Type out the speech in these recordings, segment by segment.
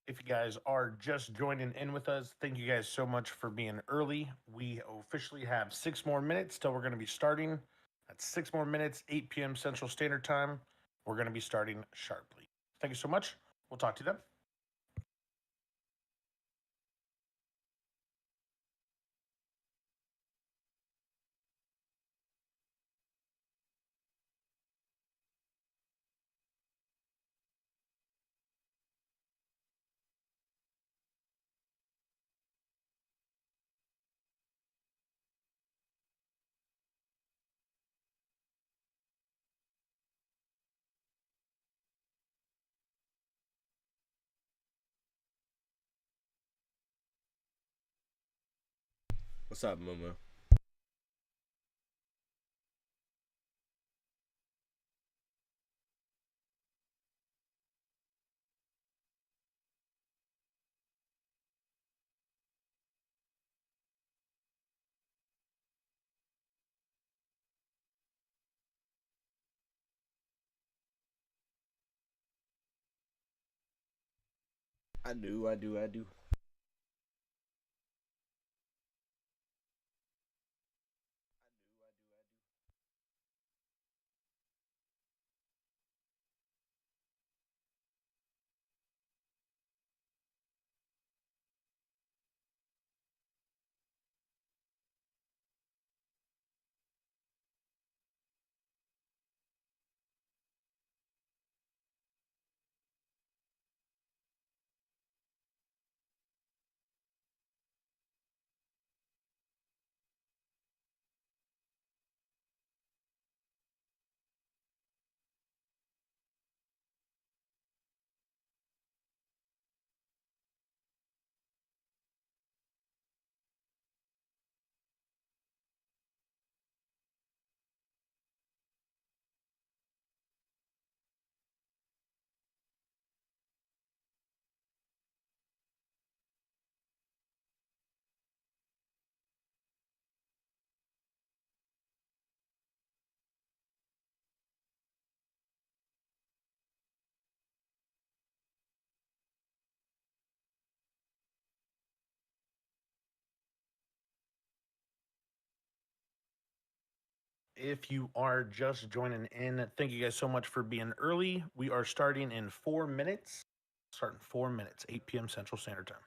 If you guys are just joining in with us, thank you guys so much for being early. We officially have 6 more minutes till we're going to be starting. That's 6 more minutes, 8 p.m. Central Standard Time. We're going to be starting sharply. Thank you so much. We'll talk to you then. What's up, Mumu? I do. If you are just joining in, thank you guys so much for being early. We are starting in 4 minutes. Starting 4 minutes, 8 p.m. Central Standard Time.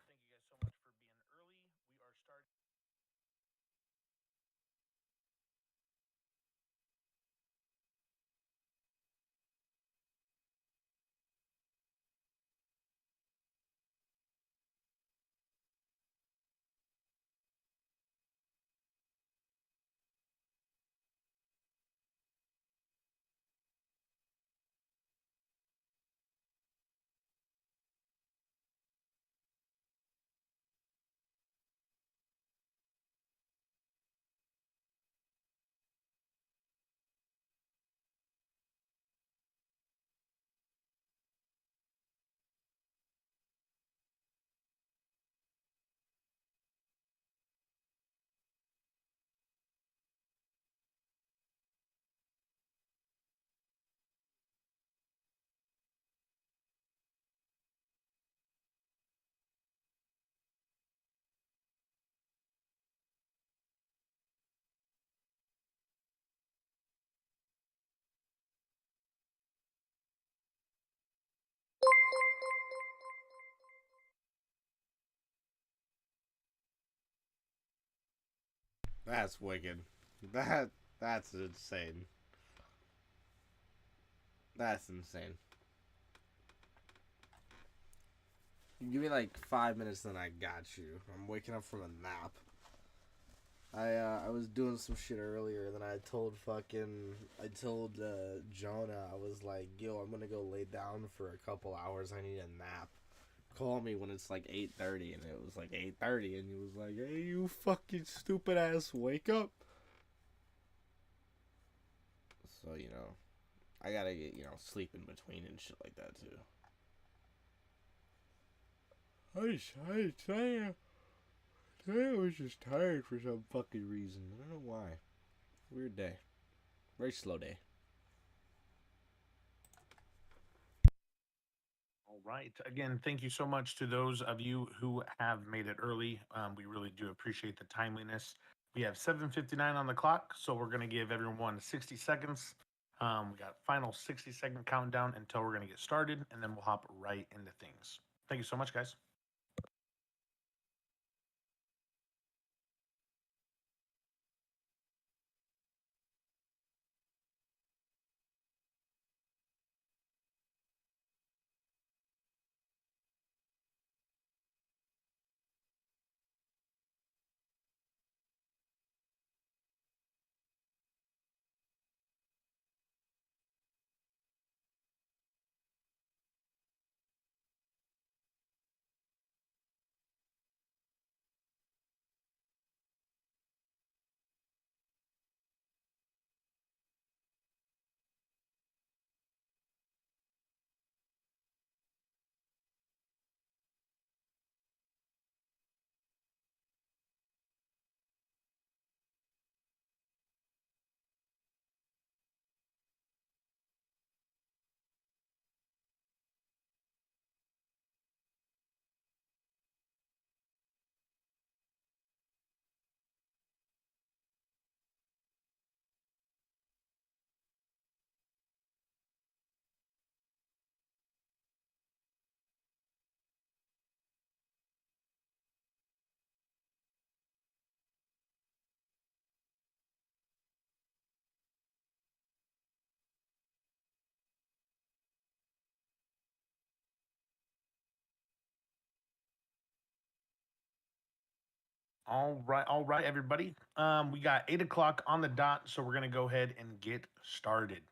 That's wicked. That's insane. That's insane. You give me like 5 minutes, then I got you. I'm waking up from a nap. I was doing some shit earlier. Then I told Jonah, I was like, yo, I'm gonna go lay down for a couple hours. I need a nap. Call me when it's like 8:30, and it was like 8:30, and he was like, hey, you fucking stupid ass, wake up. So I gotta get sleep in between and shit like that too. Today I was just tired for some fucking reason. I don't know why. Weird day. Very slow day. All right. Again, thank you so much to those of you who have made it early. We really do appreciate the timeliness. We have 7:59 on the clock, so we're going to give everyone 60 seconds. We got final 60-second countdown until we're going to get started, and then we'll hop right into things. Thank you so much, guys. All right, everybody. We got 8 o'clock on the dot, so we're gonna go ahead and get started.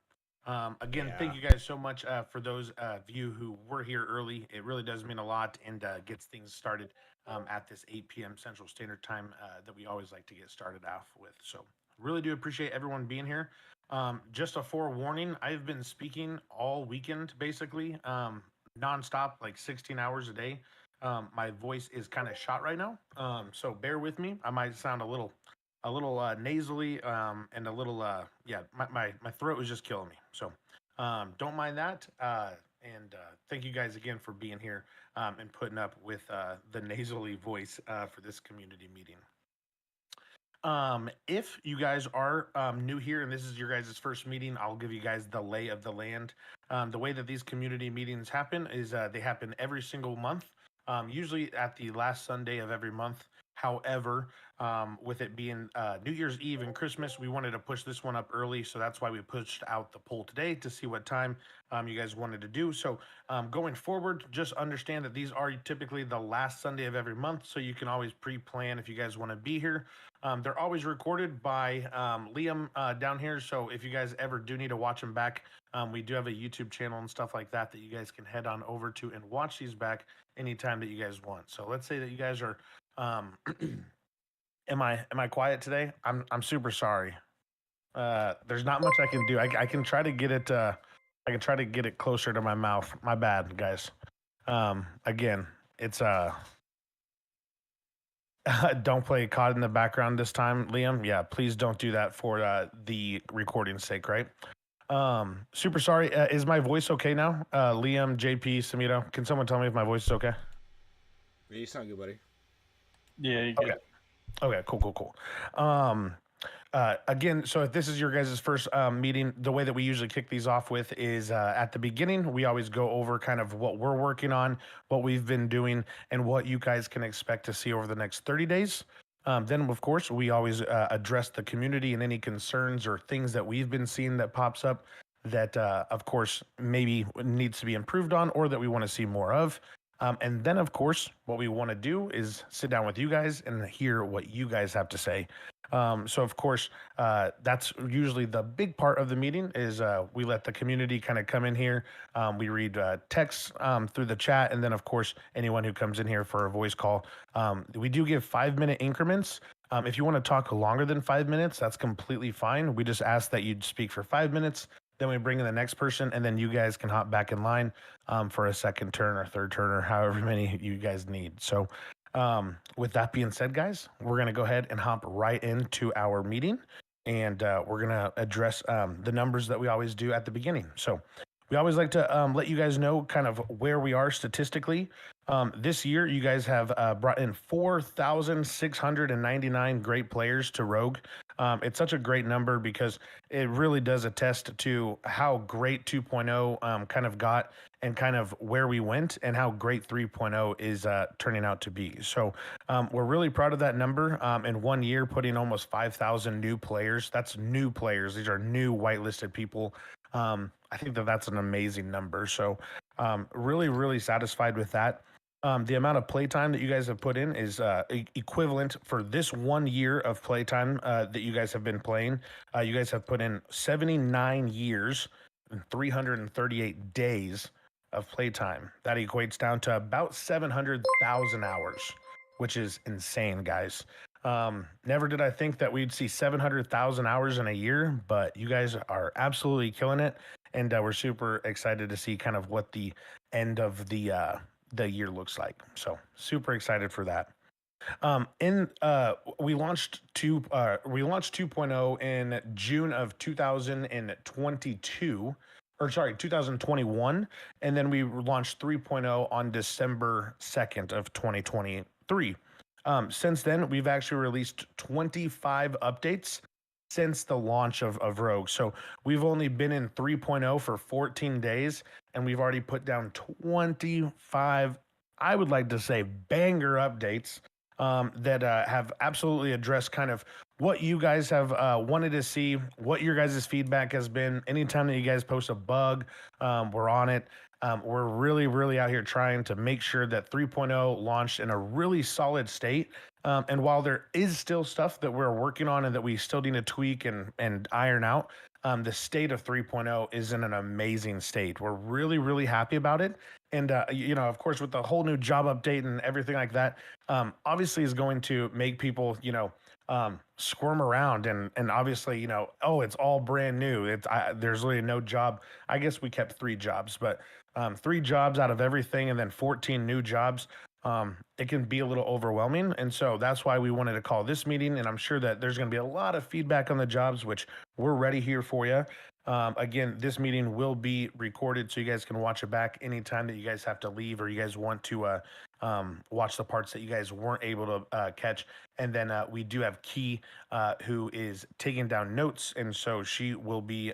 Again, Yeah. thank you guys so much for those of you who were here early. It really does mean a lot and gets things started at this 8 p.m. Central Standard Time that we always like to get started off with. So, really do appreciate everyone being here. Just a forewarning, I've been speaking all weekend, basically, nonstop, like 16 hours a day. My voice is kind of shot right now, so bear with me. I might sound a little nasally, and a little yeah. My throat was just killing me, so don't mind that. And thank you guys again for being here and putting up with the nasally voice for this community meeting. If you guys are new here and this is your guys' first meeting, I'll give you guys the lay of the land. The way that these community meetings happen is they happen every single month, usually at the last Sunday of every month. However, with it being New Year's Eve and Christmas, we wanted to push this one up early, so that's why we pushed out the poll today to see what time you guys wanted to do. So, going forward, just understand that these are typically the last Sunday of every month, so you can always pre-plan if you guys want to be here. They're always recorded by Liam down here. So if you guys ever do need to watch them back, we do have a YouTube channel and stuff like that that you guys can head on over to and watch these back anytime that you guys want. So let's say that you guys are. Am I quiet today? I'm super sorry. There's not much I can do. I can try to get it. I can try to get it closer to my mouth. My bad, guys. Again, it's don't play COD in the background this time, Liam. Yeah, please don't do that for the recording's sake, right? Super sorry. Is my voice okay now? Liam, JP, Samito, can someone tell me if my voice is okay? Yeah, you sound good, buddy. Yeah, you good. Okay, cool. Again, so if this is your guys' first meeting, the way that we usually kick these off with is at the beginning, we always go over kind of what we're working on, what we've been doing, and what you guys can expect to see over the next 30 days. Then, of course, we always address the community and any concerns or things that we've been seeing that pops up that, of course, maybe needs to be improved on or that we want to see more of. And then, of course, what we want to do is sit down with you guys and hear what you guys have to say. So, of course, that's usually the big part of the meeting is we let the community kind of come in here. We read texts through the chat. And then, of course, anyone who comes in here for a voice call, we do give 5-minute increments. If you want to talk longer than 5 minutes, that's completely fine. We just ask that you speak for 5 minutes. Then we bring in the next person, and then you guys can hop back in line for a second turn or third turn or however many you guys need. So, with that being said, guys, we're going to go ahead and hop right into our meeting, and we're going to address the numbers that we always do at the beginning. So, we always like to let you guys know kind of where we are statistically. This year, you guys have brought in 4,699 great players to Rogue. It's such a great number because it really does attest to how great 2.0 kind of got and kind of where we went and how great 3.0 is turning out to be. So we're really proud of that number. In 1 year, putting almost 5,000 new players. That's new players. These are new whitelisted people. I think that that's an amazing number. So really, really satisfied with that. The amount of playtime that you guys have put in is equivalent for this 1 year of playtime that you guys have been playing. You guys have put in 79 years and 338 days of playtime. That equates down to about 700,000 hours, which is insane, guys. Never did I think that we'd see 700,000 hours in a year, but you guys are absolutely killing it. And we're super excited to see kind of what the end of the year looks like. So super excited for that. In we launched 2.0 in June of 2022, or sorry, 2021, and then we launched 3.0 on December 2nd of 2023. Since then, we've actually released 25 updates since the launch of Rogue. So we've only been in 3.0 for 14 days, and we've already put down 25, I would like to say, banger updates that have absolutely addressed kind of what you guys have wanted to see, what your guys' feedback has been. Anytime that you guys post a bug, we're on it. We're really, really out here trying to make sure that 3.0 launched in a really solid state. And while there is still stuff that we're working on and that we still need to tweak and iron out, the state of 3.0 is in an amazing state. We're really, really happy about it. And, of course, with the whole new job update and everything like that, obviously is going to make people, squirm around and obviously, oh, it's all brand new. There's really no job. I guess we kept 3 jobs, but 3 jobs out of everything and then 14 new jobs. It can be a little overwhelming. And so that's why we wanted to call this meeting. And I'm sure that there's going to be a lot of feedback on the jobs, which we're ready here for you. Again, this meeting will be recorded so you guys can watch it back anytime that you guys have to leave or you guys want to watch the parts that you guys weren't able to catch. And then we do have Key, who is taking down notes. And so she will be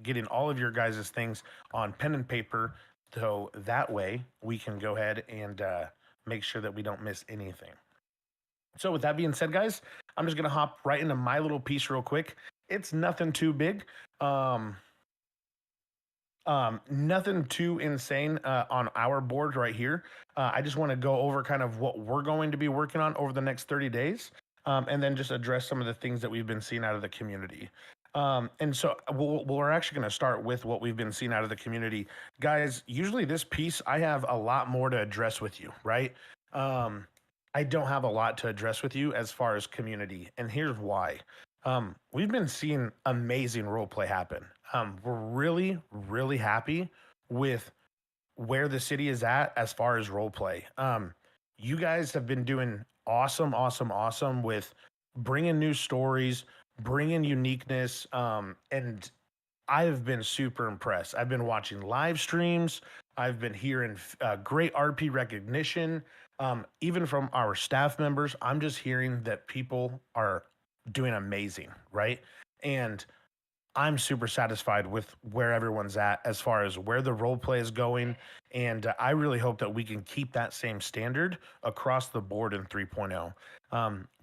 getting all of your guys' things on pen and paper. So that way we can go ahead and make sure that we don't miss anything. So with that being said, guys, I'm just going to hop right into my little piece real quick. It's nothing too big. Nothing too insane on our board right here. I just want to go over kind of what we're going to be working on over the next 30 days and then just address some of the things that we've been seeing out of the community. And so we're actually going to start with what we've been seeing out of the community. Guys, usually this piece, I have a lot more to address with you, right? I don't have a lot to address with you as far as community, and here's why. We've been seeing amazing role play happen. We're really, really happy with where the city is at as far as role play. You guys have been doing awesome with bringing new stories, bringing uniqueness, and I have been super impressed. I've been watching live streams. I've been hearing great RP recognition, even from our staff members. I'm just hearing that people are doing amazing, right? And I'm super satisfied with where everyone's at as far as where the role play is going. And I really hope that we can keep that same standard across the board in 3.0.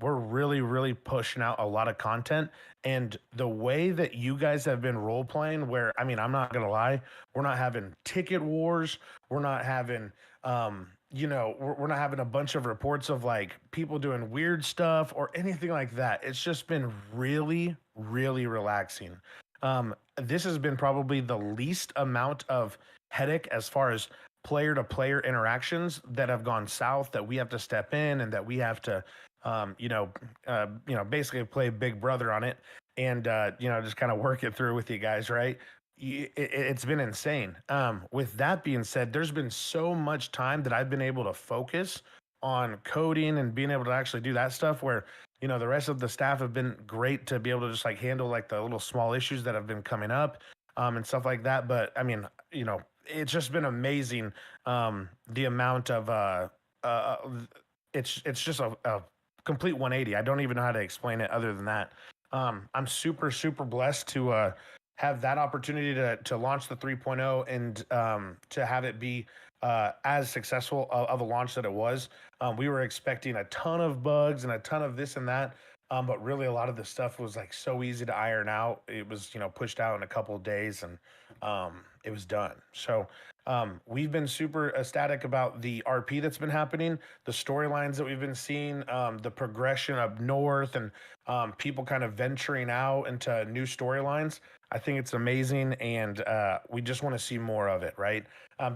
We're really, really pushing out a lot of content. And the way that you guys have been role playing, where, I mean, I'm not going to lie, we're not having ticket wars. We're not having, we're not having a bunch of reports of like people doing weird stuff or anything like that. It's just been really, really relaxing. This has been probably the least amount of headache as far as player to player interactions that have gone south that we have to step in and that we have to, basically play big brother on it and, just kind of work it through with you guys. Right. It's been insane. With that being said, there's been so much time that I've been able to focus on coding and being able to actually do that stuff where, the rest of the staff have been great to be able to just like handle like the little small issues that have been coming up. and stuff like that. But I mean, it's just been amazing. The amount of uh, it's just a complete 180. I don't even know how to explain it other than that. I'm super blessed to have that opportunity to launch the 3.0 and to have it be as successful of a launch that it was. We were expecting a ton of bugs and a ton of this and that. But really, a lot of the stuff was like so easy to iron out. It was, pushed out in a couple of days, and it was done. So we've been super ecstatic about the RP that's been happening, the storylines that we've been seeing, the progression up north, and people kind of venturing out into new storylines. I think it's amazing, and we just want to see more of it, right?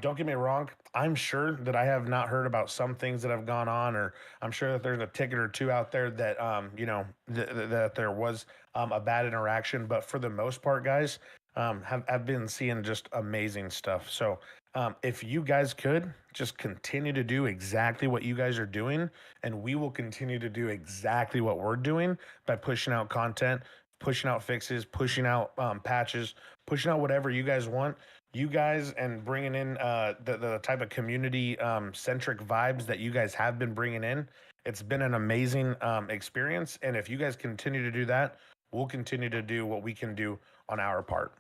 Don't get me wrong. I'm sure that I have not heard about some things that have gone on, or I'm sure that there's a ticket or two out there that, that there was a bad interaction. But for the most part, guys, have been seeing just amazing stuff. So if you guys could just continue to do exactly what you guys are doing, and we will continue to do exactly what we're doing by pushing out content, pushing out fixes, pushing out patches, pushing out whatever you guys want. You guys and bringing in the type of community centric vibes that you guys have been bringing in. It's been an amazing experience. And if you guys continue to do that, we'll continue to do what we can do on our part.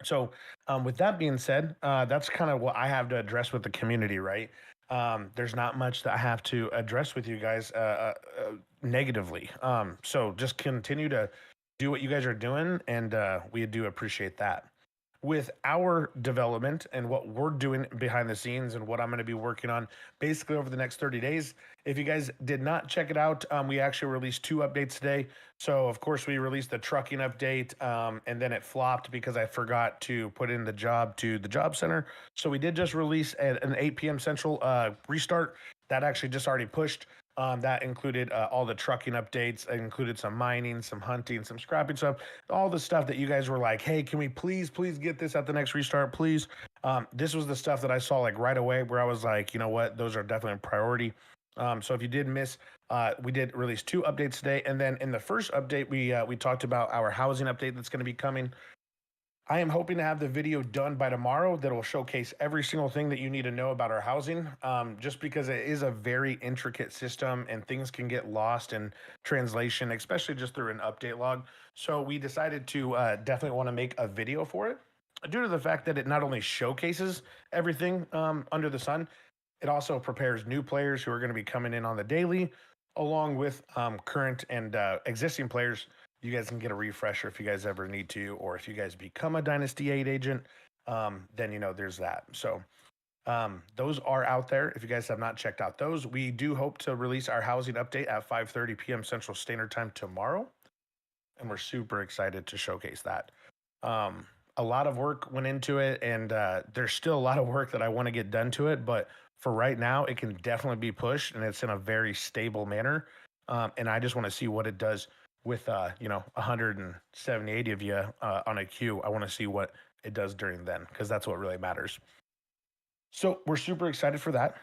So, with that being said, that's kind of what I have to address with the community, right? There's not much that I have to address with you guys negatively. So just continue to do what you guys are doing, and we do appreciate that. With our development and what we're doing behind the scenes and what I'm going to be working on basically over the next 30 days. If you guys did not check it out, we actually released 2 updates today. So, of course, we released the trucking update and then it flopped because I forgot to put in the job to the job center. So, we did just release an 8 p.m. Central restart that actually just already pushed. That included all the trucking updates. It included some mining, some hunting, some scrapping stuff, all the stuff that you guys were like, hey, can we please get this at the next restart, please? This was the stuff that I saw like right away where I was like, you know what, those are definitely a priority. So if you did miss, we did release 2 updates today. And then in the first update, we talked about our housing update that's going to be coming. I am hoping to have the video done by tomorrow that will showcase every single thing that you need to know about our housing, just because it is a very intricate system and things can get lost in translation, especially just through an update log. So we decided to definitely want to make a video for it due to the fact that it not only showcases everything under the sun, it also prepares new players who are going to be coming in on the daily, along with current and existing players. You guys can get a refresher if you guys ever need to, or if you guys become a Dynasty 8 agent, then there's that. So those are out there. If you guys have not checked out those, we do hope to release our housing update at 5:30 p.m. Central Standard Time tomorrow, and we're super excited to showcase that. A lot of work went into it, and there's still a lot of work that I want to get done to it, but for right now, it can definitely be pushed, and it's in a very stable manner. And I just want to see what it does with 170, 80 of you on a queue. I want to see what it does during then, because that's what really matters. So we're super excited for that.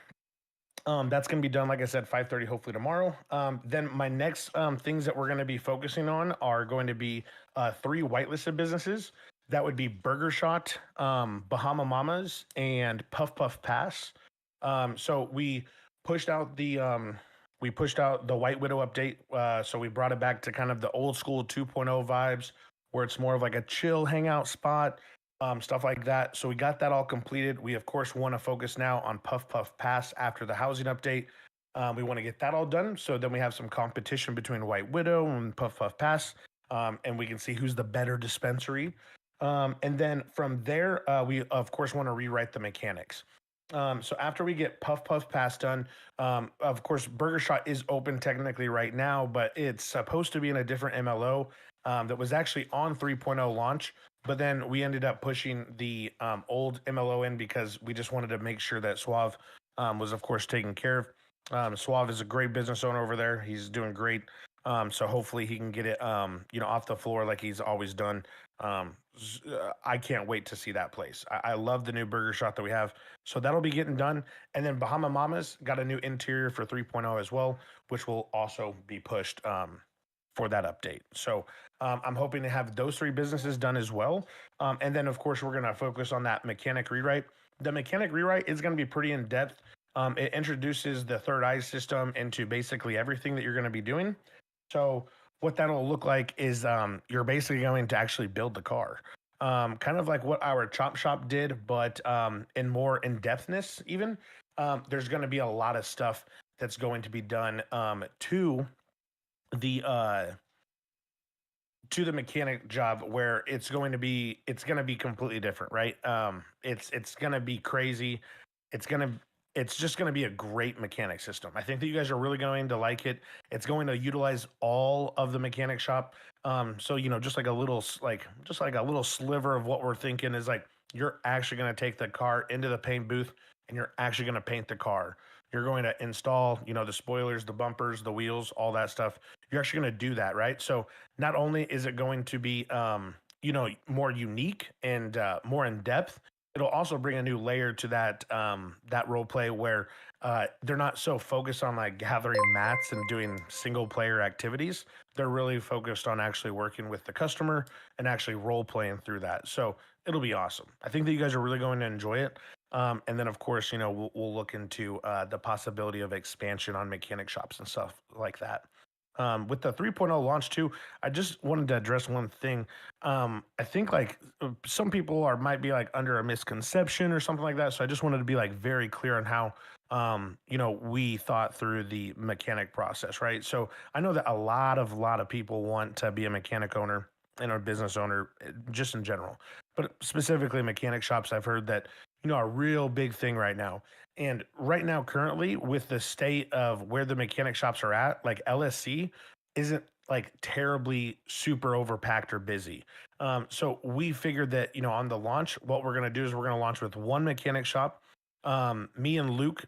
That's going to be done, like I said, 5:30, hopefully tomorrow. Then my next things that we're going to be focusing on are going to be 3 whitelisted businesses. That would be Burger Shot, Bahama Mamas, and Puff Puff Pass. So we pushed out the White Widow update. So we brought it back to kind of the old school 2.0 vibes, where it's more of like a chill hangout spot, stuff like that. So we got that all completed. We of course want to focus now on Puff Puff Pass after the housing update. We want to get that all done. So then we have some competition between White Widow and Puff Puff Pass, and we can see who's the better dispensary. And then from there, we of course want to rewrite the mechanics. So after we get Puff Puff Pass done, of course, Burger Shot is open technically right now, but it's supposed to be in a different MLO that was actually on 3.0 launch. But then we ended up pushing the old MLO in because we just wanted to make sure that Suave was, of course, taken care of. Suave is a great business owner over there. He's doing great. So hopefully he can get it, off the floor like he's always done. I can't wait to see that place. I love the new Burger Shot that we have. So that'll be getting done. And then Bahama Mamas got a new interior for 3.0 as well, which will also be pushed for that update. So I'm hoping to have those 3 businesses done as well. And then, of course, we're going to focus on that mechanic rewrite. The mechanic rewrite is going to be pretty in depth. It introduces the third eye system into basically everything that you're going to be doing. So what that'll look like is you're basically going to actually build the car. Kind of like what our chop shop did, but in more in depthness, even. There's going to be a lot of stuff that's going to be done to the mechanic job where it's going to be completely different, right? It's going to be crazy. It's going to it's just going to be a great mechanic system. I think that you guys are really going to like it. It's going to utilize all of the mechanic shop. So just like a little sliver of what we're thinking is like you're actually going to take the car into the paint booth and you're actually going to paint the car. You're going to install, the spoilers, the bumpers, the wheels, all that stuff. You're actually going to do that, right? So not only is it going to be, more unique and more in depth, it'll also bring a new layer to that role play where they're not so focused on like gathering mats and doing single player activities. They're really focused on actually working with the customer and actually role playing through that. So it'll be awesome. I think that you guys are really going to enjoy it. And then, of course, we'll look into the possibility of expansion on mechanic shops and stuff like that. With the 3.0 launch too, I just wanted to address one thing. I think like some people might be like under a misconception or something like that. So I just wanted to be like very clear on how we thought through the mechanic process, right? So I know that a lot of people want to be a mechanic owner and a business owner just in general, but specifically mechanic shops. I've heard that a real big thing right now. And right now, currently, with the state of where the mechanic shops are at, like LSC isn't like terribly super overpacked or busy. So we figured that, on the launch, what we're going to do is we're going to launch with one mechanic shop. Me and Luke,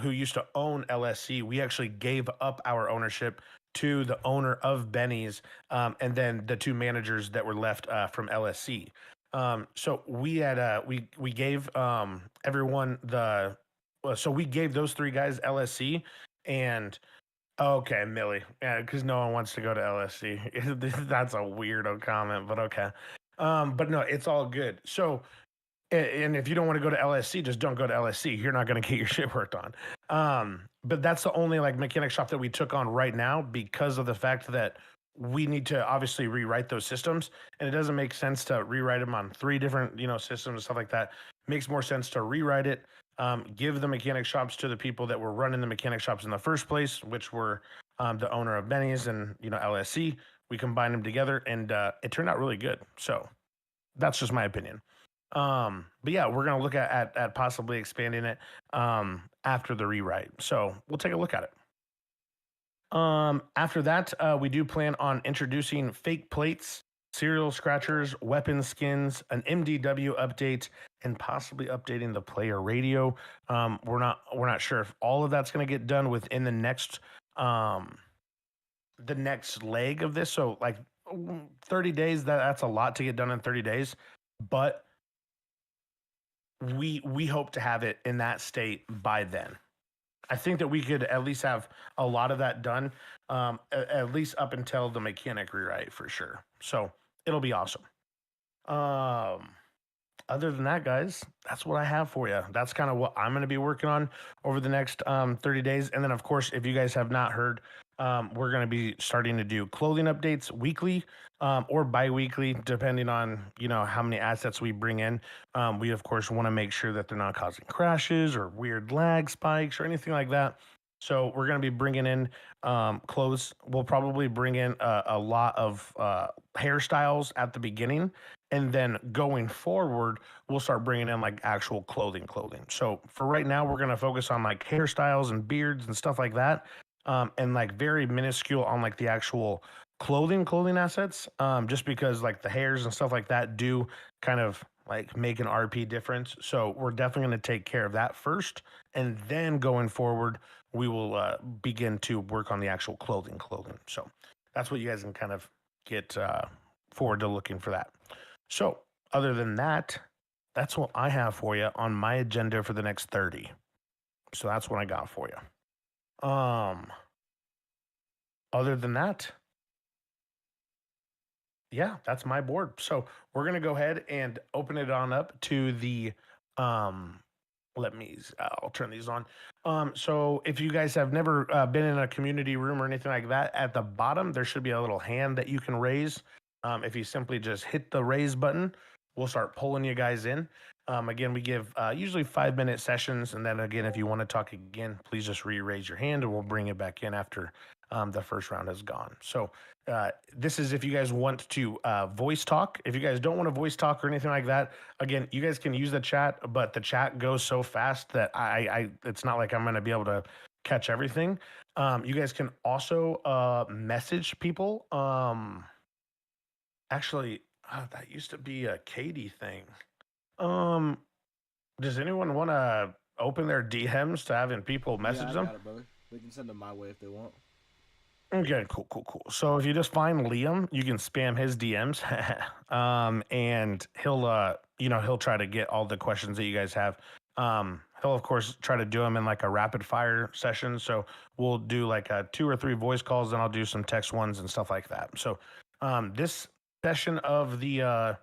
who used to own LSC, we actually gave up our ownership to the owner of Benny's, and then the 2 managers that were left from LSC. So we had we gave everyone so we gave those 3 guys LSC and okay, Millie. Yeah, because no one wants to go to LSC. That's a weirdo comment, but okay. But no, it's all good. So and if you don't want to go to LSC, just don't go to LSC. You're not going to get your shit worked on. But that's the only like mechanic shop that we took on right now because of the fact that we need to obviously rewrite those systems, and it doesn't make sense to rewrite them on 3 different systems and stuff like that. Makes more sense to rewrite it, give the mechanic shops to the people that were running the mechanic shops in the first place, which were the owner of Benny's and LSC. We combined them together, and it turned out really good. So that's just my opinion. But yeah, we're gonna look at possibly expanding it after the rewrite. So we'll take a look at it. After that, we do plan on introducing fake plates, serial scratchers, weapon skins, an MDW update, and possibly updating the player radio. We're not sure if all of that's going to get done within the next leg of this. So like 30 days, that's a lot to get done in 30 days, but we hope to have it in that state by then. I think that we could at least have a lot of that done, at least up until the mechanic rewrite for sure. So it'll be awesome. Other than that, guys, that's what I have for you. That's kind of what I'm going to be working on over the next 30 days. And then, of course, if you guys have not heard, we're going to be starting to do clothing updates weekly or bi-weekly, depending on, how many assets we bring in. We, of course, want to make sure that they're not causing crashes or weird lag spikes or anything like that. So we're going to be bringing in clothes. We'll probably bring in a lot of hairstyles at the beginning. And then going forward, we'll start bringing in like actual clothing. So for right now, we're going to focus on like hairstyles and beards and stuff like that. And like very minuscule on like the actual clothing assets. Just because like the hairs and stuff like that do kind of like make an RP difference. So we're definitely going to take care of that first. And then going forward, we will begin to work on the actual clothing. So that's what you guys can kind of get forward to looking for that. So other than that, that's what I have for you on my agenda for the next 30. So that's what I got for you. Other than that, yeah, that's my board. So we're gonna go ahead and open it on up to the um I'll turn these on. So if you guys have never been in a community room or anything like that, at the bottom there should be a little hand that you can raise. If you simply just hit the raise button, we'll start pulling you guys in. Again, we give usually 5-minute sessions, and then again, if you want to talk again, please just re-raise your hand, and we'll bring it back in after the first round has gone. So this is if you guys want to voice talk. If you guys don't want to voice talk or anything like that, again, you guys can use the chat, but the chat goes so fast that I it's not like I'm going to be able to catch everything. You guys can also message people. Actually, that used to be a Katie thing. Um, does anyone want to open their DMs to having people message Yeah, I them? got it, brother. They can send them my way if they want. Okay, cool. So if you just find Liam, you can spam his DMs, and he'll try to get all the questions that you guys have. He'll of course try to do them in like a rapid fire session. So we'll do like 2 or 3 voice calls, and I'll do some text ones and stuff like that. So this session of the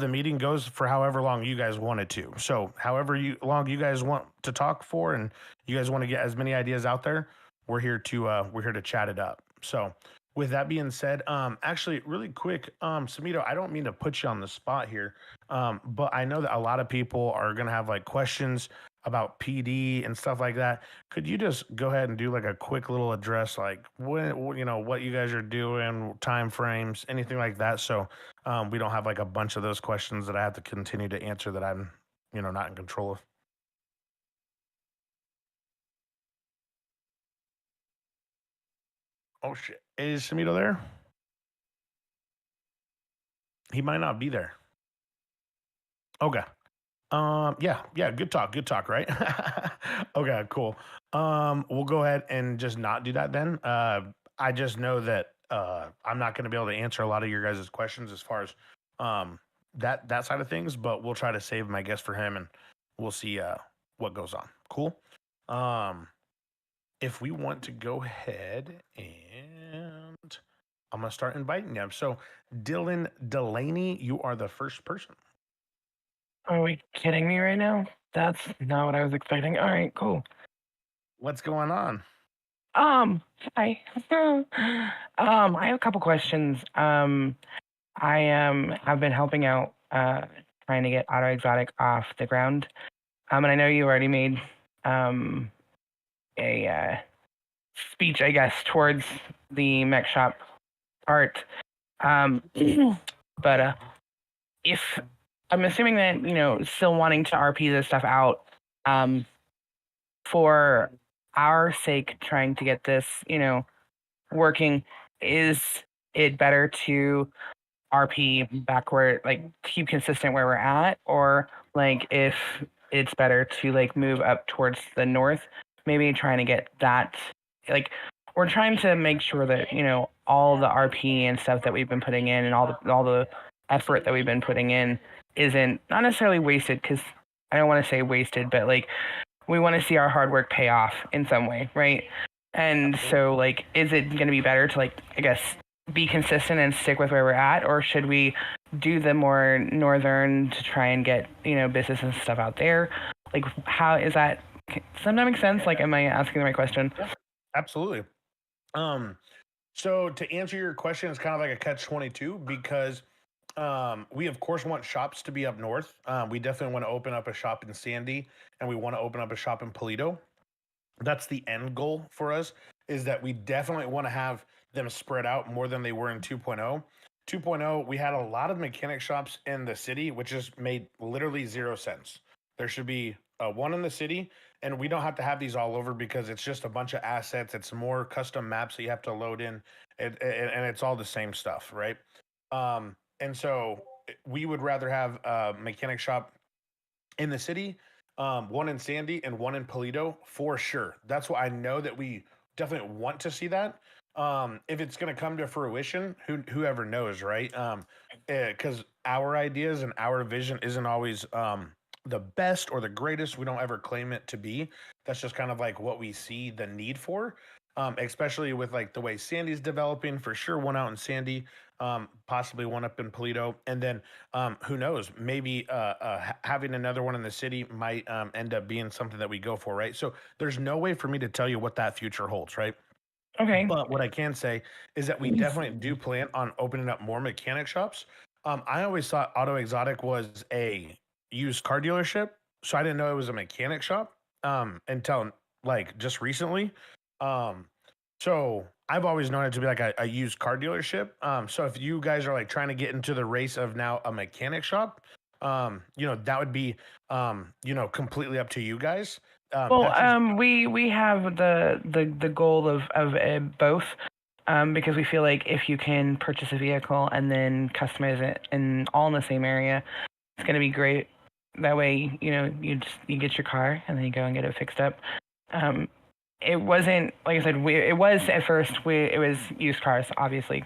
meeting goes for however long you guys want it to. So however long you guys want to talk for, and you guys want to get as many ideas out there, we're here to chat it up. So with that being said, actually really quick, Samito, I don't mean to put you on the spot here, but I know that a lot of people are gonna have like questions about PD and stuff like that. Could you just go ahead and do like a quick little address, like what you guys are doing, time frames, anything like that, so we don't have like a bunch of those questions that I have to continue to answer that I'm not in control of. Oh shit, is Samito there? He might not be there. Okay. Yeah, good talk, right? Okay, cool. We'll go ahead and just not do that then. I just know that I'm not going to be able to answer a lot of your guys' questions as far as um that side of things, but we'll try to save my guest for him, and we'll see what goes on. Cool. Um, if we want to go ahead and I'm gonna start inviting them. So, Dylan Delaney, you are the first person. Are we kidding me right now? That's not what I was expecting. All right, cool. What's going on? Hi. I have a couple questions. I have been helping out, trying to get Auto Exotic off the ground. And I know you already made a speech, I guess, towards the mech shop part. But if I'm assuming that still wanting to RP this stuff out, for our sake, trying to get this, working, is it better to RP backward, like keep consistent where we're at, or like if it's better to like move up towards the north, maybe trying to get that, like we're trying to make sure that all the RP and stuff that we've been putting in, and all the effort that we've been putting in isn't not necessarily wasted, because I don't want to say wasted, but like we want to see our hard work pay off in some way, right? And so, like, is it going to be better to, like, I guess, be consistent and stick with where we're at, or should we do the more northern to try and get business and stuff out there? Like, how is that? Does that make sense? Like, am I asking the right question? Absolutely. So to answer your question, it's kind of like a catch-22, because we of course want shops to be up north. We definitely want to open up a shop in Sandy, and we want to open up a shop in Polito. That's the end goal for us, is that we definitely want to have them spread out more than they were in 2.0. 2.0, we had a lot of mechanic shops in the city, which just made literally 0 sense. There should be one in the city, and we don't have to have these all over, because it's just a bunch of assets. It's more custom maps that you have to load in, and it's all the same stuff, right? And so we would rather have a mechanic shop in the city, one in Sandy and one in Polito for sure. That's why I know that we definitely want to see that. If it's going to come to fruition, whoever knows, right? Because our ideas and our vision isn't always the best or the greatest. We don't ever claim it to be. That's just kind of like what we see the need for. especially with like the way Sandy's developing. For sure, one out in Sandy, possibly one up in Polito, and then who knows? Maybe having another one in the city might end up being something that we go for, right? So there's no way for me to tell you what that future holds, right? Okay. But what I can say is that we definitely do plan on opening up more mechanic shops. I always thought Auto Exotic was a used car dealership, so I didn't know it was a mechanic shop until like just recently. Um, so I've always known it to be like a used car dealership. So if you guys are like trying to get into the race of now a mechanic shop, that would be completely up to you guys. Well, That's just we have the goal of both, because we feel like if you can purchase a vehicle and then customize it and all in the same area, it's going to be great. That way, you get your car and then you go and get it fixed up. It wasn't, like I said, it was at first. It was used cars. Obviously,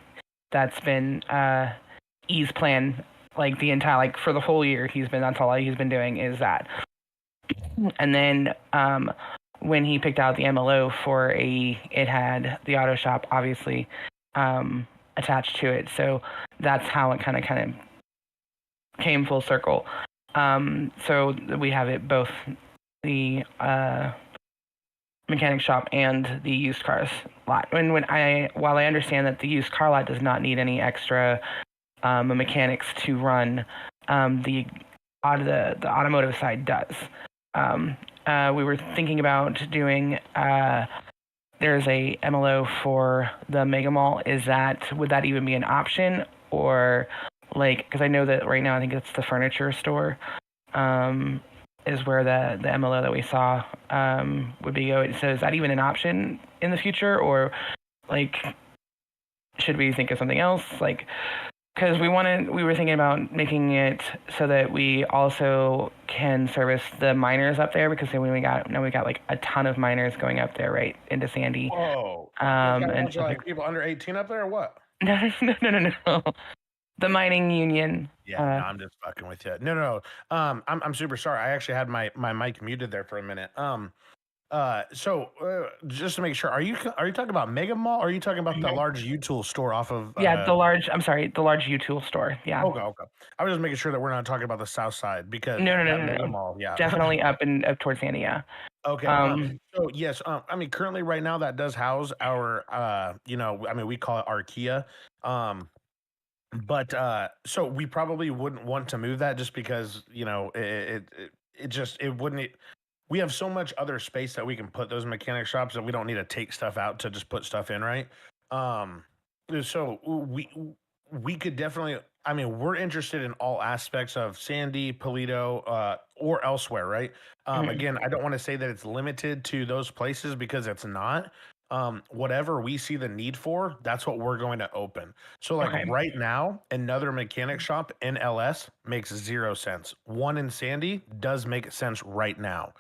that's been E's plan, like the entire, like for the whole year. That's all he's been doing is that. And then when he picked out the MLO it had the auto shop obviously attached to it. So that's how it kind of came full circle. So we have it both the mechanic shop and the used cars lot. While I understand that the used car lot does not need any extra mechanics to run, the automotive side does. We were thinking about doing. There's a MLO for the Mega Mall. Would that even be an option, or like, because I know that right now I think it's the furniture store, is where the MLO that we saw would be going. So is that even an option in the future, or like, should we think of something else? Like, because we were thinking about making it so that we also can service the miners up there, because we got like a ton of miners going up there right into Sandy. Whoa. Got a And bunch of like people under 18 up there or what? no. The mining union. Yeah, no, I'm just fucking with you. No. I'm super sorry. I actually had my mic muted there for a minute. So just to make sure, are you talking about Mega Mall, or are you talking about the large U-Tool store off of? Yeah, the large U-Tool store. Yeah. Okay. I was just making sure that we're not talking about the South Side, because No. Mega Mall, yeah, Definitely up towards Sandy. Yeah. Okay. So yes, I mean, currently right now that does house our, we call it Archaea. But so we probably wouldn't want to move that, just because it wouldn't. We have so much other space that we can put those mechanic shops that we don't need to take stuff out to just put stuff in, right? So we could definitely. I mean, we're interested in all aspects of Sandy, Polito, or elsewhere, right? Again, I don't want to say that it's limited to those places, because it's not. Whatever we see the need for, that's what we're going to open. So like right now, another mechanic shop in LS makes 0 sense. One in Sandy does make sense right now.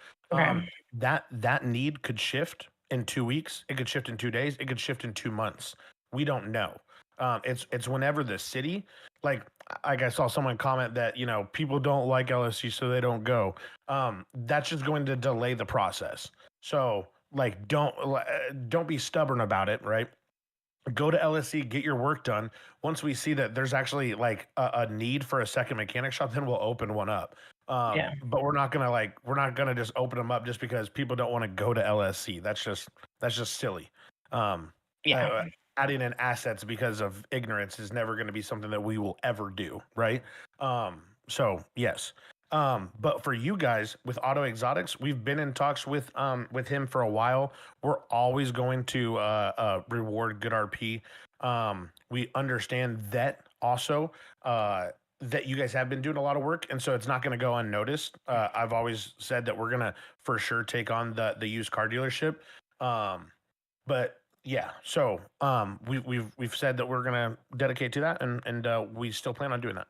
That need could shift in 2 weeks. It could shift in 2 days. It could shift in 2 months. We don't know. It's whenever the city, like I saw someone comment that people don't like LSC, so they don't go. That's just going to delay the process. So like don't be stubborn about it, right? Go to LSC, get your work done. Once we see that there's actually like a need for a second mechanic shop, then we'll open one up. But we're not gonna just open them up just because people don't want to go to LSC. That's just silly. Adding in assets because of ignorance is never going to be something that we will ever do, right? So yes. But for you guys with Auto Exotics, we've been in talks with him for a while. We're always going to reward good RP. We understand that also that you guys have been doing a lot of work, and so it's not going to go unnoticed. I've always said that we're gonna for sure take on the used car dealership. But yeah, so we've said that we're gonna dedicate to that, and we still plan on doing that.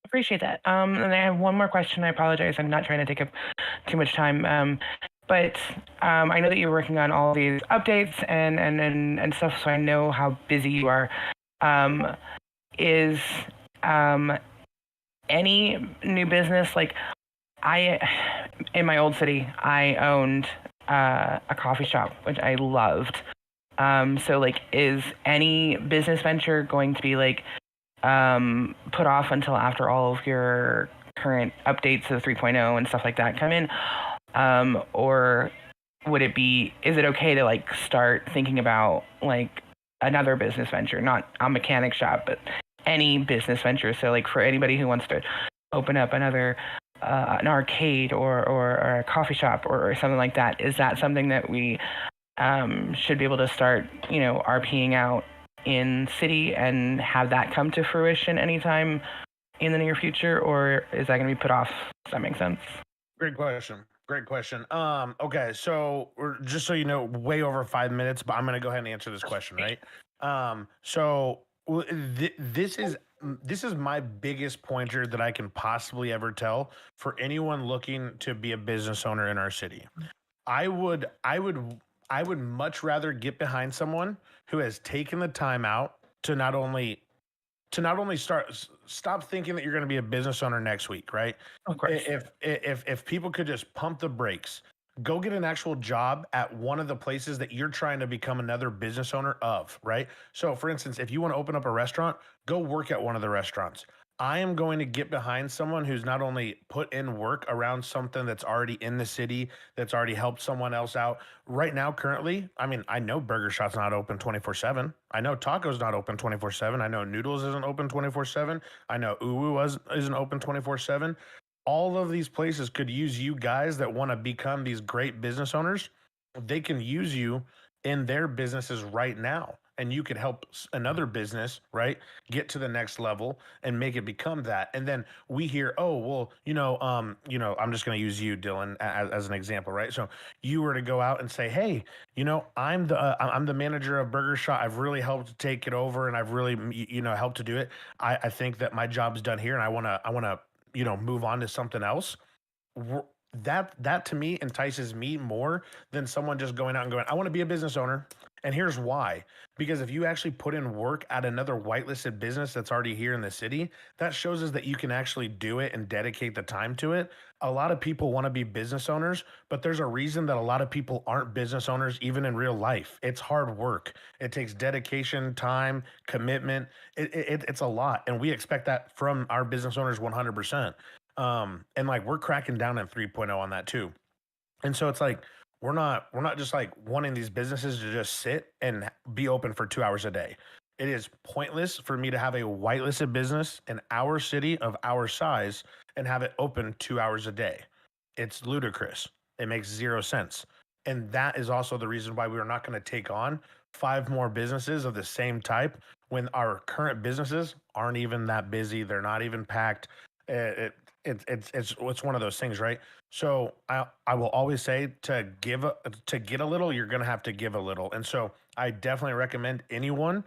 Appreciate that. And I have one more question. I apologize. I'm not trying to take up too much time. But I know that you're working on all these updates and stuff, so I know how busy you are. Is any new business, like in my old city, I owned a coffee shop, which I loved. So like, is any business venture going to be like put off until after all of your current updates to the 3.0 and stuff like that come in? Or would it be, is it okay to like start thinking about like another business venture, not a mechanic shop, but any business venture? So like for anybody who wants to open up another an arcade or a coffee shop or something like that, is that something that we should be able to start, RPing out in city and have that come to fruition anytime in the near future, or is that going to be put off? Does that make sense? Great question. Great question. Okay, so just so you know, way over 5 minutes, but I'm gonna go ahead and answer this question, right? This is my biggest pointer that I can possibly ever tell for anyone looking to be a business owner in our city. I would much rather get behind someone who has taken the time out to not only stop thinking that you're going to be a business owner next week, right? Of course. If people could just pump the brakes, go get an actual job at one of the places that you're trying to become another business owner of, right? So for instance, if you want to open up a restaurant, go work at one of the restaurants. I am going to get behind someone who's not only put in work around something that's already in the city, that's already helped someone else out. Right now, currently, I mean, I know Burger Shot's not open 24/7. I know Taco's not open 24/7. I know Noodles isn't open 24/7. I know isn't open 24/7. All of these places could use you guys that want to become these great business owners. They can use you in their businesses right now. And you could help another business, right, get to the next level and make it become that. And then we hear, oh, well, I'm just going to use you, Dylan, as an example, right? So you were to go out and say, hey, I'm the manager of Burger Shot. I've really helped to take it over, and I've really helped to do it. I think that my job's done here, and I want to move on to something else. That to me entices me more than someone just going out and going, I want to be a business owner. And here's why. Because if you actually put in work at another whitelisted business that's already here in the city, that shows us that you can actually do it and dedicate the time to it. A lot of people want to be business owners, but there's a reason that a lot of people aren't business owners even in real life. It's hard work. It takes dedication, time, commitment. It's a lot. And we expect that from our business owners 100%. And like we're cracking down in 3.0 on that too. And so it's like we're not just like wanting these businesses to just sit and be open for 2 hours a day. It is pointless for me to have a whitelisted business in our city of our size and have it open 2 hours a day. It's ludicrous. It makes zero sense. And that is also the reason why we are not going to take on 5 more businesses of the same type when our current businesses aren't even that busy. They're not even packed. It's one of those things, right? So I will always say to get a little, you're gonna have to give a little, and so I definitely recommend anyone,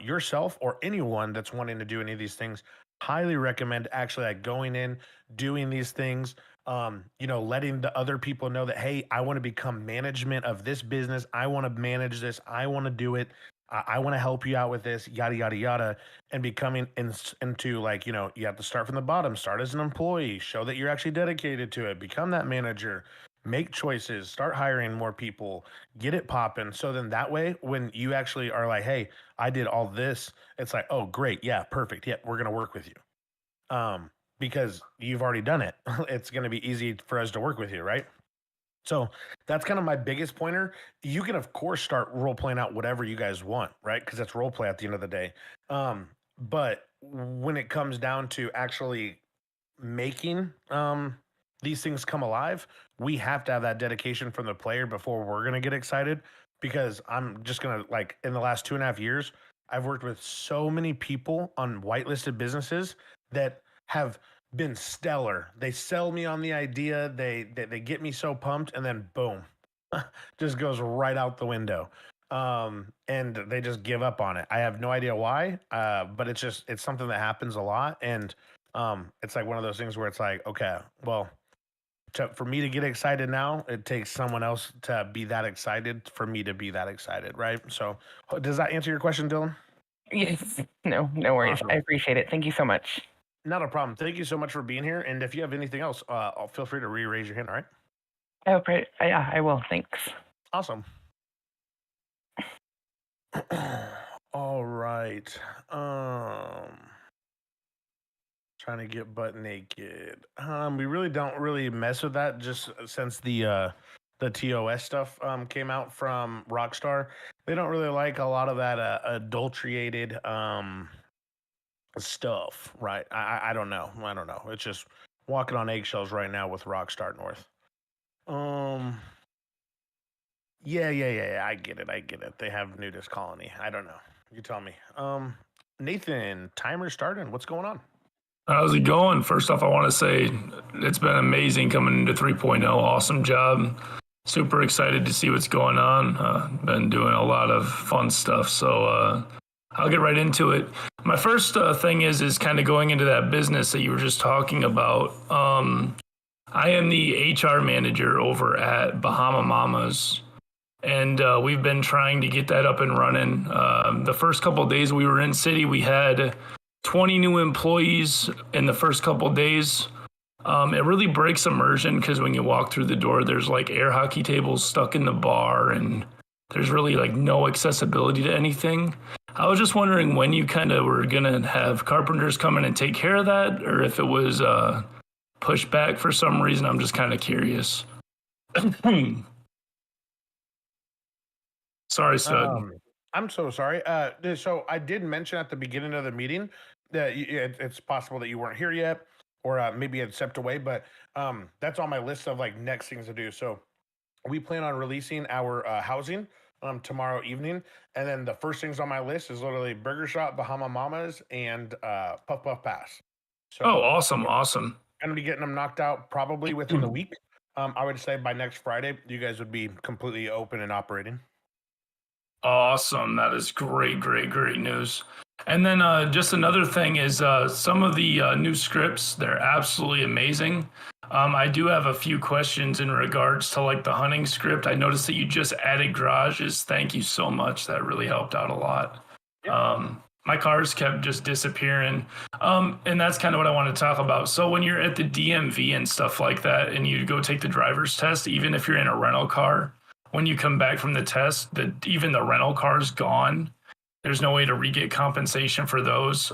yourself or anyone that's wanting to do any of these things, highly recommend actually like going in, doing these things, letting the other people know that hey, I want to become management of this business, I want to manage this, I want to do it. I want to help you out with this, yada yada yada, and becoming into like you have to start from the bottom, start as an employee, show that you're actually dedicated to it, become that manager, make choices, start hiring more people, get it popping. So then that way, when you actually are like, hey, I did all this, it's like, oh great, yeah, perfect, yeah, we're gonna work with you, because you've already done it. It's gonna be easy for us to work with you, right? So that's kind of my biggest pointer. You can, of course, start role playing out whatever you guys want, right? Because that's role play at the end of the day. But when it comes down to actually making these things come alive, we have to have that dedication from the player before we're going to get excited. Because I'm just going to, like, in the last 2.5 years, I've worked with so many people on whitelisted businesses that have been stellar. They sell me on the idea, they get me so pumped, and then boom, just goes right out the window. And they just give up on it. I have no idea why, but it's something that happens a lot. And it's like one of those things where it's like, okay, well, for me to get excited now, it takes someone else to be that excited for me to be that excited, right? So, does that answer your question, Dylan? Yes. No worries. Awesome. I appreciate it. Thank you so much. Not a problem. Thank you so much for being here. And if you have anything else, feel free to raise your hand. All right. I hope yeah, I will. Thanks. Awesome. right. Trying to get butt naked. We really don't really mess with that just since the TOS stuff came out from Rockstar. They don't really like a lot of that adulterated stuff, right? I don't know. I don't know. It's just walking on eggshells right now with Rockstar North. Yeah. I get it. They have nudist colony. I don't know. You tell me. Nathan, timer starting. What's going on? How's it going? First off, I want to say it's been amazing coming into 3.0. Awesome job. Super excited to see what's going on. Been doing a lot of fun stuff, so I'll get right into it. My first thing is kind of going into that business that you were just talking about. I am the HR manager over at Bahama Mamas, and we've been trying to get that up and running. The first couple of days we were in city, we had 20 new employees in the first couple of days. It really breaks immersion because when you walk through the door, there's like air hockey tables stuck in the bar, and there's really like no accessibility to anything. I was just wondering when you kind of were gonna have carpenters come in and take care of that, or if it was pushed back for some reason. I'm just kind of curious. Sorry, Stud. I'm so sorry. So I did mention at the beginning of the meeting that it's possible that you weren't here yet, or maybe you had stepped away. But that's on my list of like next things to do. So we plan on releasing our housing tomorrow evening, and then the first things on my list is literally Burger Shop, Bahama Mamas, and Puff Puff Pass. So Oh, awesome. gonna be getting them knocked out probably within the week. I would say by next Friday, you guys would be completely open and operating. Awesome. That is great news. And then just another thing is some of the new scripts, they're absolutely amazing. I do have a few questions in regards to like the hunting script. I noticed that you just added garages. Thank you so much. That really helped out a lot. My cars kept just disappearing. And that's kind of what I want to talk about. So when you're at the DMV and stuff like that, and you go take the driver's test, even if you're in a rental car, when you come back from the test, even the rental car's gone. There's no way to re-get compensation for those.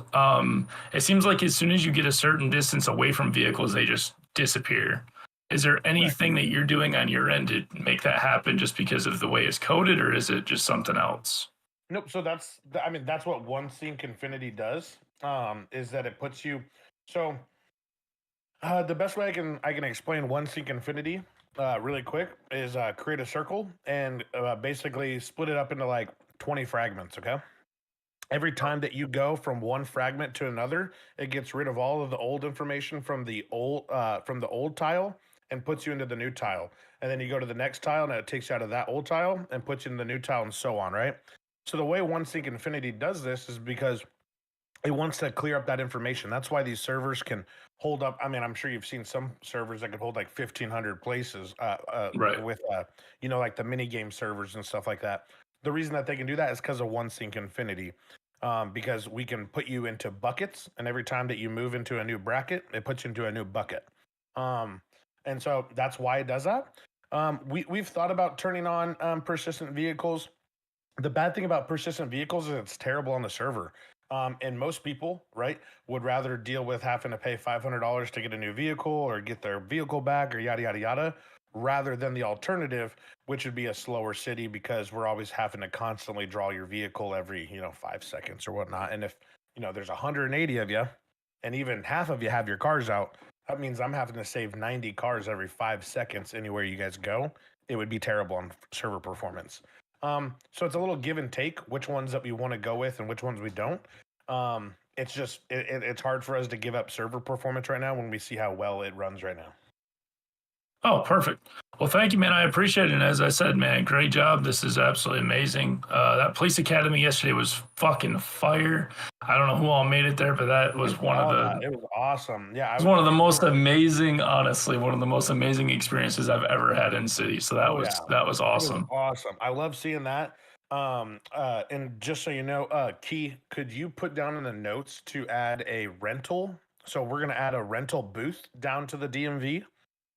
It seems like as soon as you get a certain distance away from vehicles, they just disappear. Is there anything that you're doing on your end to make that happen just because of the way it's coded, or is it just something else? Nope. So that's what One Sync Infinity does. Is that it puts you so the best way I can explain One Sync Infinity really quick is create a circle and basically split it up into like 20 fragments. Okay. Every time that you go from one fragment to another, it gets rid of all of the old information from the old tile and puts you into the new tile. And then you go to the next tile and it takes you out of that old tile and puts you in the new tile and so on, right? So the way One Sync Infinity does this is because it wants to clear up that information. That's why these servers can hold up. I mean, I'm sure you've seen some servers that could hold like 1,500 places Right. with, like the mini game servers and stuff like that. The reason that they can do that is because of One Sync Infinity, because we can put you into buckets, and every time that you move into a new bracket, it puts you into a new bucket. And so that's why it does that. We've thought about turning on persistent vehicles. The bad thing about persistent vehicles is it's terrible on the server. And most people, right, would rather deal with having to pay $500 to get a new vehicle or get their vehicle back or yada, yada, yada, rather than the alternative, which would be a slower city because we're always having to constantly draw your vehicle every, 5 seconds or whatnot. And if, there's 180 of you and even half of you have your cars out, that means I'm having to save 90 cars every 5 seconds anywhere you guys go. It would be terrible on server performance. So it's a little give and take which ones that we want to go with and which ones we don't. It's just it's hard for us to give up server performance right now when we see how well it runs right now. Oh, perfect. Well, thank you, man. I appreciate it. And as I said, man, great job. This is absolutely amazing. That police academy yesterday was fucking fire. I don't know who all made it there, but that was one of the. It was awesome. Yeah, It was one of the most amazing, honestly, one of the most amazing experiences I've ever had in city. So that was awesome. Awesome. I love seeing that. And just so you know, Key, could you put down in the notes to add a rental? So we're gonna add a rental booth down to the DMV,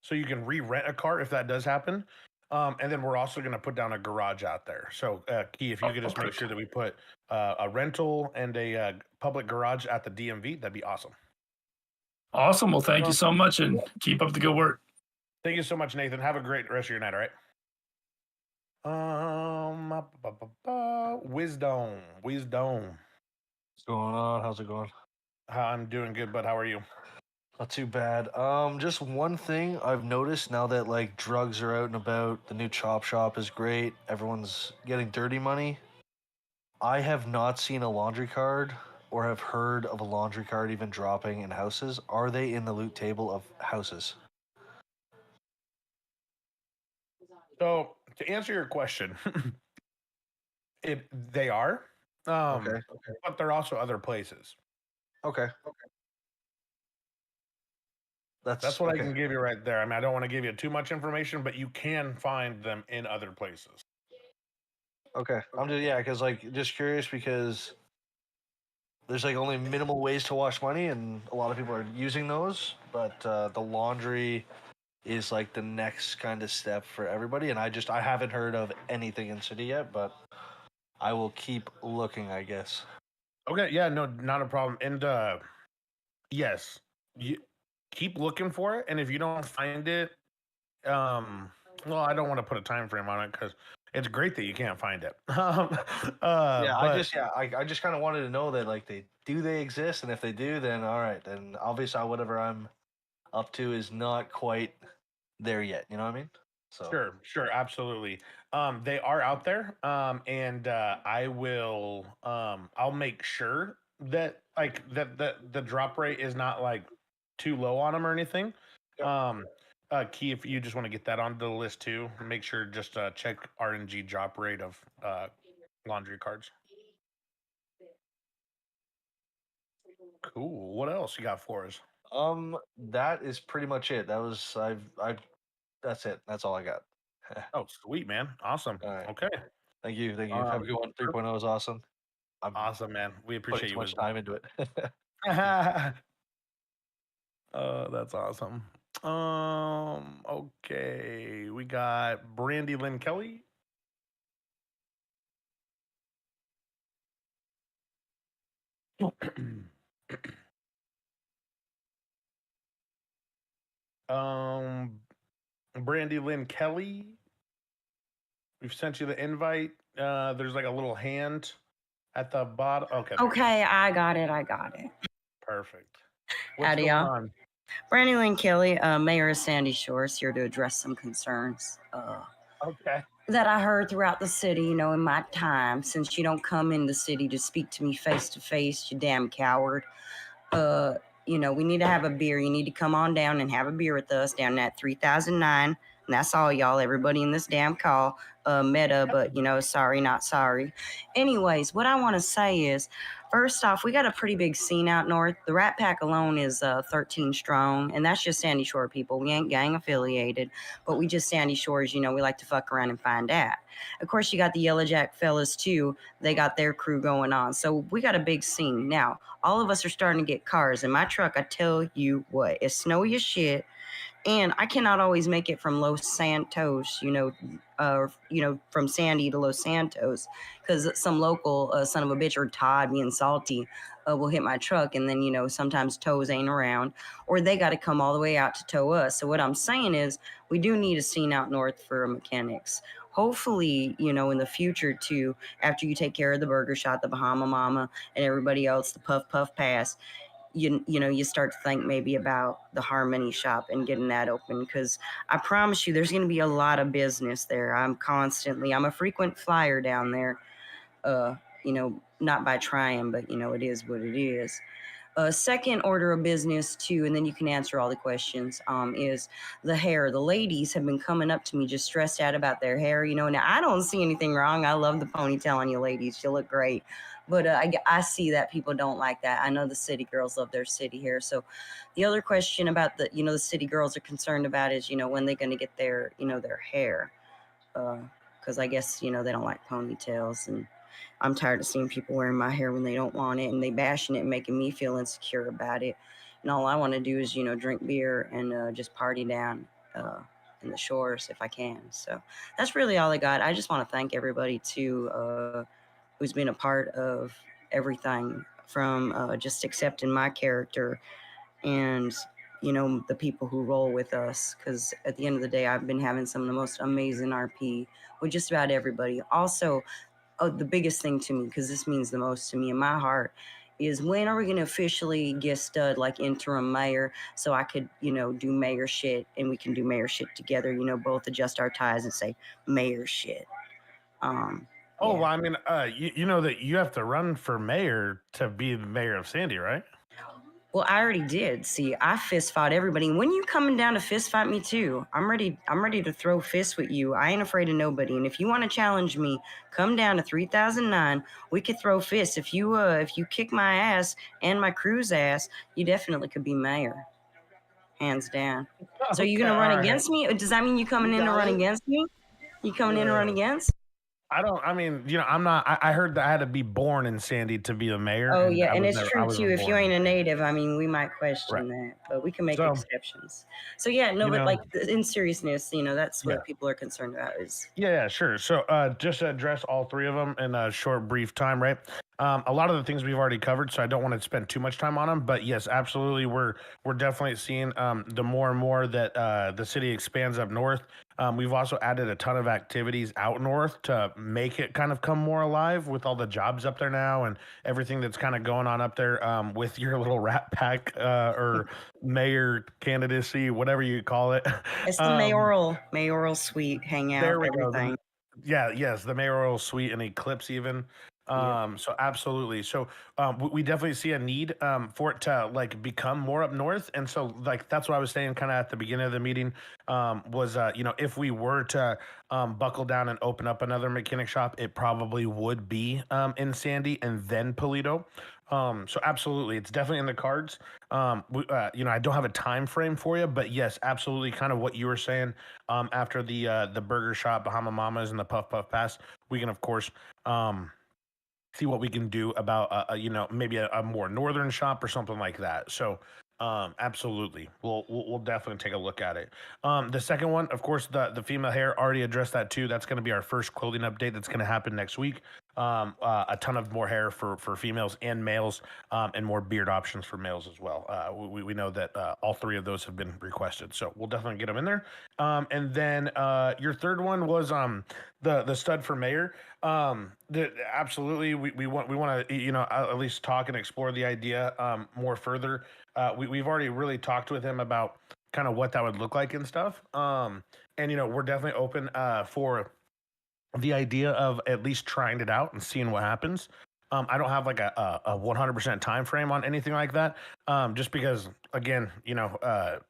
so you can re-rent a car if that does happen. And then we're also going to put down a garage out there. So, Key, if you could just make sure that we put a rental and a public garage at the DMV, that'd be awesome. Awesome. Well, thank you so much and keep up the good work. Thank you so much, Nathan. Have a great rest of your night, all right? Wisdom. What's going on? How's it going? I'm doing good, but how are you? Not too bad. Just one thing I've noticed now that like drugs are out and about, the new chop shop is great. Everyone's getting dirty money. I have not seen a laundry card or have heard of a laundry card even dropping in houses. Are they in the loot table of houses? So, to answer your question, they are, Okay. but they're also other places. Okay. That's what okay. I can give you right there. I mean, I don't want to give you too much information, but you can find them in other places. Okay. I'm just because like just curious because there's like only minimal ways to wash money and a lot of people are using those, but the laundry is like the next kind of step for everybody, and I haven't heard of anything in city yet, but I will keep looking, I guess. Okay, yeah, no, not a problem. And yes, you keep looking for it, and if you don't find it, well, I don't want to put a time frame on it because it's great that you can't find it. I just kind of wanted to know that like they exist, and if they do, then all right, then obviously whatever I'm up to is not quite there yet. You know what I mean? So Sure, absolutely. They are out there, and I will. I'll make sure that like that the drop rate is not like too low on them or anything. Yep. Key, if you just want to get that onto the list too, make sure just check RNG drop rate of laundry cards. Cool. What else you got for us? that is pretty much it. That was I've that's it. That's all I got. Oh, sweet, man. Awesome. All right. Okay. Thank you. Have a good one. 3.0 is awesome. I'm Awesome, man. We putting appreciate too you. much time into it. That's awesome. Okay. We got Brandy Lynn Kelly. Brandy Lynn Kelly. We've sent you the invite. There's like a little hand at the bottom. Okay. Okay, I got it. Perfect. What's Howdy, going y'all. on? Brandy Lynn Kelly, Mayor of Sandy Shores, here to address some concerns Okay. that I heard throughout the city, in my time. Since you don't come in the city to speak to me face to face, you damn coward. We need to have a beer. You need to come on down and have a beer with us down at 3009. And that's all, y'all. Everybody in this damn call, meta, but, sorry, not sorry. Anyways, what I want to say is, first off, we got a pretty big scene out north. The Rat Pack alone is 13 strong, and that's just Sandy Shore people. We ain't gang affiliated, but we just Sandy Shores, we like to fuck around and find out. Of course, you got the Yellow Jack fellas, too. They got their crew going on. So we got a big scene. Now, all of us are starting to get cars. In my truck, I tell you what, it's snowy as shit. And I cannot always make it from Los Santos, from Sandy to Los Santos, because some local son of a bitch or Todd being salty will hit my truck. And then, sometimes tows ain't around, or they got to come all the way out to tow us. So what I'm saying is we do need a scene out north for mechanics. Hopefully, in the future too, after you take care of the Burger Shot, the Bahama Mama, and everybody else, the Puff Puff Pass, you start to think maybe about the Harmony Shop and getting that open, because I promise you there's going to be a lot of business there. I'm a frequent flyer down there, not by trying, but it is what it is. Second order of business too, and then you can answer all the questions, is the hair. The ladies have been coming up to me just stressed out about their hair. Now I don't see anything wrong. I love the ponytail on you ladies. You look great. But I see that people don't like that. I know the city girls love their city hair. So the other question about the city girls are concerned about is, when they're going to get their hair. Because I guess, they don't like ponytails, and I'm tired of seeing people wearing my hair when they don't want it, and they bashing it and making me feel insecure about it. And all I want to do is, drink beer and just party down. and the shores if I can. So that's really all I got. I just want to thank everybody too who's been a part of everything from just accepting my character and the people who roll with us, because at the end of the day I've been having some of the most amazing RP with just about everybody. Also, the biggest thing to me, because this means the most to me in my heart, is when are we going to officially get stud like interim mayor so I could do mayor shit and we can do mayor shit together, both adjust our ties and say mayor shit. Oh, Yeah. well, I mean, you know that you have to run for mayor to be the mayor of Sandy, right? Well, I already did. See, I fist fought everybody. And when you coming down to fist fight me too, I'm ready to throw fists with you. I ain't afraid of nobody. And if you want to challenge me, come down to 3009. We could throw fists. If you kick my ass and my crew's ass, you definitely could be mayor. Hands down. So you Okay, gonna run all right. against me? Does that mean you coming in to got run it. against me? You coming in to run against? I mean, I'm not. I heard that I had to be born in Sandy to be the mayor. Oh yeah, and it's I true wasn't too. If you born in ain't a Sandy. native, I mean, we might question Right. that, but we can make So, exceptions. So yeah, no, you but know, like in seriousness, that's yeah. what people are concerned about is Yeah, sure. So, just to address all three of them in a short, brief time, right? A lot of the things we've already covered, so I don't want to spend too much time on them. But yes, absolutely, we're definitely seeing the more and more that the city expands up north. We've also added a ton of activities out north to make it kind of come more alive with all the jobs up there now and everything that's kind of going on up there with your little rat pack or mayor candidacy, whatever you call it. it's the mayoral suite hangout, There we go. everything. Yes, the mayoral suite and Eclipse even. Yep. So absolutely. So we definitely see a need for it to like become more up north, and so like that's what I was saying kind of at the beginning of the meeting was if we were to buckle down and open up another mechanic shop, it probably would be in Sandy and then Polito. So absolutely, it's definitely in the cards. I don't have a time frame for you, but yes, absolutely, kind of what you were saying. After the burger shop, Bahama Mamas, and the Puff Puff Pass, we can of course see what we can do about maybe a more northern shop or something like that. So absolutely, we'll definitely take a look at it. The second one, of course, the female hair, already addressed that too. That's going to be our first clothing update that's going to happen next week. A ton of more hair for females and males, and more beard options for males as well. We know that all three of those have been requested, so we'll definitely get them in there. And then your third one was the stud for mayor. Absolutely, we want to at least talk and explore the idea more further. We've already really talked with him about kind of what that would look like and stuff. And we're definitely open for the idea of at least trying it out and seeing what happens. I don't have like a 100% time frame on anything like that. Just because, again,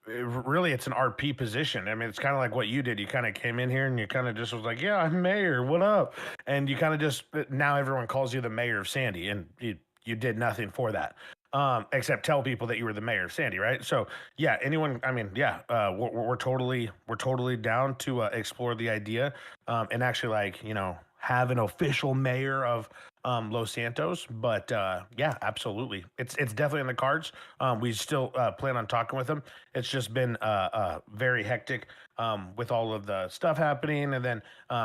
really it's an RP position. I mean, it's kind of like what you did. You kind of came in here and you kind of just was like, yeah, I'm mayor. What up? And you kind of just, now everyone calls you the mayor of Sandy, and you did nothing for that. Except tell people that you were the mayor of Sandy, right? So yeah, anyone, I mean, yeah, we're totally down to explore the idea, and actually have an official mayor of Los Santos. But yeah, absolutely, it's definitely in the cards. We still plan on talking with him. It's just been very hectic with all of the stuff happening, and then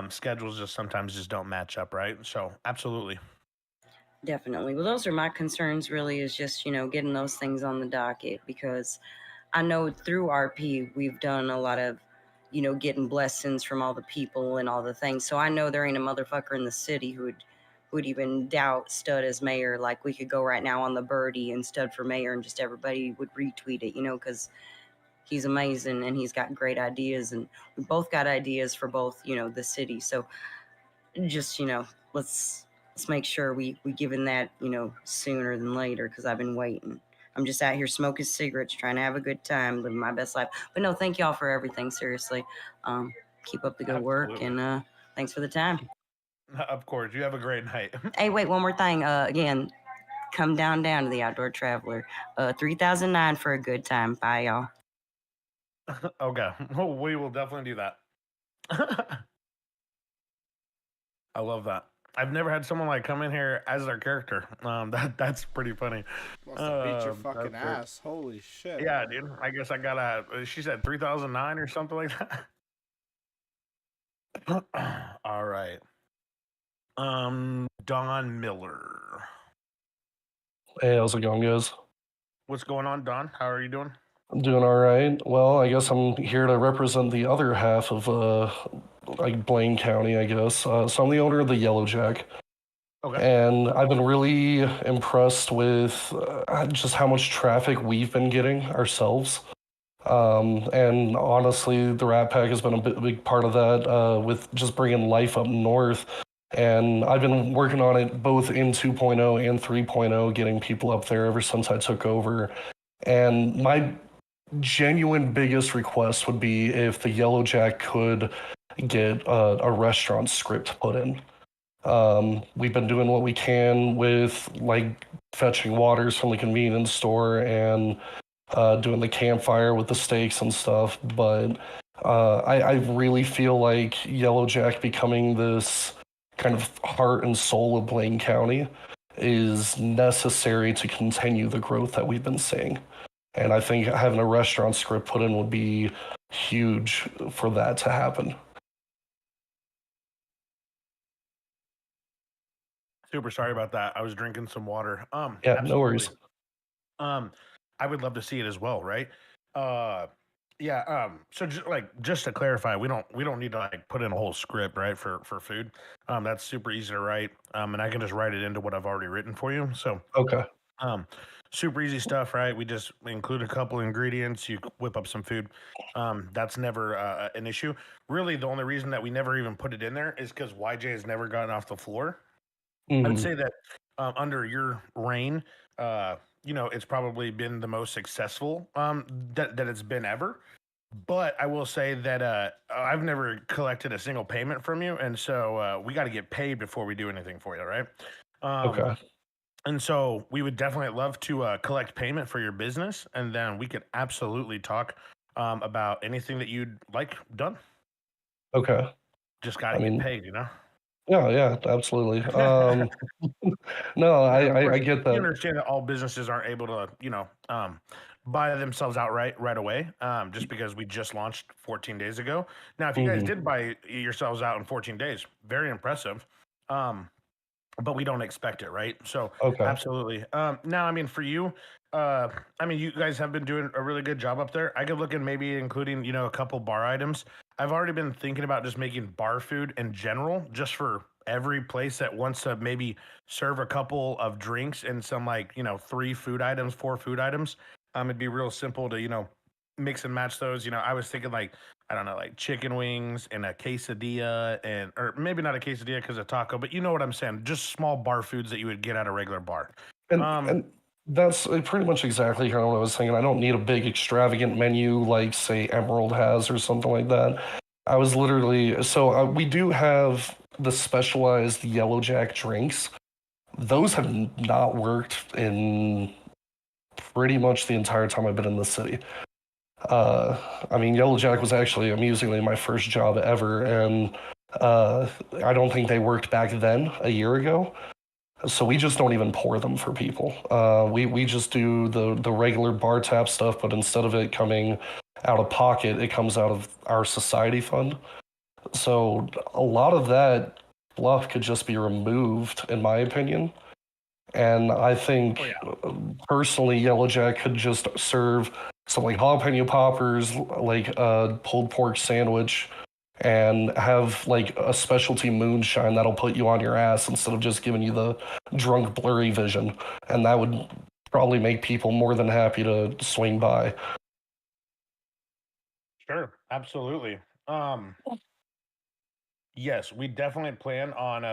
schedules just sometimes don't match up, right? So absolutely. Definitely. Well, those are my concerns really, is just, getting those things on the docket, because I know through RP we've done a lot of, getting blessings from all the people and all the things. So I know there ain't a motherfucker in the city who would even doubt Stud as mayor. Like we could go right now on the birdie and Stud for mayor and just everybody would retweet it, because he's amazing and he's got great ideas, and we both got ideas for both, the city. So just let's make sure we giving that sooner than later, because I've been waiting. I'm just out here smoking cigarettes, trying to have a good time, living my best life. But no, thank y'all for everything, seriously. Keep up the good work, Absolutely. and thanks for the time. Of course, you have a great night. Hey, wait, one more thing. Again, come down to the Outdoor Traveler, 3009 for a good time. Bye, y'all. Okay, we will definitely do that. I love that. I've never had someone like come in here as their character. That's pretty funny. Must have beat your That's fucking great. ass. Holy shit. Yeah, dude. I guess I got she said 3009 or something like that. All right. Don Miller. Hey, how's it going, guys? What's going on, Don? How are you doing? I'm doing all right. Well, I guess I'm here to represent the other half of like Blaine County, I guess. So I'm the owner of the Yellow Jack, Okay. and I've been really impressed with just how much traffic we've been getting ourselves. And honestly, the Rat Pack has been a big part of that with just bringing life up north. And I've been working on it both in 2.0 and 3.0, getting people up there ever since I took over. And my genuine biggest request would be if the Yellow Jack could get a restaurant script put in. We've been doing what we can with like fetching waters from the convenience store and doing the campfire with the steaks and stuff, but I really feel like Yellow Jack becoming this kind of heart and soul of Blaine County is necessary to continue the growth that we've been seeing. And I think having a restaurant script put in would be huge for that to happen. Super sorry about that. I was drinking some water. Yeah, Absolutely. no worries. I would love to see it as well, right? Yeah. So just to clarify, we don't need to like put in a whole script, right, for food. That's super easy to write. And I can just write it into what I've already written for you. So Okay. super easy stuff, right? We just include a couple ingredients. You whip up some food. That's never an issue. Really, the only reason that we never even put it in there is because YJ has never gotten off the floor. I would Mhm. say that under your reign, it's probably been the most successful that it's been ever. But I will say that I've never collected a single payment from you, and so we got to get paid before we do anything for you, right? Okay. And so we would definitely love to collect payment for your business, and then we could absolutely talk about anything that you'd like done. Okay. Just got I to get mean, paid, you know? yeah, absolutely. No, Now, of I course, get we that. understand that all businesses aren't able to, buy themselves outright right away, just because we just launched 14 days ago. Now, if you guys Mhm. did buy yourselves out in 14 days, very impressive. But we don't expect it, right? So Okay. absolutely. Now, I mean, for you, you guys have been doing a really good job up there. I could look at maybe including, a couple bar items. I've already been thinking about just making bar food in general, just for every place that wants to maybe serve a couple of drinks and some like, 3 food items, 4 food items. It'd be real simple to, mix and match those. I was thinking like I don't know, like chicken wings and a quesadilla, or maybe not a quesadilla because of taco, but you know what I'm saying. Just small bar foods that you would get at a regular bar. Um, And that's pretty much exactly kind of what I was thinking. I don't need a big extravagant menu like say Emerald has or something like that. I was literally we do have the specialized Yellow Jack drinks. Those have not worked in pretty much the entire time I've been in the city. I mean, Yellow Jack was actually amusingly my first job ever, and I don't think they worked back then a year ago. So we just don't even pour them for people. We just do the regular bar tap stuff, but instead of it coming out of pocket, it comes out of our society fund. So a lot of that fluff could just be removed, in my opinion. And I think oh yeah, personally, Yellow Jack could just serve some like jalapeno poppers, like a pulled pork sandwich, and have like a specialty moonshine that'll put you on your ass instead of just giving you the drunk, blurry vision. And that would probably make people more than happy to swing by. sure, absolutely. Um, yes, we definitely plan on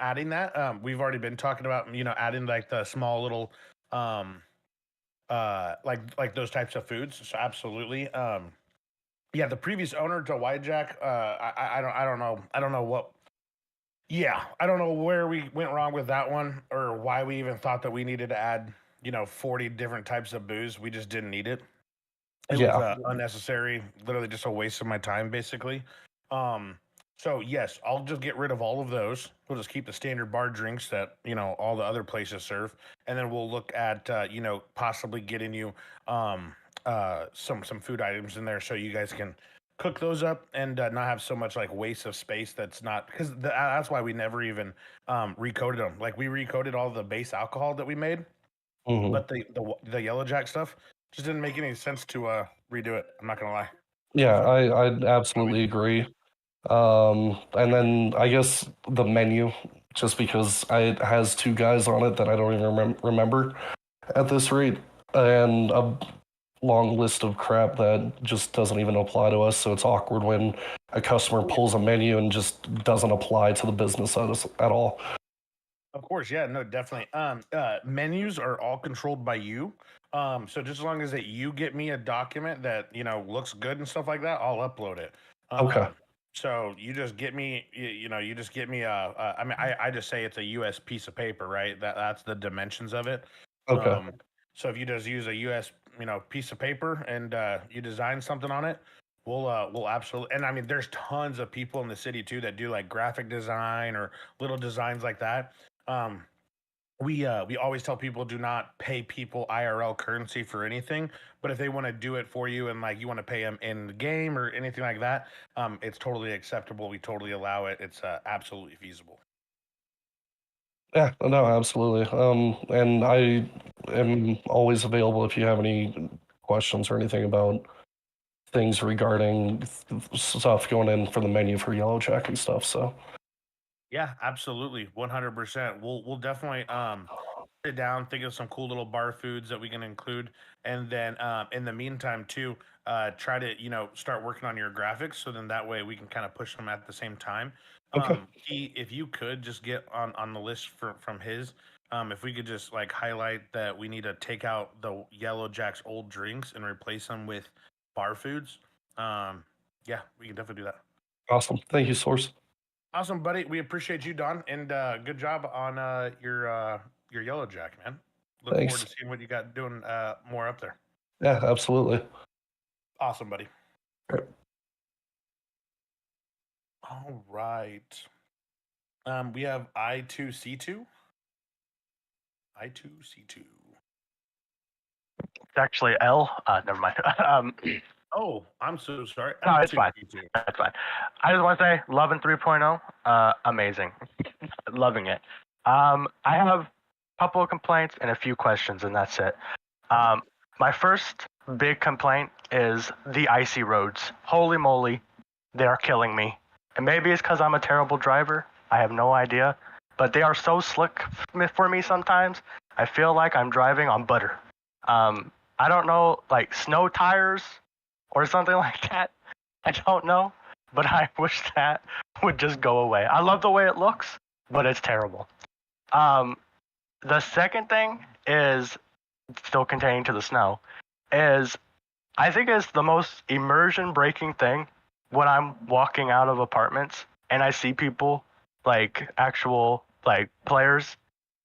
adding that. We've already been talking about adding like the small little um like those types of foods. So absolutely. Yeah, the previous owner to White Jack, I don't know what. Yeah, I don't know where we went wrong with that one or why we even thought that we needed to add 40 different types of booze. We just didn't need it. It was Yeah. unnecessary, literally just a waste of my time, basically. Um, so yes, I'll just get rid of all of those. We'll just keep the standard bar drinks that all the other places serve, and then we'll look at possibly getting you some food items in there so you guys can cook those up and not have so much like waste of space. That's not because that's why we never even recoded them. Like we recoded all the base alcohol that we made, but the yellow jack stuff just didn't make any sense to redo it. I'm not gonna lie. Yeah, So, I absolutely agree. And then I guess the menu, just because it has two guys on it that I don't even remember at this rate, and a long list of crap that just doesn't even apply to us. So it's awkward when a customer pulls a menu and just doesn't apply to the business at all. of course, yeah, no, definitely. Menus are all controlled by you. So just as long as that you get me a document that looks good and stuff like that, I'll upload it. Okay. So you just get me, you just get me I mean, I just say it's a US piece of paper, right? That's the dimensions of it. Okay. So if you just use a US, piece of paper and you design something on it, we'll absolutely. And I mean, there's tons of people in the city too that do like graphic design or little designs like that. Um, we always tell people do not pay people IRL currency for anything, but if they want to do it for you and like you want to pay them in the game or anything like that, it's totally acceptable. We totally allow it. It's absolutely feasible. Yeah, no, absolutely. And I am always available if you have any questions or anything about things regarding stuff going in for the menu for Yellow Jack and stuff. So Yeah, absolutely, 100%. We'll definitely sit down, think of some cool little bar foods that we can include, and then in the meantime too, try to start working on your graphics, so then that way we can kind of push them at the same time. okay, If you could just get on the list from his, if we could just like highlight that we need to take out the Yellow Jack's old drinks and replace them with bar foods. Yeah, we can definitely do that. awesome. Thank you, Source. Awesome, buddy. We appreciate you, Don, and good job on your Yellow Jack, man. Look forward Thanks. to seeing what you got doing more up there. Yeah, absolutely. Awesome, buddy. All right. All right. We have I2C2. I2C2. It's actually L. Never mind. Oh, I'm so sorry. No, it's fine. I2C2. That's fine. I just want to say, loving 3.0. Amazing. Loving it. I have a couple of complaints and a few questions, and that's it. My first big complaint is the icy roads. Holy moly, they are killing me. And maybe it's because I'm a terrible driver. I have no idea. But they are so slick for me sometimes. I feel like I'm driving on butter. I don't know, like snow tires or something like that. I don't know, but I wish that would just go away. I love the way it looks, but it's terrible. The second thing is still containing to the snow is I think it's the most immersion breaking thing when I'm walking out of apartments and I see people like actual like players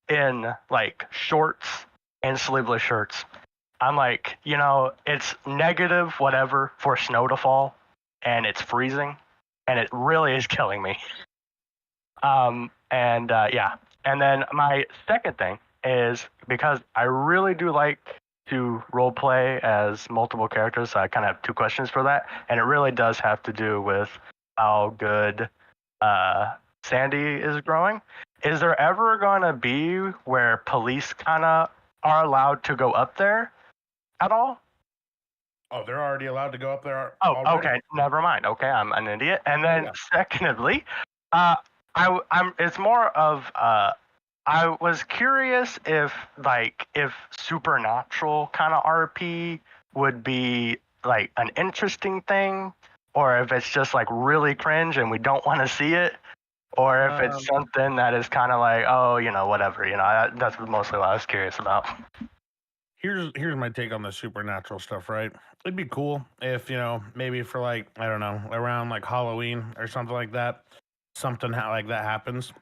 in like shorts and sleeveless shirts. I'm like, it's negative whatever for snow to fall and it's freezing and it really is killing me. Yeah. And then my second thing is because I really do like to role play as multiple characters, so I kind of have two questions for that. And it really does have to do with how good Sandy is growing. Is there ever going to be where police kind of are allowed to go up there at all? Oh, they're already allowed to go up there. Oh, already? okay. Never mind. Okay, I'm an idiot. And then secondly, it's more of I was curious if supernatural kind of RP would be like an interesting thing, or if it's just like really cringe and we don't want to see it, or if it's something that is kind of like, oh, whatever. That's mostly what I was curious about. Here's my take on the supernatural stuff, right? It'd be cool if, maybe for like, I don't know, around like Halloween or something like that, something like that happens.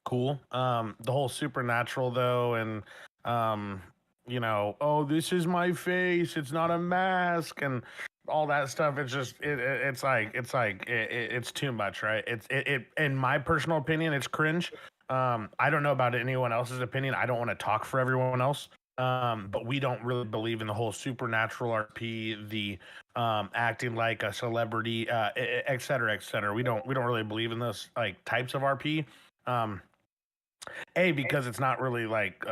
Cool. The whole supernatural though, and oh, this is my face, it's not a mask, and all that stuff. It's just it's too much, right? It in my personal opinion, it's cringe. I don't know about anyone else's opinion. I don't want to talk for everyone else. But we don't really believe in the whole supernatural RP, the acting like a celebrity, et cetera, et cetera. We don't really believe in those like types of RP. Um, because it's not really like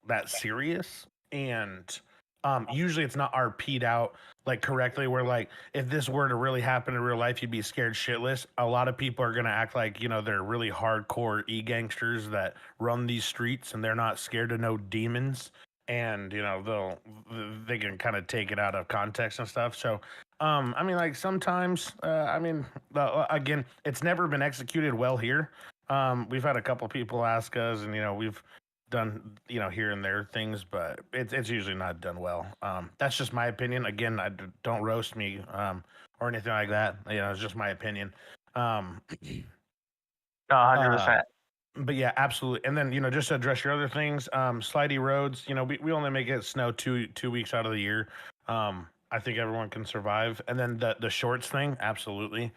that serious, and usually it's not RP'd out like correctly. Where like if this were to really happen in real life, you'd be scared shitless. A lot of people are gonna act like they're really hardcore e-gangsters that run these streets, and they're not scared of no demons. And they can kind of take it out of context and stuff. So I mean, like sometimes, again, it's never been executed well here. We've had a couple people ask us, and we've done here and there things, but it's usually not done well. That's just my opinion. Again, don't roast me or anything like that. It's just my opinion. Um, No, uh, 100%. but yeah, absolutely. And then just to address your other things, slidey roads. We only make it snow 2 weeks out of the year. I think everyone can survive. And then the shorts thing, absolutely.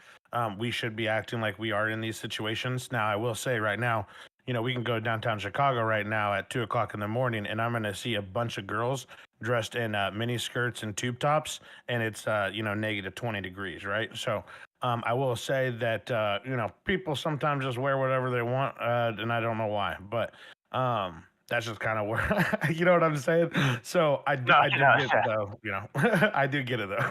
We should be acting like we are in these situations. Now, I will say right now, we can go downtown Chicago right now at 2 o'clock in the morning, and I'm going to see a bunch of girls dressed in mini skirts and tube tops, and it's negative 20 degrees, right? So I will say that people sometimes just wear whatever they want, and I don't know why, but that's just kind of where you know what I'm saying. So I do No, get it yeah. though, I do get it though.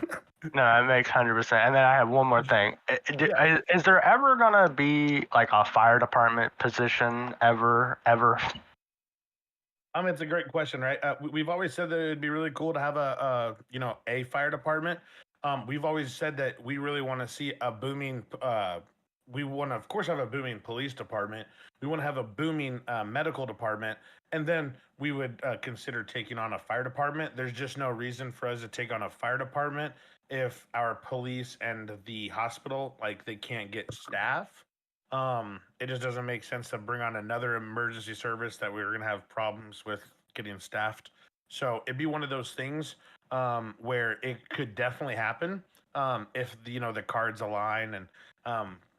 No, it makes 100%. And then I have one more thing. Is there ever gonna be like a fire department position ever? It's a great question, right? We've always said that it'd be really cool to have a fire department. We've always said that we really want to see a booming. We want to, of course, have a booming police department. We want to have a booming medical department, and then we would consider taking on a fire department. There's just no reason for us to take on a fire department if our police and the hospital they can't get staff. It just doesn't make sense to bring on another emergency service that we were gonna have problems with getting staffed. So it'd be one of those things where it could definitely happen if the cards align and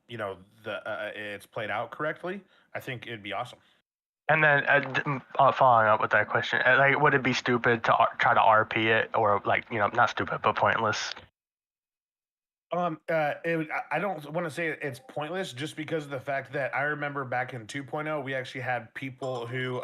the it's played out correctly. I think it'd be awesome. And then following up with that question, like, would it be stupid to try to RP it, or not stupid but pointless? I don't want to say it's pointless just because of the fact that I remember back in 2.0, we actually had people who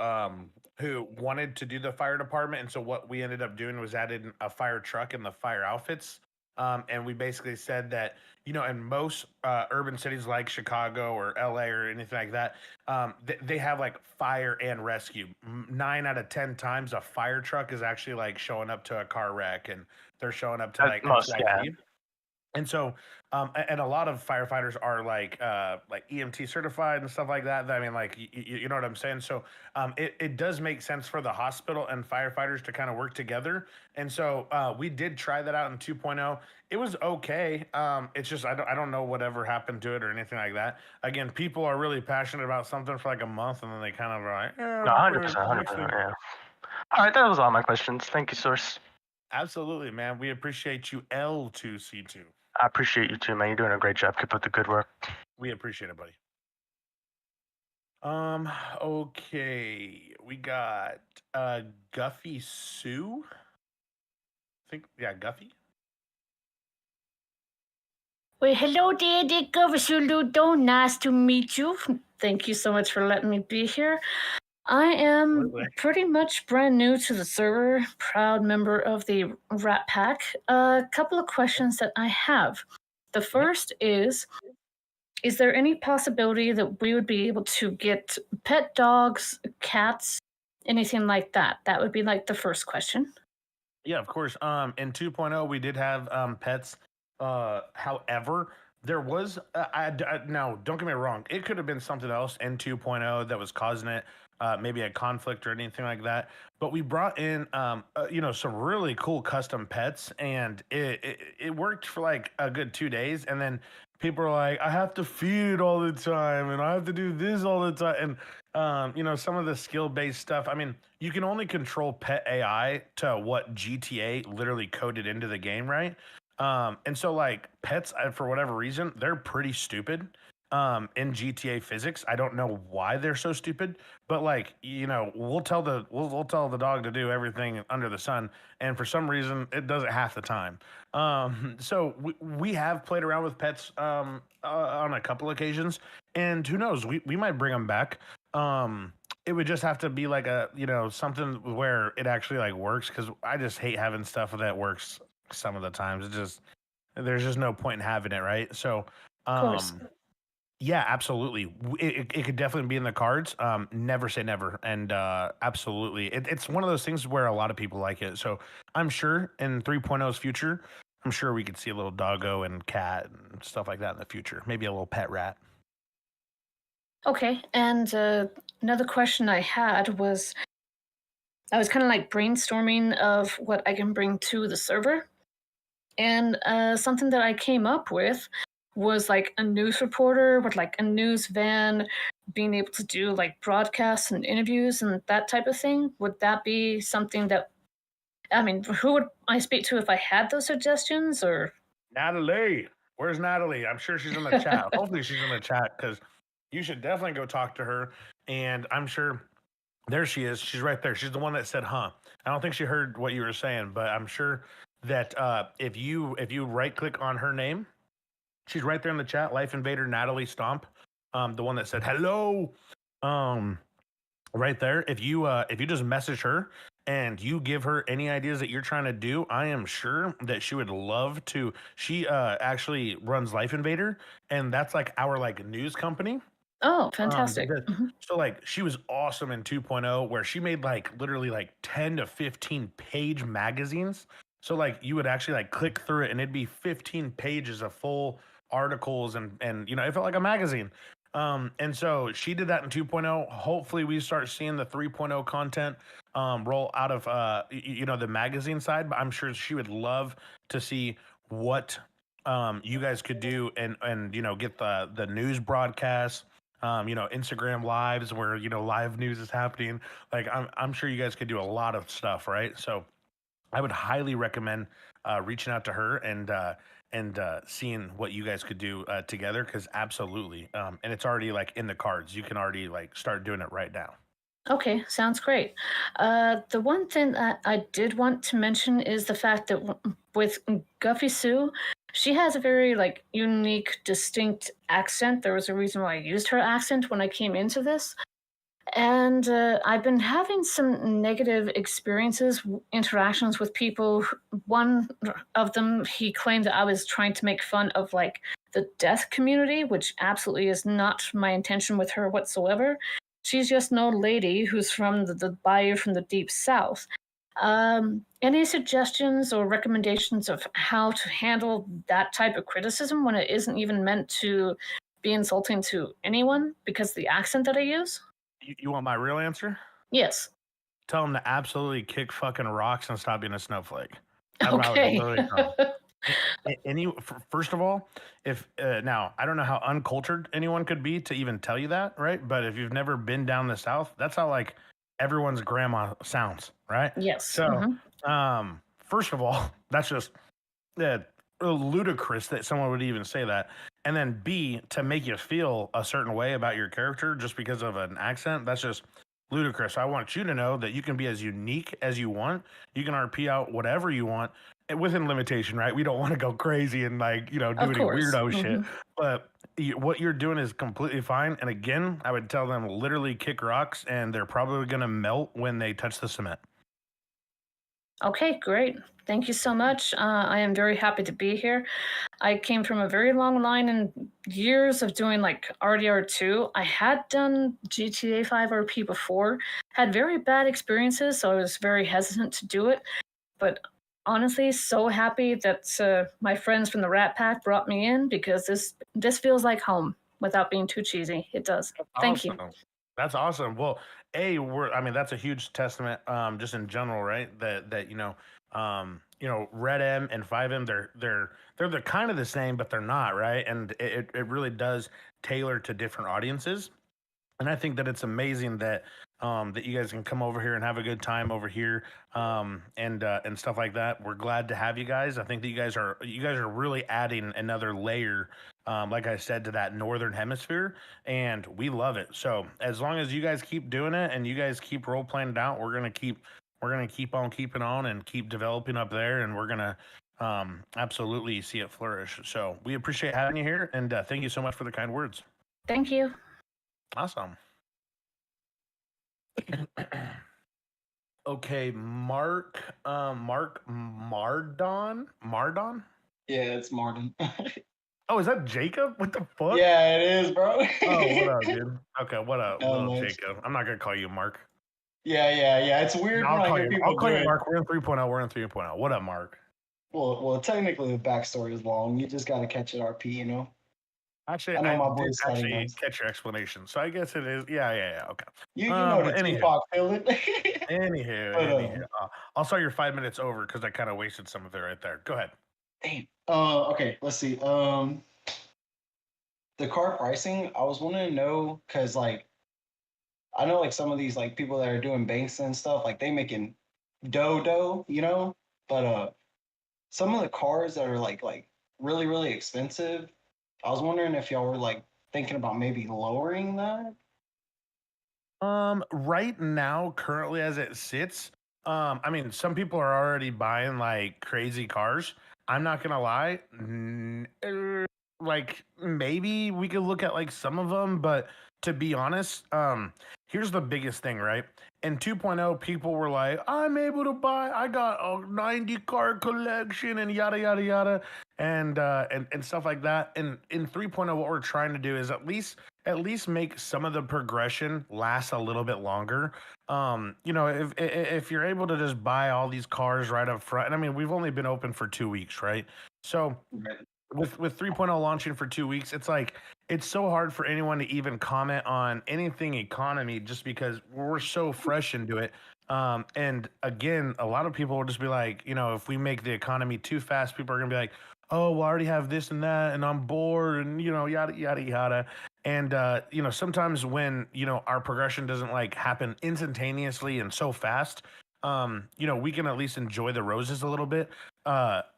wanted to do the fire department. And so what we ended up doing was adding a fire truck and the fire outfits. And we basically said that, in most urban cities like Chicago or LA or anything like that, they have like fire and rescue. 9 out of 10 times a fire truck is actually like showing up to a car wreck, and they're showing up to like XYZ. And so, and a lot of firefighters are like EMT certified and stuff like that. I mean, like, you know what I'm saying? So it does make sense for the hospital and firefighters to kind of work together. And so we did try that out in 2.0. It was okay. It's just, I don't know whatever happened to it or anything like that. Again, people are really passionate about something for like a month, and then they kind of are like, no, 100%. Yeah. All right, that was all my questions. Thank you, Source. Absolutely, man. We appreciate you, L2C2. I appreciate you too, man. You're doing a great job. Keep up the good work. We appreciate it, buddy. Okay. We got Guffy Sue. Guffy. Well, hello there, Govasuludo. Nice to meet you. Thank you so much for letting me be here. I am pretty much brand new to the server, proud member of the Rat Pack. A couple of questions that I have. The first is there any possibility that we would be able to get pet dogs, cats, anything like that? That would be like the first question. Yeah, of course. In 2.0, we did have pets. However, there was now, don't get me wrong, it could have been something else in 2.0 that was causing it, maybe a conflict or anything like that. But we brought in some really cool custom pets, and it worked for like a good 2 days, and then people are like, I have to feed all the time, and I have to do this all the time, and some of the skill-based stuff. I mean, you can only control pet AI to what GTA literally coded into the game, right? And so like pets, for whatever reason, they're pretty stupid. in GTA physics. I don't know why they're so stupid, but like, we'll tell the dog to do everything under the sun, and for some reason it does it half the time. So we have played around with pets on a couple occasions, and who knows, we might bring them back. It would just have to be like a something where it actually like works, because I just hate having stuff that works some of the times. It just there's just no point in having it, right? So Of course. yeah, absolutely. It could definitely be in the cards. Never say never, and absolutely, it's one of those things where a lot of people like it. So I'm sure in 3.0's future, I'm sure we could see a little doggo and cat and stuff like that in the future. Maybe a little pet rat. Okay, and another question I had was, I was kind of like brainstorming of what I can bring to the server. And something that I came up with was like a news reporter with like a news van, being able to do like broadcasts and interviews and that type of thing. Would that be something that, I mean, who would I speak to if I had those suggestions? Or Natalie, where's Natalie? I'm sure she's in the chat. Hopefully she's in the chat, because you should definitely go talk to her. And I'm sure there she is. She's right there. She's the one that said, "Huh." I don't think she heard what you were saying, but I'm sure that if you right click on her name, she's right there in the chat. Life Invader Natalie Stomp, the one that said hello, right there. If you just message her and you give her any ideas that you're trying to do, I am sure that she would love to. She actually runs Life Invader, and that's like our like news company. oh, fantastic. So like she was awesome in 2.0, where she made like literally like 10 to 15 page magazines. So like you would actually like click through it, and it'd be 15 pages of full articles, and it felt like a magazine. And so she did that in 2.0. Hopefully we start seeing the 3.0 content roll out of the magazine side, but I'm sure she would love to see what you guys could do, and get the news broadcasts, Instagram lives where live news is happening. Like I'm sure you guys could do a lot of stuff, right? So I would highly recommend reaching out to her and seeing what you guys could do together, because absolutely, and it's already like in the cards. You can already like start doing it right now. Okay, sounds great. The one thing that I did want to mention is the fact that with Guffy Sue, she has a very like unique, distinct accent. There was a reason why I used her accent when I came into this. And I've been having some negative experiences, interactions with people. One of them, he claimed that I was trying to make fun of like the deaf community, which absolutely is not my intention with her whatsoever. She's just an old lady who's from the bayou from the deep south. Any suggestions or recommendations of how to handle that type of criticism when it isn't even meant to be insulting to anyone because of the accent that I use? You want my real answer? Yes. Tell them to absolutely kick fucking rocks and stop being a snowflake. That's what I would Okay. literally tell 'em. First of all, if now I don't know how uncultured anyone could be to even tell you that, right? But if you've never been down the south, that's how like everyone's grandma sounds, right? Yes. So, first of all, that's just ludicrous that someone would even say that. And then B, to make you feel a certain way about your character just because of an accent, that's just ludicrous. I want you to know that you can be as unique as you want. You can RP out whatever you want within limitation, right? We don't want to go crazy and like, do Of any course. weirdo shit. But what you're doing is completely fine. And again, I would tell them literally kick rocks, and they're probably going to melt when they touch the cement. Okay, great. Thank you so much. I am very happy to be here. I came from a very long line and years of doing like RDR2. I had done GTA 5 RP before, had very bad experiences, so I was very hesitant to do it. But honestly, so happy that my friends from the Rat Pack brought me in, because this feels like home without being too cheesy. It does. Thank you. That's awesome. Well, that's a huge testament, just in general, right? That Red M and 5M, they're kind of the same, but they're not, right? And it really does tailor to different audiences. And I think that it's amazing that that you guys can come over here and have a good time over here, and stuff like that. We're glad to have you guys. I think that you guys are really adding another layer like I said, to that northern hemisphere, and we love it. So as long as you guys keep doing it and you guys keep role playing it out, we're gonna keep on keeping on and keep developing up there, and we're gonna absolutely see it flourish. So we appreciate having you here, and thank you so much for the kind words. Thank you. Awesome. Okay, Mark Mardon. Yeah, it's Martin. Oh, is that Jacob? What the fuck? Yeah, it is, bro. Oh, what up, dude? Okay, what up, Oh, little nice. Jacob? I'm not gonna call you Mark. Yeah. It's weird No, when I'll I call hear you. people I'll call do you it. Mark. We're in 3.0. We're in 3.0. What up, Mark? Well, technically the backstory is long. You just gotta catch it RP, you know. Actually, I know I my did boy's studying actually us. catch your explanation, so I guess it is. Yeah. Okay. You know But the anywho, Tupac feeling. anywho. I'll start your 5 minutes over because I kind of wasted some of it right there. Go ahead. Damn. Okay, let's see. The car pricing, I was wanting to know because like I know like some of these like people that are doing banks and stuff, like they making dough, you know. But some of the cars that are like really expensive, I was wondering if y'all were like thinking about maybe lowering that. Right now, currently as it sits, I mean, some people are already buying like crazy cars. I'm not gonna lie, like maybe we could look at like some of them, but to be honest, here's the biggest thing, right? In 2.0, people were like, I'm able to buy, I got a 90 car collection and yada yada yada, and stuff like that. And in 3.0, what we're trying to do is at least make some of the progression last a little bit longer. If you're able to just buy all these cars right up front, and I mean, we've only been open for 2 weeks, right? So with 3.0 launching for 2 weeks, it's like it's so hard for anyone to even comment on anything economy just because we're so fresh into it. And again, a lot of people will just be like, if we make the economy too fast, people are gonna be like, oh, well, I already have this and that, and I'm bored, and yada yada yada. And sometimes when our progression doesn't like happen instantaneously and so fast, we can at least enjoy the roses a little bit.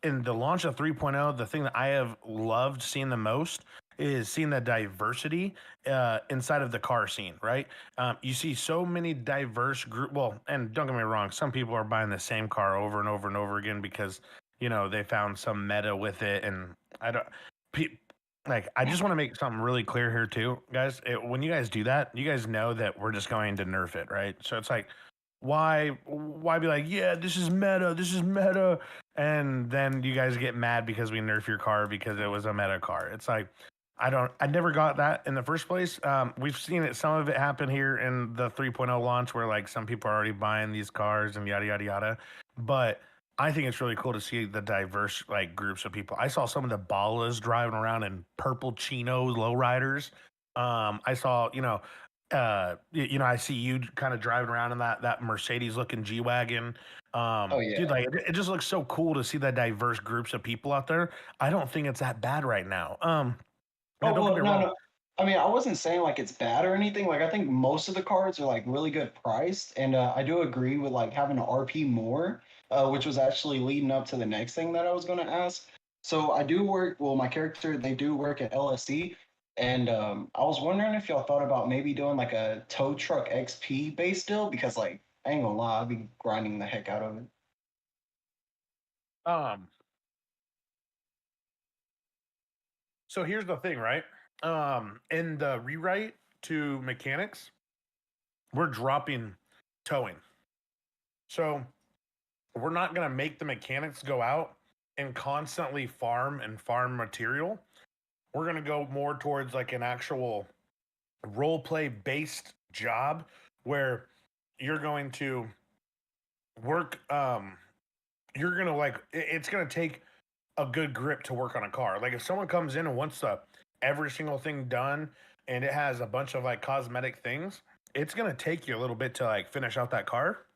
In the launch of 3.0, the thing that I have loved seeing the most is seeing the diversity inside of the car scene, right? You see so many diverse group. Well, and don't get me wrong, some people are buying the same car over and over and over again because they found some meta with it, and I don't. Like, I just want to make something really clear here too, guys. When you guys do that, you guys know that we're just going to nerf it, right? So it's like, why be like, yeah, this is meta, and then you guys get mad because we nerf your car because it was a meta car. It's like, I never got that in the first place. We've seen it, some of it happen here in the 3.0 launch where like some people are already buying these cars and yada yada yada, but I think it's really cool to see the diverse like groups of people. I saw some of the ballas driving around in purple chino lowriders. I saw, I see you kind of driving around in that Mercedes looking G wagon. Oh yeah. Dude, like it just looks so cool to see the diverse groups of people out there. I don't think it's that bad right now. Now, Oh don't get well, me wrong. no. I mean, I wasn't saying like it's bad or anything. Like I think most of the cards are like really good priced, and I do agree with like having to RP more, which was actually leading up to the next thing that I was going to ask. So I do work. Well, my character they do work at LSC, and I was wondering if y'all thought about maybe doing like a tow truck XP base deal because like I ain't gonna lie, I'd be grinding the heck out of it. Um, so here's the thing, right? In the rewrite to mechanics, we're dropping towing. So we're not going to make the mechanics go out and constantly farm material. We're going to go more towards like an actual role play based job where you're going to work you're going to like it's going to take a good grip to work on a car. Like if someone comes in and wants every single thing done and it has a bunch of like cosmetic things, it's going to take you a little bit to like finish out that car.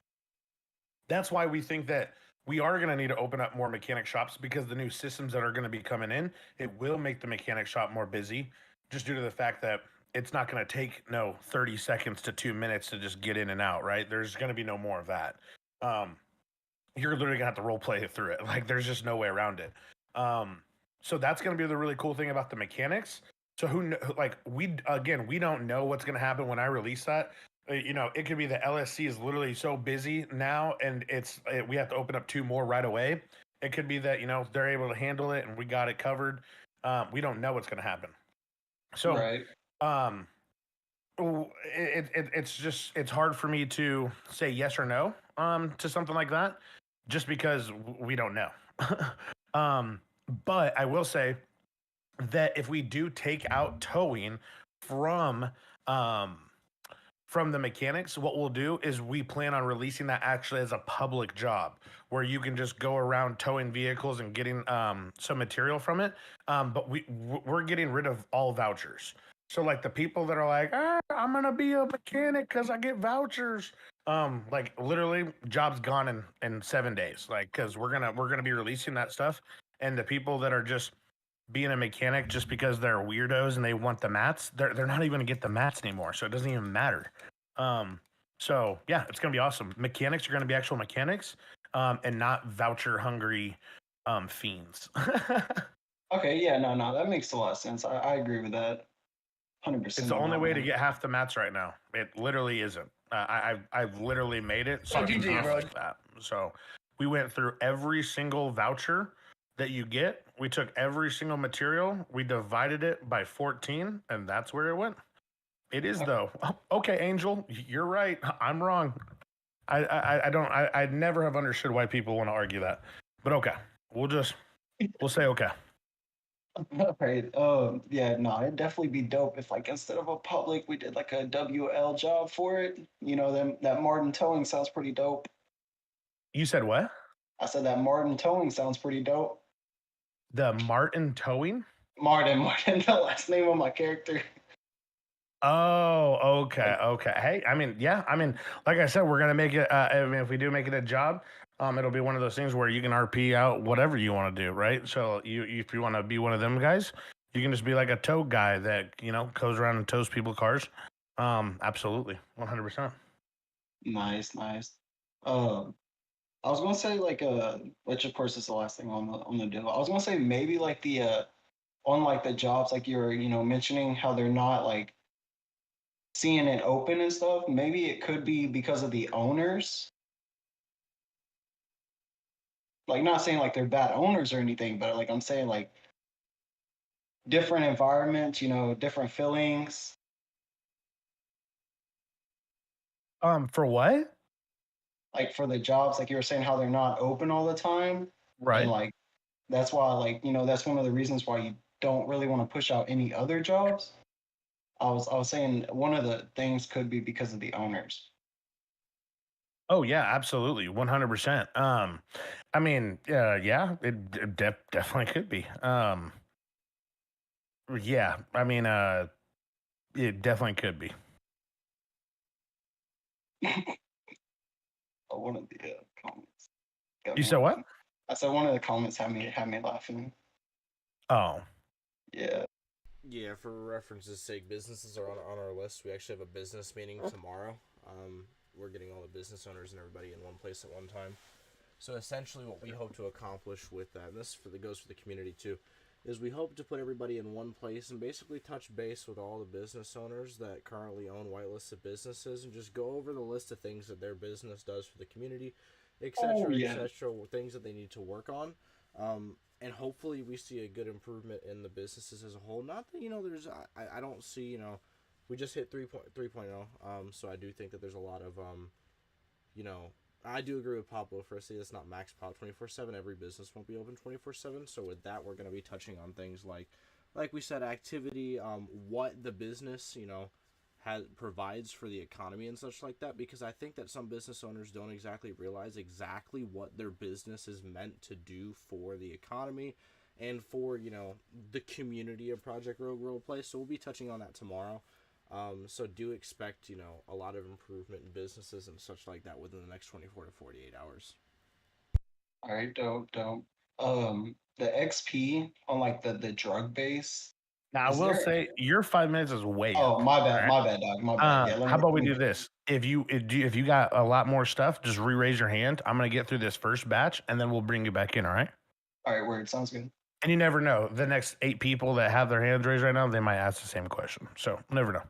That's why we think that we are going to need to open up more mechanic shops because the new systems that are going to be coming in, it will make the mechanic shop more busy just due to the fact that it's not going to take 30 seconds to 2 minutes to just get in and out, right? There's going to be no more of that. You're literally going to have to role play it through it. Like there's just no way around it. So that's going to be the really cool thing about the mechanics. So like we don't know what's going to happen when I release that. It could be the LSC is literally so busy now, and we have to open up 2 more right away. It could be that they're able to handle it and we got it covered. We don't know what's going to happen. So, Right. it's hard for me to say yes or no to something like that, just because we don't know. But I will say that if we do take out towing from the mechanics, what we'll do is we plan on releasing that actually as a public job where you can just go around towing vehicles and getting some material from it. But we're getting rid of all vouchers. So like the people that are like, I'm gonna be a mechanic because I get vouchers. Like literally, job's gone in 7 days. Like because we're gonna be releasing that stuff, and the people that are just being a mechanic just because they're weirdos and they want the mats, they're not even gonna get the mats anymore. So it doesn't even matter. So yeah, it's gonna be awesome. Mechanics are gonna be actual mechanics, and not voucher hungry fiends. Okay, yeah, no, that makes a lot of sense. I agree with that. 100%. It's the only way to get half the mats right now. It literally isn't. I've literally made it so it's half like that. So we went through every single voucher that you get. We took every single material, we divided it by 14, and that's where it went. It is though. Okay, Angel, you're right. I'm wrong. I never have understood why people want to argue that. But okay, we'll say okay. Right. Yeah, no, it'd definitely be dope if like instead of a public, we did like a WL job for it. That Martin towing sounds pretty dope. You said what? I said that Martin towing sounds pretty dope. The Martin towing? Martin, the last name of my character. Oh, okay. Hey, like I said, we're gonna make it. If we do make it a job, it'll be one of those things where you can RP out whatever you want to do, right? So if you want to be one of them guys, you can just be like a tow guy that goes around and tows people's cars. Absolutely, 100%. Nice. I was gonna say like which of course is the last thing on the deal. I was gonna say maybe like the on like the jobs like you're mentioning how they're not like seeing it open and stuff. Maybe it could be because of the owners. Like not saying like they're bad owners or anything, but like I'm saying like different environments, different feelings. For what? Like for the jobs, like you were saying how they're not open all the time. Right. And like that's why like, that's one of the reasons why you don't really want to push out any other jobs. I was saying one of the things could be because of the owners. Oh yeah, absolutely, 100%. Yeah, it definitely could be. Yeah, it definitely could be. One of the comments. You said what? I said one of the comments had me laughing. Oh. Yeah. Yeah, for reference's sake, businesses are on our list. We actually have a business meeting tomorrow. We're getting all the business owners and everybody in one place at one time. So essentially what we hope to accomplish with that, and this goes for the community too, is we hope to put everybody in one place and basically touch base with all the business owners that currently own whitelisted businesses and just go over the list of things that their business does for the community, etc., etc., things that they need to work on. And hopefully we see a good improvement in the businesses as a whole. Not that, I don't see, we just hit 3.0, so I do think that there's a lot of, I do agree with Pablo for a city that's not maxed out 24/7. Every business won't be open 24/7. So with that, we're going to be touching on things like we said, activity, what the business, provides for the economy and such like that. Because I think that some business owners don't exactly realize exactly what their business is meant to do for the economy and for the community of Project Rogue Roleplay. So we'll be touching on that tomorrow. So do expect, a lot of improvement in businesses and such like that within the next 24 to 48 hours. All right, dope. The XP on like the drug base. Now I will say your 5 minutes is way Oh, up. my bad, All right? dog. My bad. Yeah, How about we do this? If you got a lot more stuff, just re-raise your hand. I'm gonna get through this first batch, and then we'll bring you back in. All right? All right, word. Sounds good. And you never know. The next 8 people that have their hands raised right now, they might ask the same question. So never know.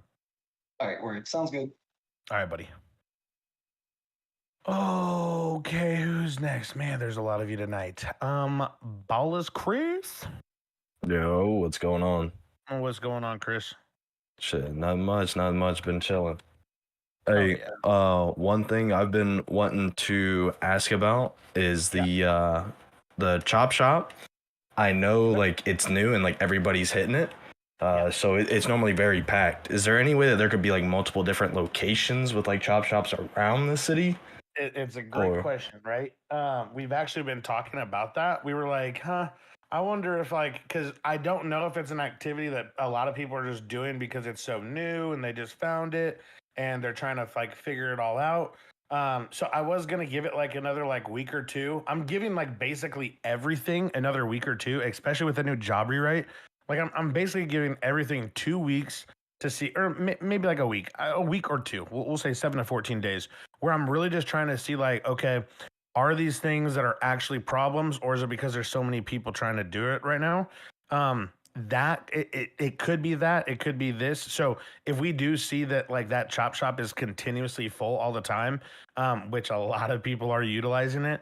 All right, word. Sounds good. All right, buddy. Okay, who's next? Man, there's a lot of you tonight. Ballas Chris. Yo, what's going on? What's going on, Chris? Shit, not much. Been chilling. Oh, Hey, yeah. one thing I've been wanting to ask about is the chop shop. I know like it's new and like everybody's hitting it. So it's normally very packed. Is there any way that there could be like multiple different locations with like chop shops around the city? It's a great question, right? We've actually been talking about that. We were like, I wonder if because I don't know if it's an activity that a lot of people are just doing because it's so new and they just found it and they're trying to figure it all out. So I was gonna give it another week or two. I'm giving basically everything another week or two, especially with the new job rewrite. I'm basically giving everything 2 weeks to see, or maybe a week or two. We'll say 7 to 14 days, where I'm really just trying to see okay, are these things that are actually problems, or is it because there's so many people trying to do it right now? That it could be that, it could be this. So if we do see that that chop shop is continuously full all the time, which a lot of people are utilizing it,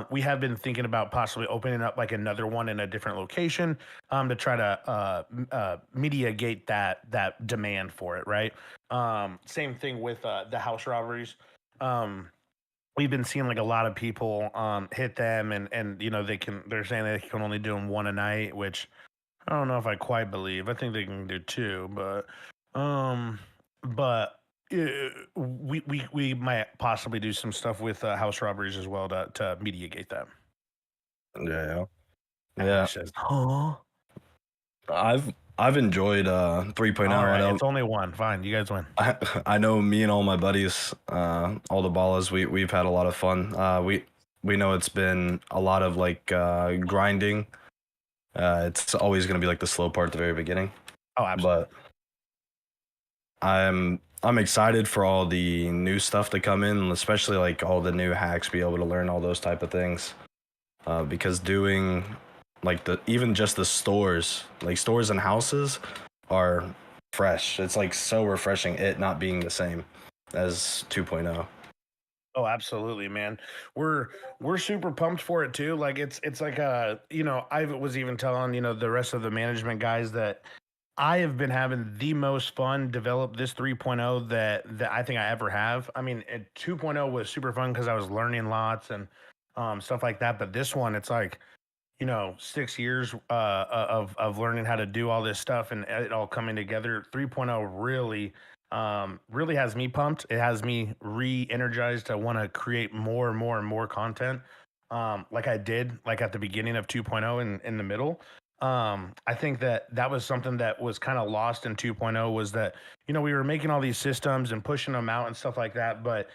we have been thinking about possibly opening up another one in a different location, to try to mitigate that demand for it, right? Same thing with the house robberies. We've been seeing a lot of people hit them, and they're saying they can only do them one a night, which I don't know if I quite believe. I think they can do 2, but we might possibly do some stuff with house robberies as well to mitigate that. Yeah. He says, huh? I've enjoyed 3.0. All right, I know it's only one. Fine, you guys win. I know me and all my buddies, all the ballas, we've had a lot of fun. We know it's been a lot of grinding. It's always going to be the slow part at the very beginning. Oh, absolutely. But I'm excited for all the new stuff to come in, especially all the new hacks, be able to learn all those type of things. Because doing even just the stores and houses are fresh. It's so refreshing, it not being the same as 2.0. Oh, absolutely, man. We're super pumped for it too. It's I was even telling the rest of the management guys that I have been having the most fun develop this 3.0 that I think I ever have. I mean, 2.0 was super fun because I was learning lots and stuff like that. But this one, it's 6 years of learning how to do all this stuff and it all coming together. 3.0 really has me pumped. It has me re-energized to want to create more and more and more content, like I did at the beginning of 2.0 and in the middle. I think that was something that was kind of lost in 2.0, was that we were making all these systems and pushing them out and stuff like that, but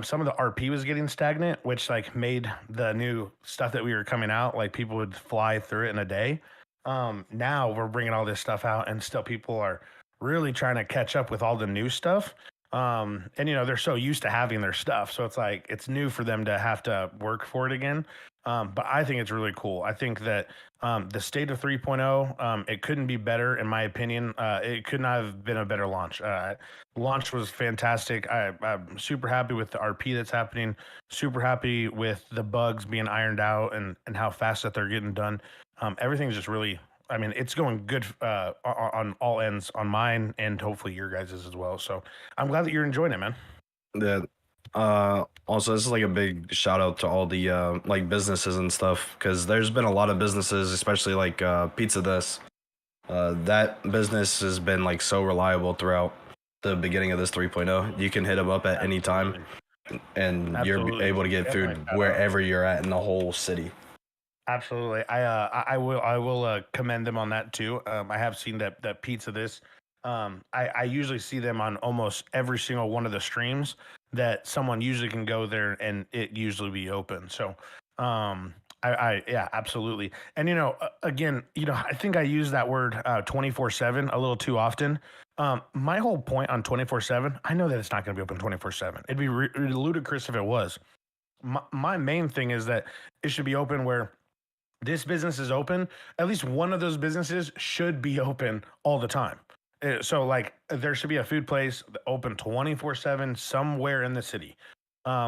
some of the RP was getting stagnant, which made the new stuff that we were coming out, people would fly through it in a day. Now we're bringing all this stuff out and still people are really trying to catch up with all the new stuff. And they're so used to having their stuff, so it's new for them to have to work for it again. But I think it's really cool. I think that the state of 3.0, it couldn't be better in my opinion. It could not have been a better launch. Launch was fantastic. I'm super happy with the RP that's happening. Super happy with the bugs being ironed out and how fast that they're getting done. Everything's just really, I mean, it's going good on all ends, on mine and hopefully your guys's as well. So I'm glad that you're enjoying it, man. Yeah. Also, this is a big shout out to all the businesses and stuff, because there's been a lot of businesses, especially Pizza This. That business has been so reliable throughout the beginning of this 3.0. You can hit them up at any time, and you're able to get food wherever you're at in the whole city. Absolutely. I will commend them on that too. I have seen that Pizza This. I usually see them on almost every single one of the streams, that someone usually can go there and it usually be open. So yeah, absolutely. And again, I think I use that word 24/7 a little too often. My whole point on 24/7, I know that it's not going to be open 24/7. It'd be ludicrous if it was. My main thing is that it should be open where this business is open, at least one of those businesses should be open all the time. So like there should be a food place open 24/7 somewhere in the city.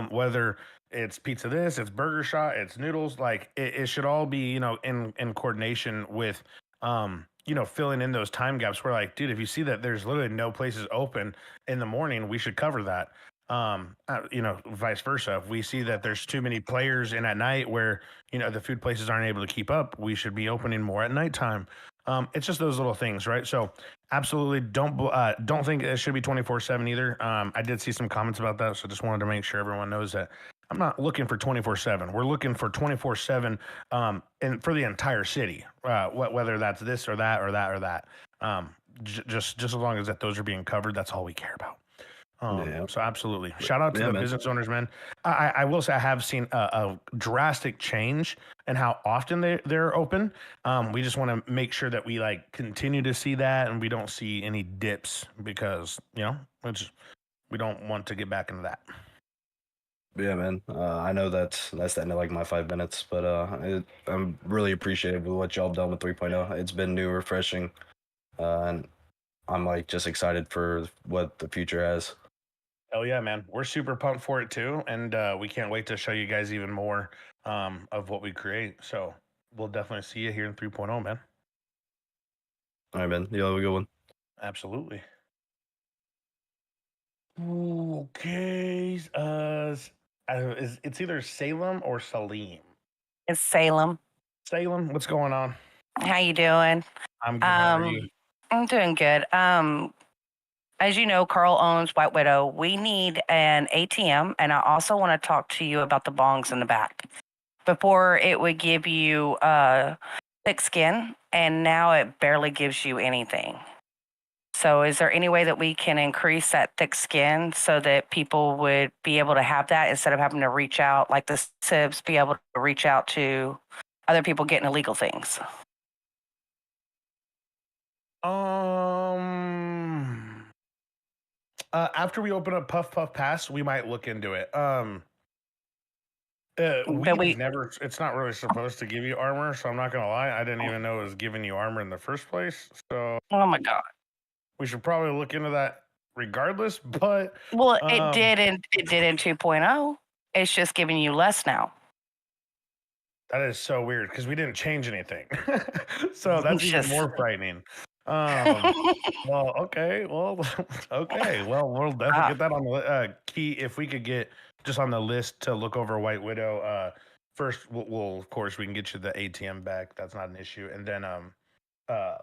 Whether it's pizza this, it's burger shot, it's noodles, like it should all be, in coordination with filling in those time gaps where like, dude, if you see that there's literally no places open in the morning, we should cover that. Vice versa. If we see that there's too many players in at night where, the food places aren't able to keep up, we should be opening more at nighttime. It's just those little things, right? So absolutely don't think it should be 24/7 either. I did see some comments about that, so just wanted to make sure everyone knows that I'm not looking for 24/7. We're looking for 24/7 and for the entire city, whether that's this or that or that or that. Just as long as that those are being covered, that's all we care about. So absolutely. Shout out to the business owners, man. I will say I have seen a drastic change in how often they're open. We just want to make sure that we like continue to see that and we don't see any dips because, we don't want to get back into that. Yeah, man. I know that's the end of like my 5 minutes, but I'm really appreciative of what y'all done with 3.0. It's been new, refreshing, and I'm like just excited for what the future has. Oh yeah, man. We're super pumped for it too. And we can't wait to show you guys even more of what we create. So we'll definitely see you here in 3.0, man. All right, man. You have a good one. Absolutely. Okay. It's either Salem or Salim. It's Salem. Salem, what's going on? How you doing? I'm good. How are you? I'm doing good. As you know, Carl owns White Widow. We need an ATM, and I also want to talk to you about the bongs in the back. Before, it would give you thick skin, and now it barely gives you anything. So is there any way that we can increase that thick skin so that people would be able to have that instead of having to reach out, like the SIBs, be able to reach out to other people getting illegal things? After we open up Puff Puff Pass, we might look into it. It's not really supposed to give you armor, so I'm not gonna lie. I didn't even know it was giving you armor in the first place. So oh my god, we should probably look into that regardless. But it did in 2.0. It's just giving you less now. That is so weird because we didn't change anything. So that's even more frightening. Well, okay. Well, okay. Well, we'll definitely get that on the key. If we could get just on the list to look over White Widow, first we'll of course we can get you the ATM back. That's not an issue. And then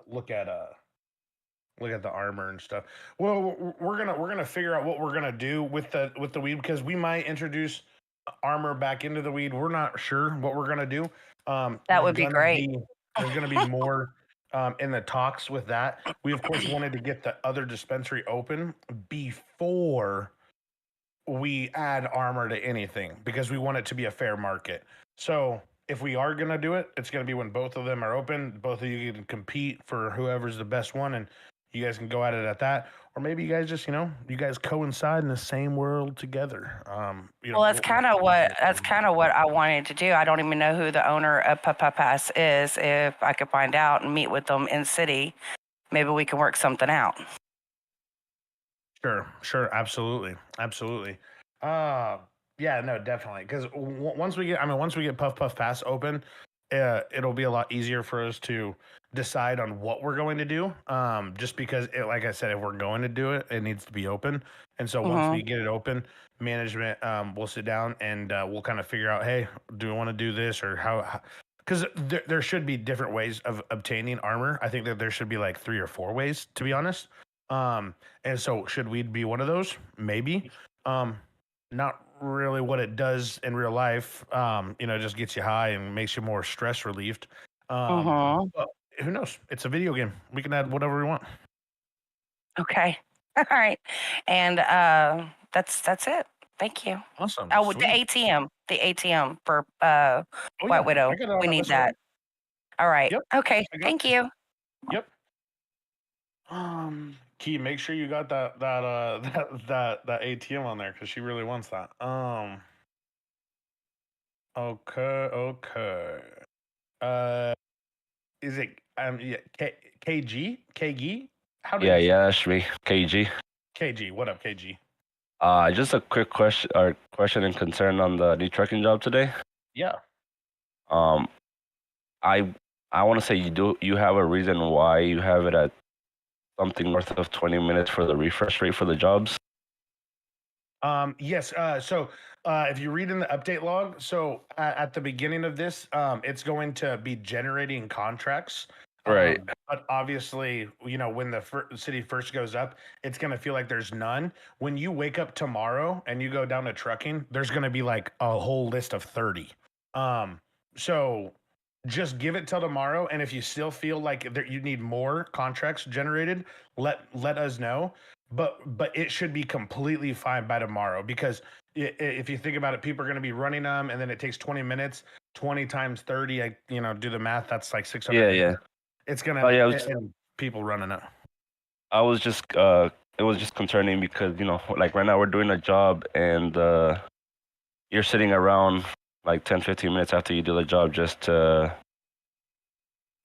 look at the armor and stuff. Well, we're gonna figure out what we're gonna do with the weed because we might introduce armor back into the weed. We're not sure what we're gonna do. That would be great. There's gonna be more in the talks with that. We of course wanted to get the other dispensary open before we add armor to anything because we want it to be a fair market. So if we are gonna do it, it's gonna be when both of them are open. Both of you can compete for whoever's the best one, and you guys can go at it at that. Or maybe you guys just, you guys coincide in the same world together. Well, that's kind of what I wanted to do. I don't even know who the owner of Papa Pass is. If I could find out and meet with them in city, maybe we can work something out. Sure, absolutely. Yeah, no, definitely. Because once we get Puff Puff Pass open, it'll be a lot easier for us to decide on what we're going to do. Just because, like I said, if we're going to do it, it needs to be open. And so once we get it open, management will sit down and we'll kind of figure out, hey, do we want to do this or how? Because there should be different ways of obtaining armor. I think that there should be like 3 or 4 ways, to be honest. And so should weed be one of those? Maybe. Not really what it does in real life. Just gets you high and makes you more stress relieved. But who knows? It's a video game. We can add whatever we want. Okay. All right. And that's it. Thank you. Awesome. Oh, with the ATM for White Widow. We need that. All right. Yep. Okay. Thank you. Yep. Key, make sure you got that ATM on there because she really wants that. Okay. Is it yeah, KG? How do Yeah, you say yeah, that's me, KG. KG? What up, KG? Just a quick question and concern on the new trucking job today. Yeah. Um, I I want to say you have a reason why you have it at something north of 20 minutes for the refresh rate for the jobs. Yes. So if you read in the update log, so at the beginning of this, it's going to be generating contracts. Right. But obviously, when the city first goes up, it's going to feel like there's none. When you wake up tomorrow and you go down to trucking, there's going to be like a whole list of 30. So just give it till tomorrow. And if you still feel like you need more contracts generated, let us know. But it should be completely fine by tomorrow, because if you think about it, people are going to be running them, and then it takes 20 minutes. 20 times 30, do the math. That's like 600. Yeah, yeah. It's gonna Oh, yeah, and people running it. I was just it was just concerning because like right now we're doing a job and you're sitting around like 10-15 minutes after you do the job just to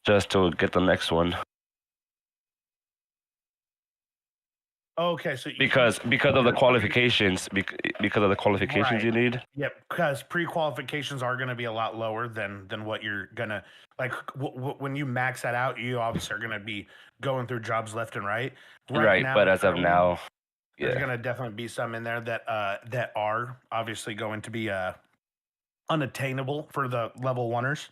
get the next one. Okay, so because of the qualifications because of the qualifications you need. Yep, because pre-qualifications are going to be a lot lower than what you're gonna like. When you max that out, you obviously are going to be going through jobs left and right. Right, now, but as of now, there's going to definitely be some in there that are obviously going to be unattainable for the level oneers.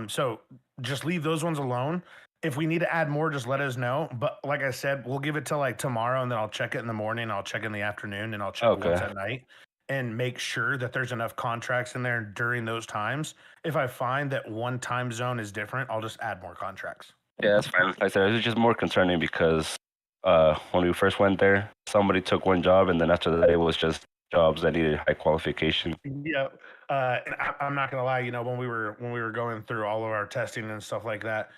So just leave those ones alone. If we need to add more, just let us know. But like I said, we'll give it till like tomorrow, and then I'll check it in the morning, I'll check in the afternoon, and I'll check once at night, and make sure that there's enough contracts in there during those times. If I find that one time zone is different, I'll just add more contracts. Yeah, that's fine. Like I said, it was just more concerning because when we first went there, somebody took one job, and then after that, it was just jobs that needed high qualification. Yeah, and I'm not gonna lie. When we were going through all of our testing and stuff like that,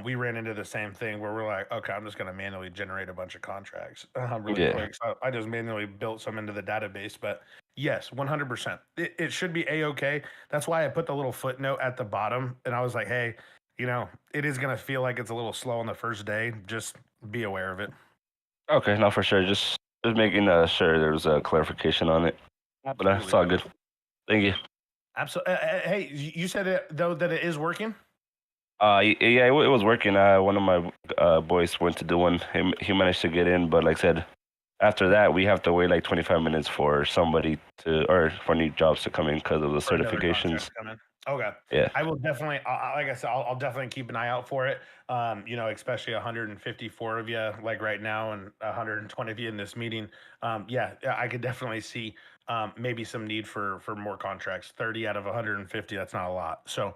we ran into the same thing where we're like, okay, I'm just gonna manually generate a bunch of contracts really quick. So I just manually built some into the database. But yes, 100%, it should be a-okay. That's why I put the little footnote at the bottom, and I was like, hey, it is gonna feel like it's a little slow on the first day. Just be aware of it. Okay, no, for sure. Just making sure there was a clarification on it. Absolutely. But that's all good. Thank you. Absolutely. Hey, you said though that it is working? Yeah, it was working. One of my boys went to do one. He managed to get in, but like I said, after that we have to wait like 25 minutes for somebody for new jobs to come in because of the certifications. Okay. Yeah. I will definitely, like I said, I'll definitely keep an eye out for it. Especially 154 of you like right now, and 120 of you in this meeting. Yeah, I could definitely see maybe some need for more contracts. 30 out of 150, that's not a lot. So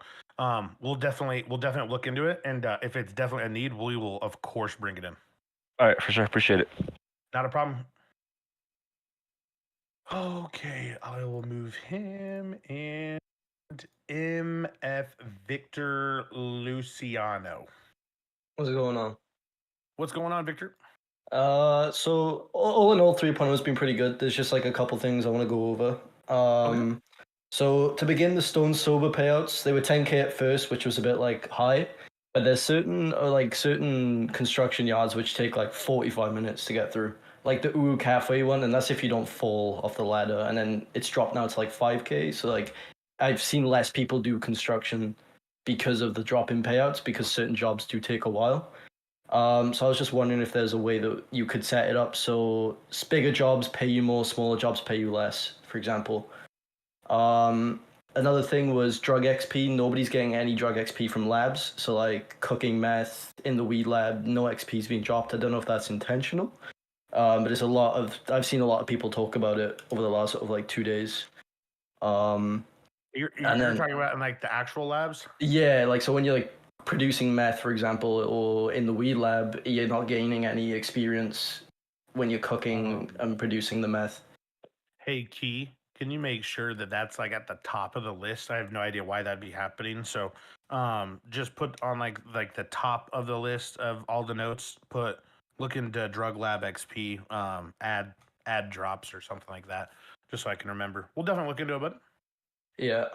we'll definitely look into it, and if it's definitely a need, we will of course bring it in. All right, for sure. Appreciate it. Not a problem. Okay, I will move him and MF Victor Luciano. What's going on? What's going on, Victor? So all in all, 3.0 has been pretty good. There's just like a couple things I want to go over. So to begin, the Stone Sober payouts, they were 10K at first, which was a bit like high, but there's certain construction yards which take like 45 minutes to get through, like the Uru Cafe one, and that's if you don't fall off the ladder, and then it's dropped now to like 5K. So like I've seen less people do construction because of the drop in payouts, because certain jobs do take a while. So I was just wondering if there's a way that you could set it up so bigger jobs pay you more, smaller jobs pay you less, for example. Another thing was drug XP. Nobody's getting any drug XP from labs. So like cooking meth in the weed lab, no XP is being dropped. I don't know if that's intentional. But it's I've seen a lot of people talk about it over the last sort of like 2 days. You're talking about in like the actual labs? Yeah, like so when you're like producing meth, for example, or in the weed lab, you're not gaining any experience when you're cooking and producing the meth. Hey, Key, can you make sure that that's like at the top of the list? I have no idea why that'd be happening. So just put on like the top of the list of all the notes, look into drug lab XP, add drops or something like that, just so I can remember. We'll definitely look into it, but yeah.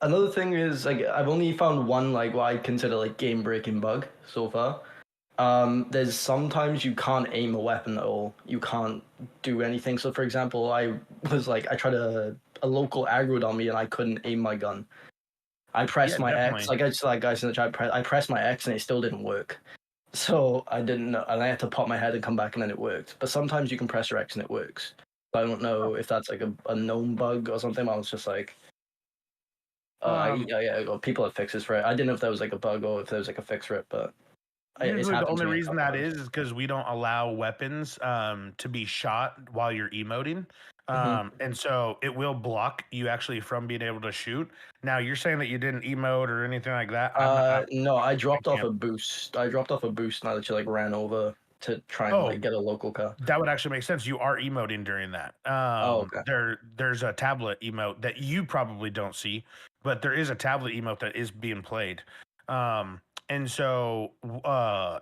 Another thing is like I've only found one like what I consider like game breaking bug so far. There's sometimes you can't aim a weapon at all. You can't do anything. So for example, I tried a local aggroed on me and I couldn't aim my gun. I pressed my X, like I just like guys in the chat. I pressed my X and it still didn't work. So I didn't know, and I had to pop my head and come back, and then it worked. But sometimes you can press your X and it works. So I don't know if that's like a known bug or something. I was just like, people have fixes for it. I didn't know if that was like a bug or if there was like a fix for it, but it's Usually, the happened to only me a reason couple that times. is because we don't allow weapons to be shot while you're emoting. And so it will block you actually from being able to shoot. Now, you're saying that you didn't emote or anything like that. No, I dropped off can't- a boost. I dropped off a boost and I literally like ran over to try and Oh, like get a local car. that would actually make sense. You are emoting during that. Okay. There's a tablet emote that you probably don't see, but there is a tablet emote that is being played. And so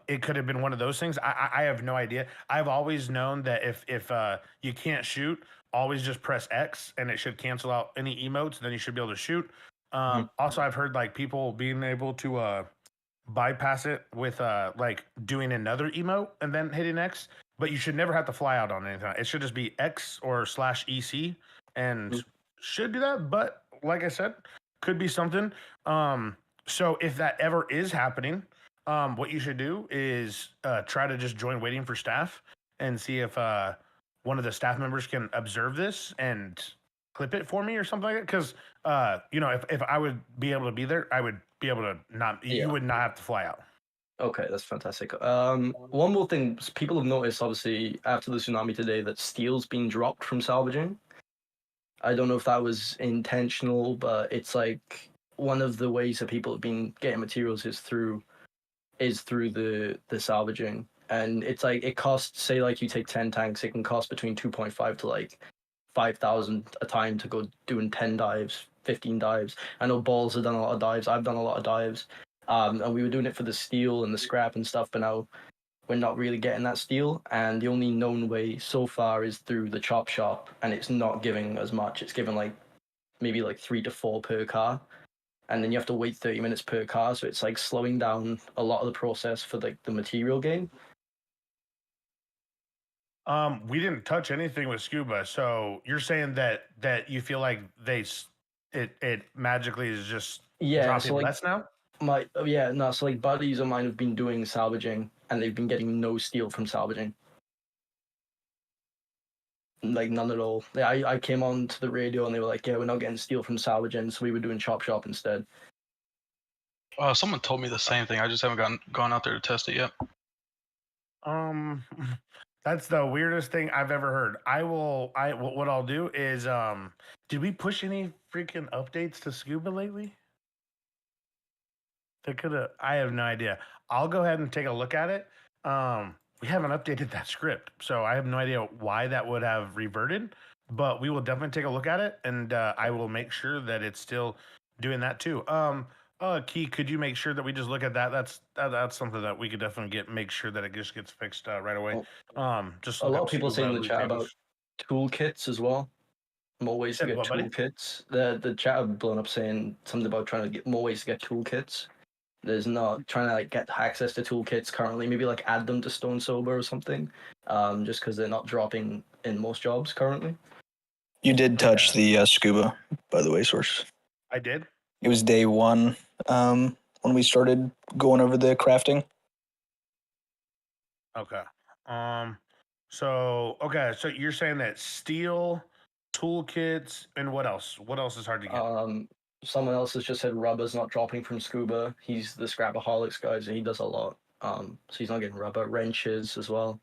it could have been one of those things. I have no idea. I've always known that if you can't shoot, always just press X and it should cancel out any emotes. Then you should be able to shoot. Also, I've heard like people being able to bypass it with like doing another emote and then hitting X. But you should never have to fly out on anything. It should just be X or /EC and should do that. But like I said, could be something. So if that ever is happening, what you should do is try to just join waiting for staff and see if one of the staff members can observe this and clip it for me or something like that. Because if I would be able to be there, I would be able to not. You would not have to fly out. Okay, that's fantastic. One more thing, people have noticed, obviously, after the tsunami today, that steel's been dropped from salvaging. I don't know if that was intentional, but it's like one of the ways that people have been getting materials is through the salvaging. And it's like it costs, say like you take 10 tanks, it can cost between 2.5 to like 5,000 a time to go doing 10 dives, 15 dives. I know Balls have done a lot of dives. I've done a lot of dives. And we were doing it for the steel and the scrap and stuff, but now we're not really getting that steel. And the only known way so far is through the chop shop, and it's not giving as much. It's giving like maybe like 3 to 4 per car. And then you have to wait 30 minutes per car. So it's like slowing down a lot of the process for like the material gain. We didn't touch anything with scuba, so you're saying that you feel like it magically is just dropping So like less now? so like buddies of mine have been doing salvaging and they've been getting no steel from salvaging. Like none at all. I came on to the radio and they were like, yeah, we're not getting steel from salvaging, so we were doing chop shop instead. Someone told me the same thing. I just haven't gone out there to test it yet. That's the weirdest thing I've ever heard. What I'll do is did we push any freaking updates to scuba lately? I have no idea. I'll go ahead and take a look at it. We haven't updated that script, so I have no idea why that would have reverted, but we will definitely take a look at it, and I will make sure that it's still doing that too. Key, could you make sure that we just look at that? That's something that we could definitely make sure that it just gets fixed right away. Just a lot of people saying in the chat about toolkits as well. More ways to get toolkits. The chat have blown up saying something about trying to get more ways to get toolkits. There's not trying to like get access to toolkits currently. Maybe like add them to Stone Sober or something. Just because they're not dropping in most jobs currently. You did touch the scuba, by the way, Source. I did. It was day one when we started going over the crafting. Okay. So you're saying that steel, toolkits, and what else? What else is hard to get? Someone else has just said rubber's not dropping from scuba. He's the Scrapaholics guy, so he does a lot. So he's not getting rubber. Wrenches as well.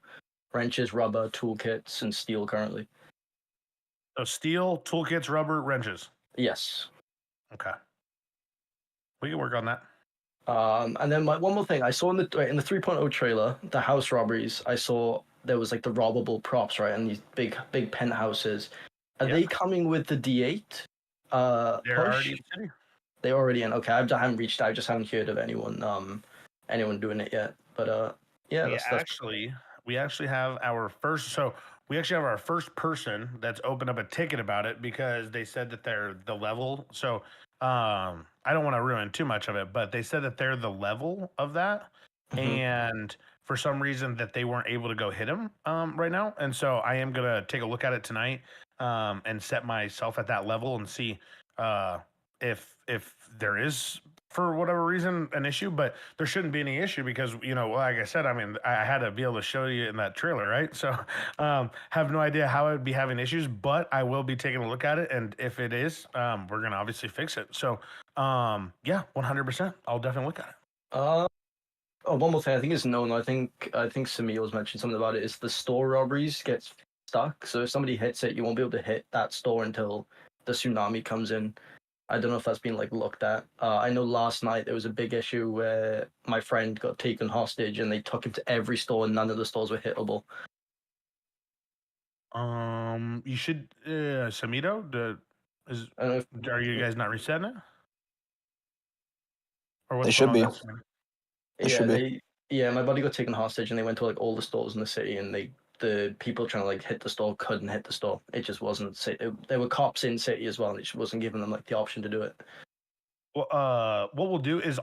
Wrenches, rubber, toolkits, and steel currently. So steel, toolkits, rubber, wrenches. Yes. Okay. We can work on that. And then one more thing, I saw in the 3.0 trailer, the house robberies. I saw there was like the robbable props, right, and these big penthouses. Are they coming with the D8? They're push? already in the city. They're already in. Okay, I haven't reached out. I just haven't heard of anyone doing it yet. But we actually have our first. So we actually have our first person that's opened up a ticket about it because they said that they're the level. So I don't want to ruin too much of it, but they said that they're the level of that, and for some reason that they weren't able to go hit him right now, and so I am gonna take a look at it tonight and set myself at that level and see if there is, for whatever reason, an issue, but there shouldn't be any issue because, like I said, I mean, I had to be able to show you in that trailer, right? So have no idea how I would be having issues, but I will be taking a look at it, and if it is, we're going to obviously fix it. So yeah, 100%. I'll definitely look at it. One more thing. I think it's known. I think Samir's mentioned something about it. Is the store robberies gets stuck. So if somebody hits it, you won't be able to hit that store until the tsunami comes in. I don't know if that's been looked at. I know last night there was a big issue where my friend got taken hostage and they took him to every store and none of the stores were hittable. You should Samito. Are you guys not resetting it? Or what's They should going on be. there? Yeah, my buddy got taken hostage and they went to all the stores in the city and the people trying to hit the store couldn't hit the store. It just wasn't. There were cops in city as well, and it just wasn't giving them the option to do it. Well, what we'll do is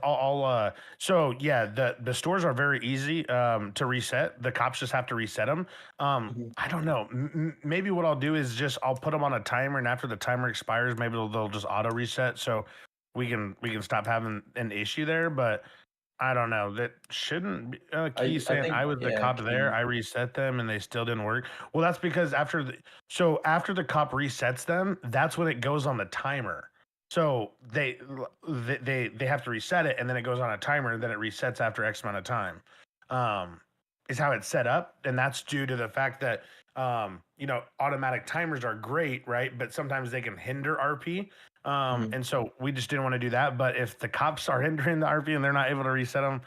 so yeah, the stores are very easy to reset. The cops just have to reset them. I don't know. Maybe what I'll do is just I'll put them on a timer, and after the timer expires, maybe they'll just auto reset, so we can stop having an issue there. But I don't know. That shouldn't be. Key saying I was the cop there. I reset them and they still didn't work. Well, that's because after the cop resets them, that's when it goes on the timer. So they have to reset it, and then it goes on a timer, and then it resets after X amount of time. Is how it's set up, and that's due to the fact that automatic timers are great, right? But sometimes they can hinder RP. And so we just didn't want to do that. But if the cops are hindering the RP and they're not able to reset them,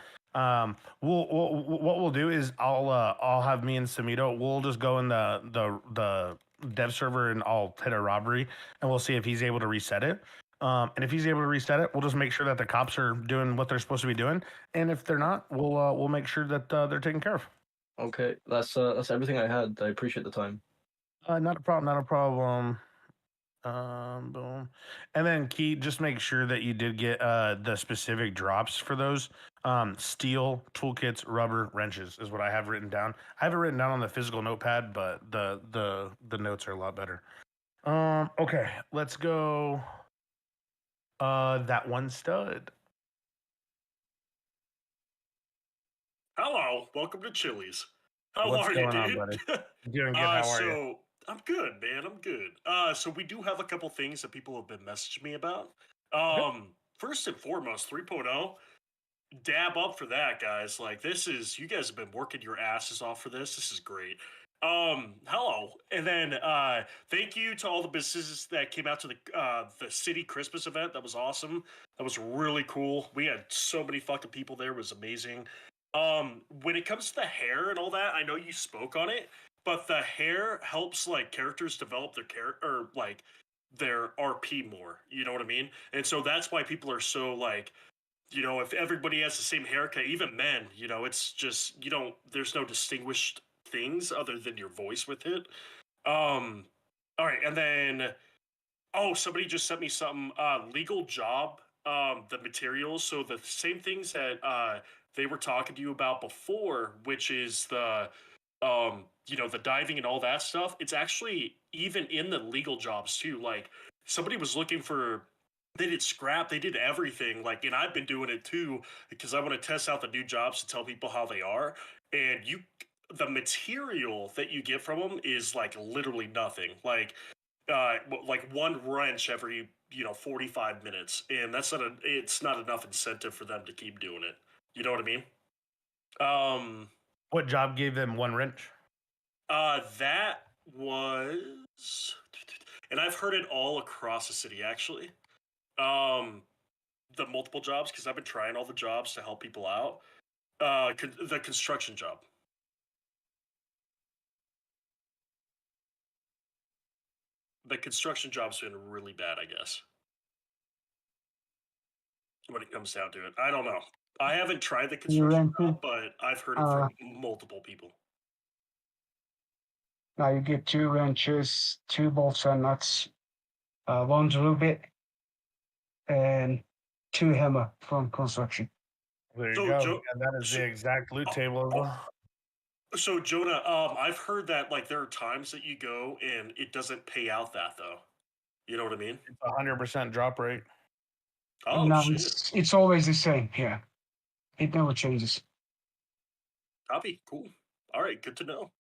what we'll do is I'll have me and Samito. We'll just go in the dev server and I'll hit a robbery, and we'll see if he's able to reset it. And if he's able to reset it, we'll just make sure that the cops are doing what they're supposed to be doing. And if they're not, we'll make sure that they're taken care of. Okay, that's everything I had. I appreciate the time. Not a problem. Not a problem. Boom. And then Key, just make sure that you did get the specific drops for those. Steel, toolkits, rubber, wrenches is what I have written down. I have it written down on the physical notepad, but the notes are a lot better. Okay, let's go. That one stud. Hello, welcome to Chili's. How What's are going you, on, dude? buddy? Doing good. How are you? I'm good, man. I'm good. So we do have a couple things that people have been messaging me about. First and foremost, 3.0. Dab up for that, guys. You guys have been working your asses off for this. This is great. Hello. And then thank you to all the businesses that came out to the city Christmas event. That was awesome. That was really cool. We had so many fucking people there. It was amazing. When it comes to the hair and all that, I know you spoke on it, but the hair helps characters develop their character, or their RP more. You know what I mean? And so that's why people are so if everybody has the same haircut, even men, it's just there's no distinguished things other than your voice with it. All right, and then somebody just sent me some legal job, the materials. So the same things that they were talking to you about before, which is the the diving and all that stuff. It's actually even in the legal jobs too. Somebody was looking for, they did scrap, they did everything. And I've been doing it too because I want to test out the new jobs to tell people how they are. And the material that you get from them is literally nothing. One wrench every 45 minutes, and it's not enough incentive for them to keep doing it. You know what I mean? What job gave them one wrench? That was, and I've heard it all across the city actually. The multiple jobs, because I've been trying all the jobs to help people out. The construction job. The construction job's been really bad, I guess. When it comes down to it, I don't know. I haven't tried the construction job, but I've heard it from multiple people. Now you get 2 wrenches, 2 bolts and nuts, 1 drill bit, and 2 hammer from construction. There you So, go. And that is the exact loot table as well. So Jonah, I've heard that like there are times that you go and it doesn't pay out that though. You know what I mean? It's 100% drop rate. Oh No, shit! it's always the same here. It never changes. Copy. Cool. All right. Good to know.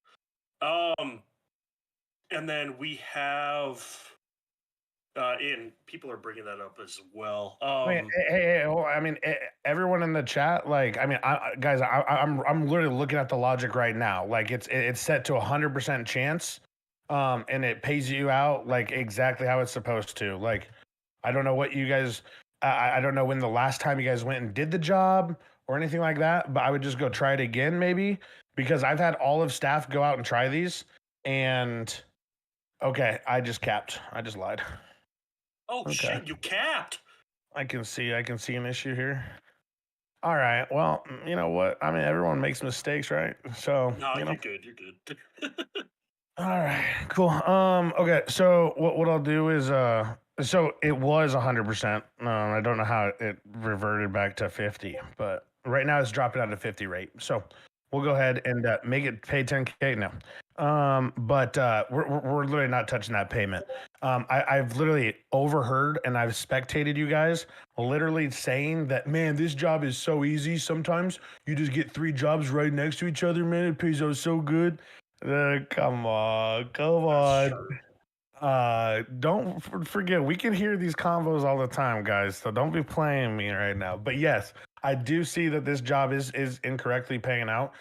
And then we have, and people are bringing that up as well. Everyone in the chat, like, guys, I'm literally looking at the logic right now. Like, it's set to 100% chance, and it pays you out like exactly how it's supposed to. Like, I don't know what you guys, I don't know when the last time you guys went and did the job or anything like that, but I would just go try it again maybe, because I've had all of staff go out and try these, and okay, I just capped. I just lied. Oh shit! You capped. I can see an issue here. All right. Well, you know what? I mean, everyone makes mistakes, right? So, No, you know. you're good. You're good. All right. Cool. Okay. So what I'll do is so it was 100%. I don't know how it reverted back to 50, but right now it's dropping out to 50 rate. So we'll go ahead and make it pay 10K now. But we're literally not touching that payment. I've literally overheard and I've spectated you guys literally saying that, man, this job is so easy. Sometimes you just get 3 jobs right next to each other, man. It pays out so good. Come on. Don't forget, we can hear these convos all the time, guys. So don't be playing me right now. But yes, I do see that this job is incorrectly paying out.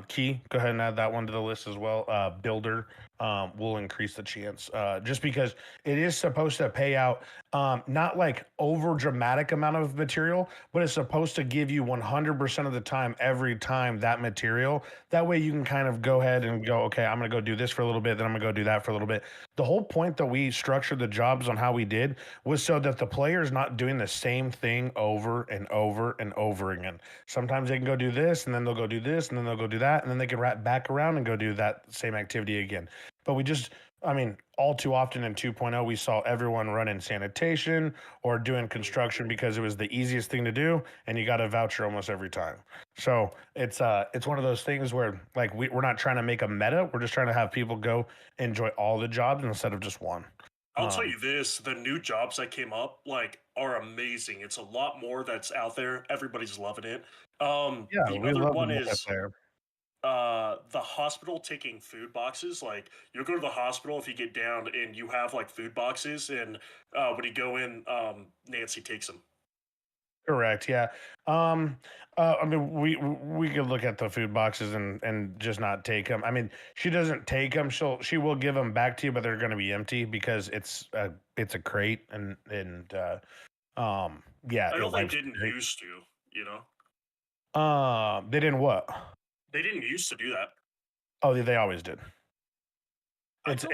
Key, go ahead and add that one to the list as well. Builder will increase the chance. Just because it is supposed to pay out not like over dramatic amount of material, but it's supposed to give you 100% of the time every time that material. That way you can kind of go ahead and go, okay, I'm gonna go do this for a little bit, then I'm gonna go do that for a little bit. The whole point that we structured the jobs on how we did was so that the player's not doing the same thing over and over and over again. Sometimes they can go do this, and then they'll go do this, and then they'll go do that, and then they can wrap back around and go do that same activity again. But we just, all too often in 2.0, we saw everyone running sanitation or doing construction because it was the easiest thing to do, and you got a voucher almost every time. So it's one of those things where like we're not trying to make a meta. We're just trying to have people go enjoy all the jobs instead of just one. I'll tell you this: the new jobs that came up like are amazing. It's a lot more that's out there. Everybody's loving it. Yeah, the we other love one the is there. the hospital taking food boxes. Like you'll go to the hospital if you get down and you have like food boxes, and when you go in, Nancy takes them. Correct. Yeah. We could look at the food boxes and just not take them. I mean, she doesn't take them. She will give them back to you, but they're going to be empty because it's a crate yeah. I know they didn't used to. You know. They didn't what? They didn't used to do that. Oh, they always did. It's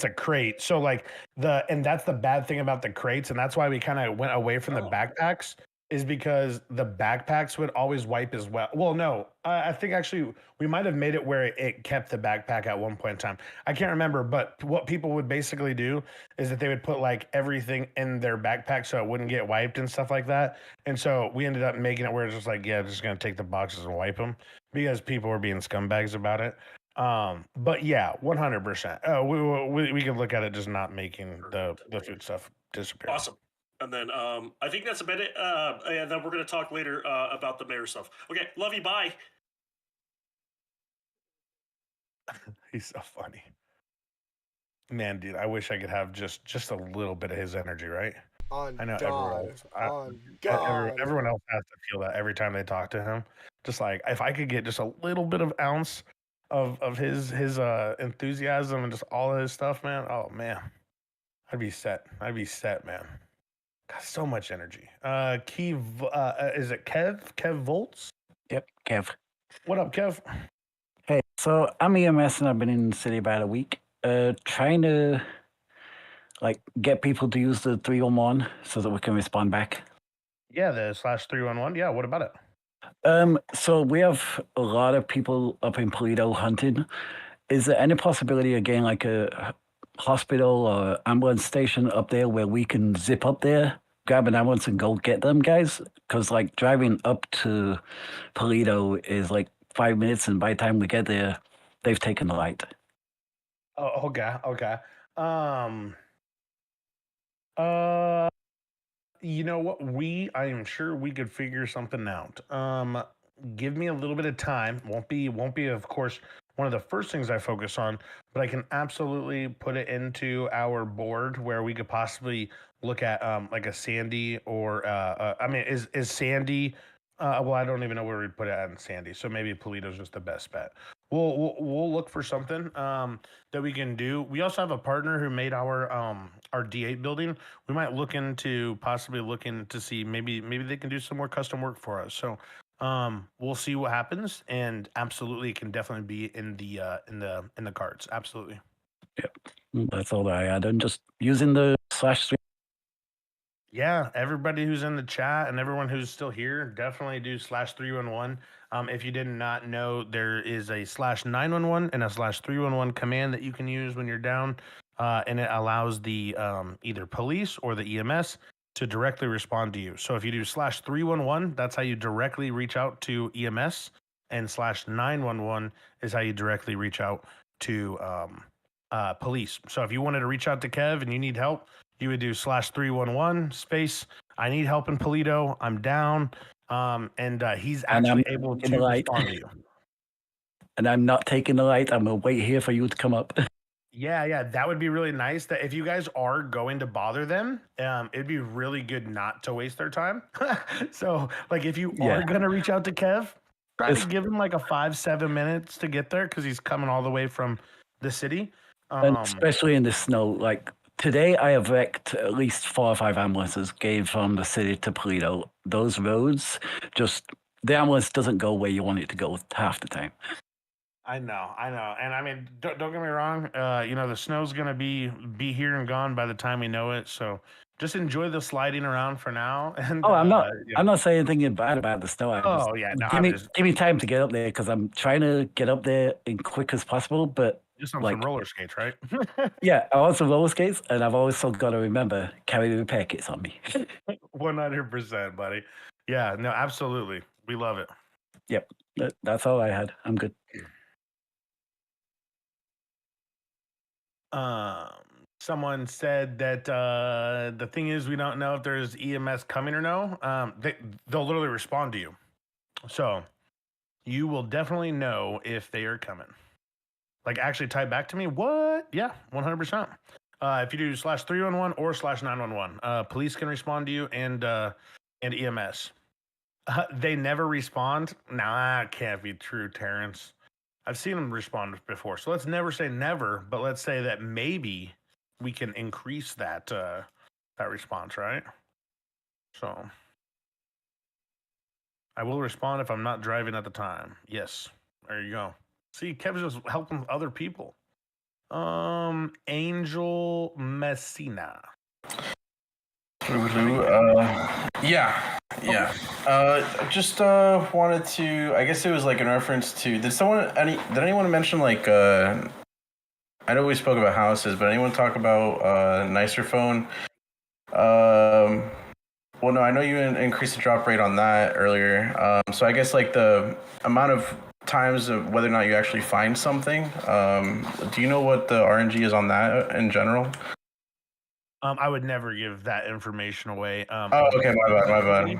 a crate. So like and that's the bad thing about the crates, and that's why we kind of went away from the backpacks, is because the backpacks would always wipe as well. Well, no, I think actually we might have made it where it kept the backpack at one point in time. I can't remember, but what people would basically do is that they would put like everything in their backpack so it wouldn't get wiped and stuff like that. And so we ended up making it where it's just like, yeah, just gonna take the boxes and wipe them because people were being scumbags about it. But yeah, 100%. We can look at it just not making the food stuff disappear. Awesome. And then I think that's about it. And then we're gonna talk later about the mayor stuff. Okay, love you. Bye. He's so funny, man, dude. I wish I could have just a little bit of his energy, right? I know everyone else has to feel that every time they talk to him. Just like if I could get just a little bit of ounce of his enthusiasm and just all of his stuff, man. Oh man, I'd be set, man. Got so much energy. Is it Kev Volts? Yep, Kev. What up, Kev? Hey, so I'm EMS and I've been in the city about a week. Trying to like get people to use the 311 so that we can respond back. Yeah, the /311. Yeah, what about it? So we have a lot of people up in Polito hunting. Is there any possibility of getting like a hospital or ambulance station up there where we can zip up there grab an ambulance and go get them guys, because like driving up to Toledo is like 5 minutes, and by the time we get there, they've taken the light. Oh, okay. Um, uh, you know what? I am sure we could figure something out. Give me a little bit of time. Won't be, of course, one of the first things I focus on, but I can absolutely put it into our board where we could possibly look at like a Sandy or I mean, is Sandy? Well, I don't even know where we put it on Sandy, so maybe Polito's just the best bet. We'll look for something that we can do. We also have a partner who made our D8 building. We might look into possibly looking to see maybe they can do some more custom work for us. So we'll see what happens, and absolutely it can definitely be in the cards. Absolutely. That's all that I had. I'm just using the /3. Yeah, everybody who's in the chat and everyone who's still here, definitely do /311. If you did not know, there is a /911 and a /311 command that you can use when you're down, and it allows the either police or the EMS to directly respond to you. So if you do /311, that's how you directly reach out to EMS, and /911 is how you directly reach out to police. So if you wanted to reach out to Kev and you need help, you would do /311 space. I need help in Polito. I'm down. And he's actually able to respond to you. And I'm not taking the light. I'm gonna wait here for you to come up. Yeah, that would be really nice. That if you guys are going to bother them, it'd be really good not to waste their time. So, like, if you are gonna reach out to Kev, try to give him like a 5-7 minutes to get there because he's coming all the way from the city. And especially in the snow, like today, I have wrecked at least 4 or 5 ambulances going from the city to Toledo. Those roads, the ambulance doesn't go where you want it to go half the time. I know, and I mean, don't get me wrong. The snow's gonna be here and gone by the time we know it. So just enjoy the sliding around for now. And I'm not saying anything bad about the snow. Give me time to get up there because I'm trying to get up there as quick as possible. But just on some roller skates, right? Yeah, I want some roller skates, and I've also got to remember carry the repair kits on me. 100%, buddy. Yeah, no, absolutely. We love it. Yep, that's all I had. I'm good. Someone said that the thing is, we don't know if there's EMS coming or no. They'll literally respond to you, so you will definitely know if they are coming. Like, actually type back to me. What? Yeah, 100%. If you do /311 or /911, police can respond to you, and EMS. They never respond. Nah, it can't be true, Terrence. I've seen them respond before. So let's never say never, but let's say that maybe we can increase that response, right? So I will respond if I'm not driving at the time. Yes. There you go. See, Kevin's just helping other people. Angel Messina. Yeah. Just wanted to. I guess it was like in reference to. Did anyone mention like? I know we spoke about houses, but anyone talk about nicer phone? Well, no, I know you increased the drop rate on that earlier. So I guess like the amount of times of whether or not you actually find something. Do you know what the RNG is on that in general? I would never give that information away. Okay, my bad.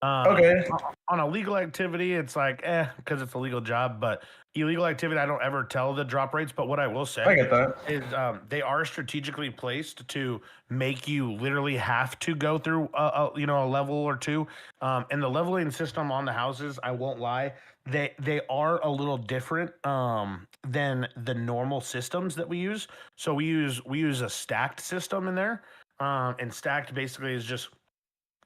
Okay. On a legal activity, it's like, because it's a legal job, but illegal activity, I don't ever tell the drop rates. But what I will say I get that. is they are strategically placed to make you literally have to go through a level or two. And the leveling system on the houses, I won't lie, they are a little different than the normal systems that we use. So we use a stacked system in there, and stacked basically is just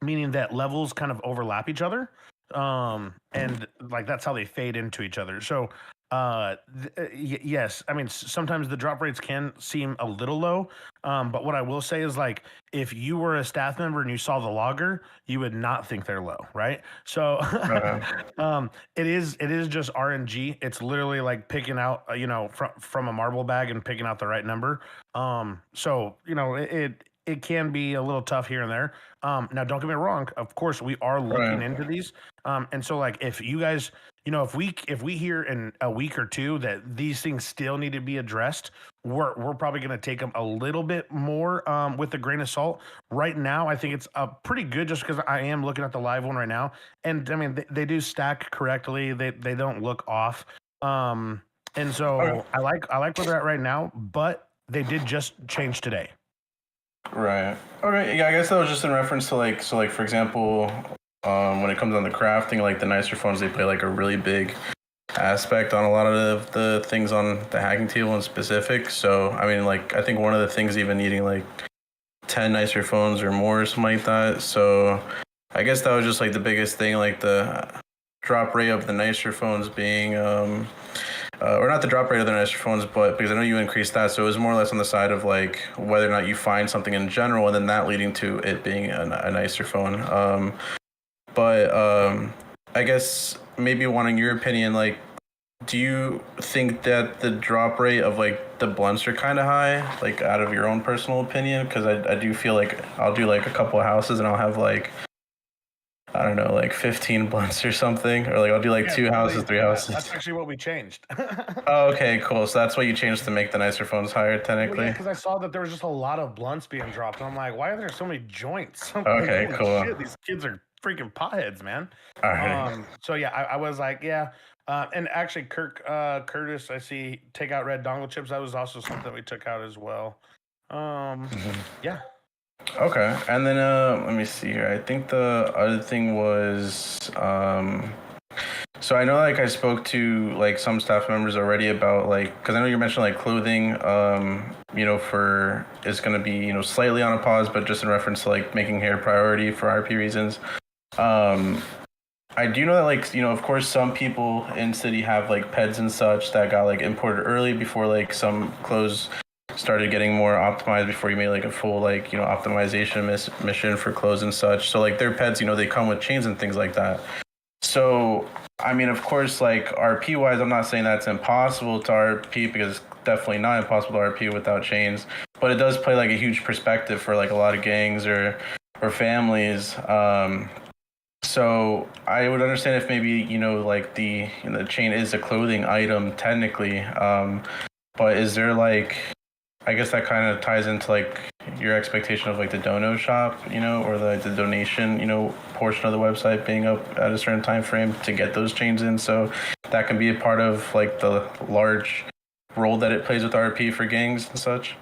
meaning that levels kind of overlap each other, and like that's how they fade into each other. So yes, I mean sometimes the drop rates can seem a little low, but what I will say is, like, if you were a staff member and you saw the logger, you would not think they're low, right? So it is just RNG. It's literally like picking out from a marble bag and picking out the right number. So it can be a little tough here and there. Now, don't get me wrong. Of course, we are looking into these. And so, like, if you guys, if we hear in a week or two that these things still need to be addressed, we're probably going to take them a little bit more with a grain of salt. Right now, I think it's pretty good just because I am looking at the live one right now, and I mean they do stack correctly. They don't look off. And so I like where they're at right now, but they did just change today. Right. Okay. Yeah, I guess that was just in reference to like, so like for example, when it comes on the crafting, like the nicer phones, they play like a really big aspect on a lot of the things on the hacking table in specific. So I mean, like I think one of the things even needing like 10 nicer phones or more or something like that. So I guess that was just like the biggest thing, like the drop rate of the nicer phones being or not the drop rate of the nicer phones, but because I know you increased that, so it was more or less on the side of like whether or not you find something in general, and then that leading to it being a nicer phone. But I guess maybe wanting your opinion, like, do you think that the drop rate of like the blunts are kind of high, like out of your own personal opinion? Because I do feel like I'll do like a couple of houses and I'll have like, I don't know, like 15 blunts or something, or like I'll do like two houses, three houses. That's actually what we changed. Oh, okay, cool. So that's what you changed to make the nicer phones higher, technically. Well, yeah, because I saw that there was just a lot of blunts being dropped, and I'm like, why are there so many joints? I'm Okay, like, cool. Shit, these kids are freaking potheads, man. All right. So yeah, I was like, yeah. And actually, Curtis, I see take out red dongle chips. That was also something we took out as well. Yeah. Okay, and then let me see here. I think the other thing was so I know like I spoke to like some staff members already about like, because I know you mentioned like clothing for is going to be slightly on a pause, but just in reference to like making hair priority for RP reasons. I do know that like of course some people in city have like peds and such that got like imported early before like some clothes started getting more optimized before you made like a full like optimization mission for clothes and such. So like their pets they come with chains and things like that. So I mean, of course, like RP wise, I'm not saying that's impossible to RP, because it's definitely not impossible to RP without chains, but it does play like a huge perspective for like a lot of gangs or families. So I would understand if maybe like the chain is a clothing item technically, but is there like, I guess that kind of ties into like your expectation of like the dono shop, or the donation, portion of the website being up at a certain time frame to get those chains in. So that can be a part of like the large role that it plays with RP for gangs and such.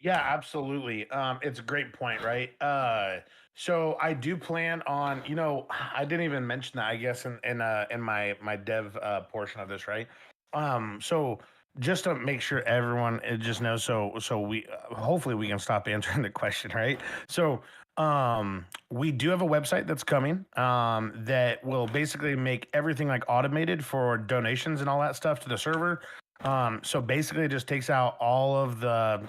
Yeah, absolutely. It's a great point, right? So I do plan on, I didn't even mention that, I guess, in my dev portion of this, right? So just to make sure everyone just knows, so we hopefully we can stop answering the question, right? So we do have a website that's coming that will basically make everything like automated for donations and all that stuff to the server. So basically it just takes out all of the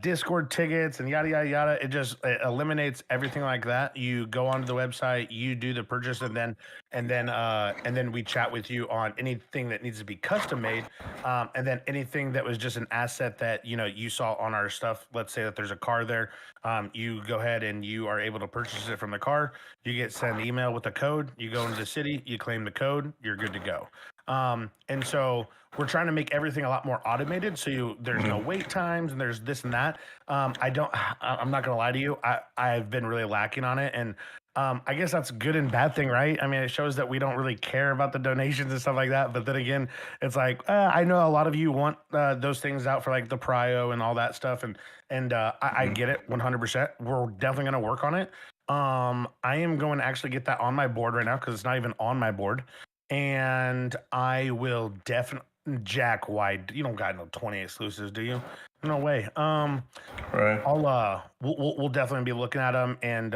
Discord tickets and yada yada yada. It eliminates everything like that. You go onto the website, you do the purchase, and then we chat with you on anything that needs to be custom made, and then anything that was just an asset that you saw on our stuff. Let's say that there's a car there, you go ahead and you are able to purchase it from the car. You get sent an email with the code. You go into the city, you claim the code, you're good to go. And so we're trying to make everything a lot more automated. So there's no wait times and there's this and that. I'm not gonna lie to you. I've been really lacking on it. And I guess that's a good and bad thing, right? I mean, it shows that we don't really care about the donations and stuff like that. But then again, it's like, I know a lot of you want those things out for like the prio and all that stuff. And I get it 100%. We're definitely going to work on it. I am going to actually get that on my board right now, because it's not even on my board. And I will definitely, Jack, why you don't got no 20 exclusives, do you? No way. Right. We'll definitely be looking at them, and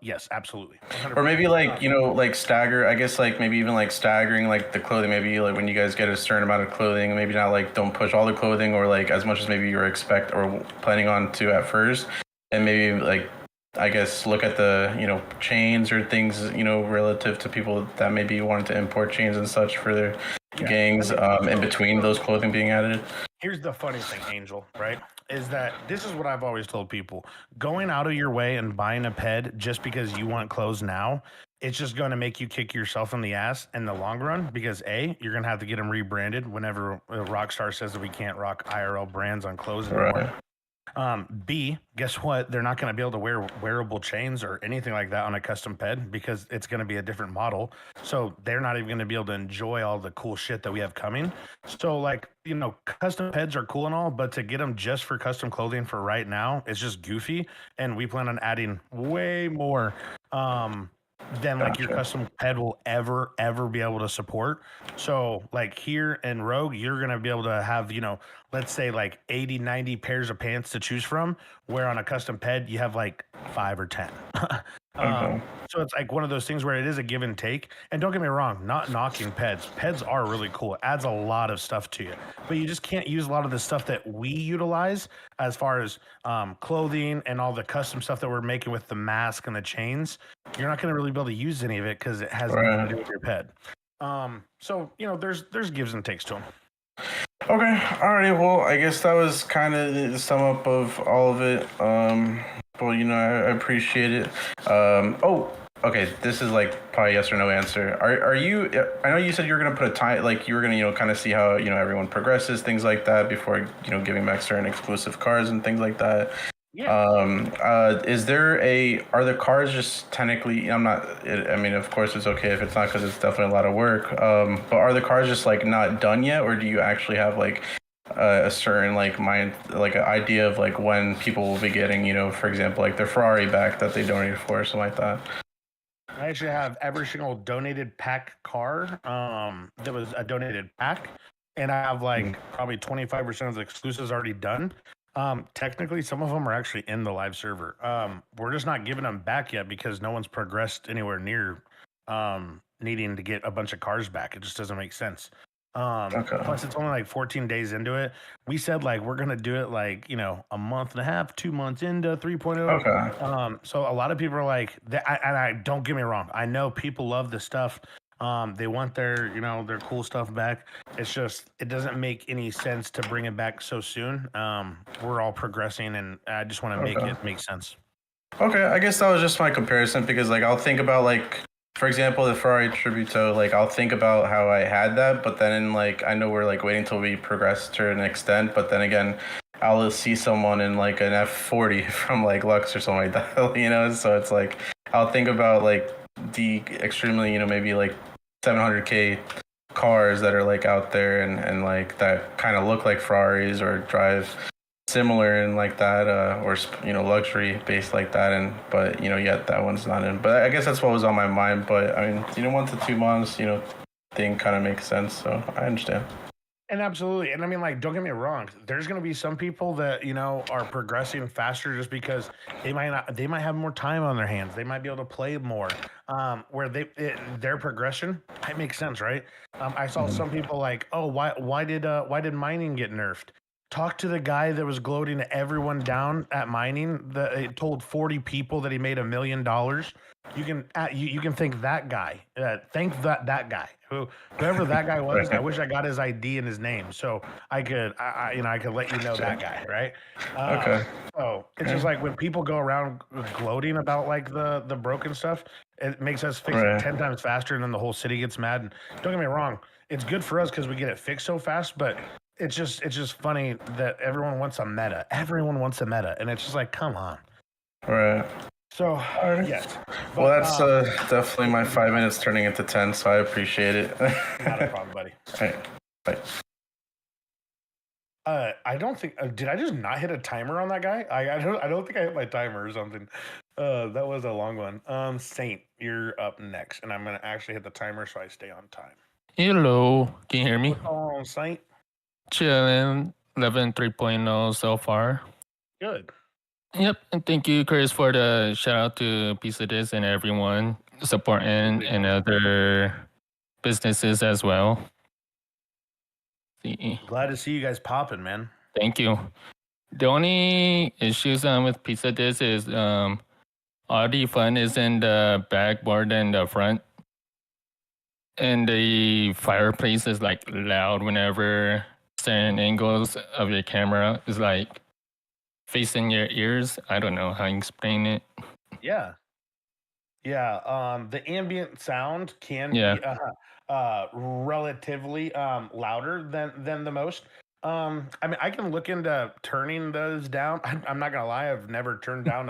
yes, absolutely. 100%. Or maybe like like stagger. I guess like maybe even like staggering like the clothing. Maybe like when you guys get a certain amount of clothing, maybe not like don't push all the clothing or like as much as maybe you're expect or planning on to at first, and maybe like, I guess, look at the chains or things relative to people that maybe wanted to import chains and such for their gangs in between those clothing being added? Here's the funny thing, Angel, right? Is that this is what I've always told people. Going out of your way and buying a ped just because you want clothes now, it's just going to make you kick yourself in the ass in the long run because A, you're going to have to get them rebranded whenever Rockstar says that we can't rock IRL brands on clothes anymore. Right. B, guess what? They're not going to be able to wear wearable chains or anything like that on a custom ped because it's going to be a different model. So they're not even going to be able to enjoy all the cool shit that we have coming. So, like, you know, custom peds are cool and all, but to get them just for custom clothing for right now, it's just goofy. And we plan on adding way more than like your custom ped will ever be able to support. So like here in Rogue, you're going to be able to have, you know, let's say like 80, 90 pairs of pants to choose from, where on a custom ped, you have like 5 or 10. So it's like one of those things where it is a give and take. And don't get me wrong, not knocking peds. Peds are really cool. It adds a lot of stuff to you, but you just can't use a lot of the stuff that we utilize as far as clothing and all the custom stuff that we're making with the mask and the chains. You're not going to really be able to use any of it because it has nothing to do with your ped. So, you know, there's gives and takes to them. Okay, alrighty. Well, I guess that was kind of the sum up of all of it. Well, you know, I appreciate it. Okay. This is like probably yes or no answer. Are you? I know you said you were gonna put a time, like you were gonna, you know, kind of see how, you know, everyone progresses, things like that, before, you know, giving back certain exclusive cars and things like that. Yeah. Are the cars just technically? I mean, of course, it's okay if it's not, because it's definitely a lot of work. But are the cars just like not done yet, or do you actually have like a certain like an idea of like when people will be getting, you know, for example, like their Ferrari back that they donated for or something like that? I actually have every single donated pack car that was a donated pack, and I have like probably 25% of the exclusives already done. Technically, some of them are actually in the live server. We're just not giving them back yet because no one's progressed anywhere near needing to get a bunch of cars back. It just doesn't make sense. Plus, it's only like 14 days into it. We said like we're gonna do it like, you know, a month and a half, 2 months into 3.0. Okay. So a lot of people are like, I don't get me wrong. I know people love this stuff. They want their, you know, their cool stuff back. It's just, it doesn't make any sense to bring it back so soon. We're all progressing, and I just want to make it make sense. Okay, I guess that was just my comparison, because like I'll think about like, for example, the Ferrari Tributo, like I'll think about how I had that, but then like I know we're like waiting till we progress to an extent, but then again, I'll see someone in like an F40 from like Lux or something like that, you know. So it's like I'll think about like the extremely, you know, maybe like 700K cars that are like out there and like that kind of look like Ferraris or drive similar and like that, or, you know, luxury based like that, and but, you know, yet that one's not in. But I guess that's what was on my mind. But I mean, you know, 1 to 2 months, you know, thing kind of makes sense, so I understand. And absolutely. And I mean, like, don't get me wrong. There's going to be some people that, you know, are progressing faster just because they might have more time on their hands. They might be able to play more, where their progression might make sense. Right. I saw some people like, oh, why did mining get nerfed? Talk to the guy that was gloating everyone down at mining. It told 40 people that he made $1 million. You can thank that guy. Thank that guy, whoever that guy was. I wish I got his ID and his name so I could let you know that guy, right? Okay. So it's just like when people go around gloating about like the broken stuff, it makes us fix it 10 times faster, and then the whole city gets mad. And don't get me wrong, it's good for us because we get it fixed so fast, but it's just funny that everyone wants a meta. Everyone wants a meta, and it's just like, come on. Right. So, yes. But, well, that's definitely my 5 minutes turning into 10, so I appreciate it. Not a problem, buddy. All right. Bye. I don't think. Did I just not hit a timer on that guy? I don't think I hit my timer or something. That was a long one. Saint, you're up next, and I'm gonna actually hit the timer so I stay on time. Hello, can you hear me? What's going on, Saint? Chilling, 11.3.0 so far. Good. Yep, and thank you, Chris, for the shout out to Piece of This and everyone supporting and other businesses as well. Glad to see you guys popping, man. Thank you. The only issues with Piece of This is all the fun is in the back more than the front. And the fireplace is like loud whenever certain angles of your camera is like facing your ears. I don't know how you explain it. Yeah. Yeah, the ambient sound can Yeah. be relatively louder than the most. I mean, I can look into turning those down. I'm not gonna lie, I've never turned down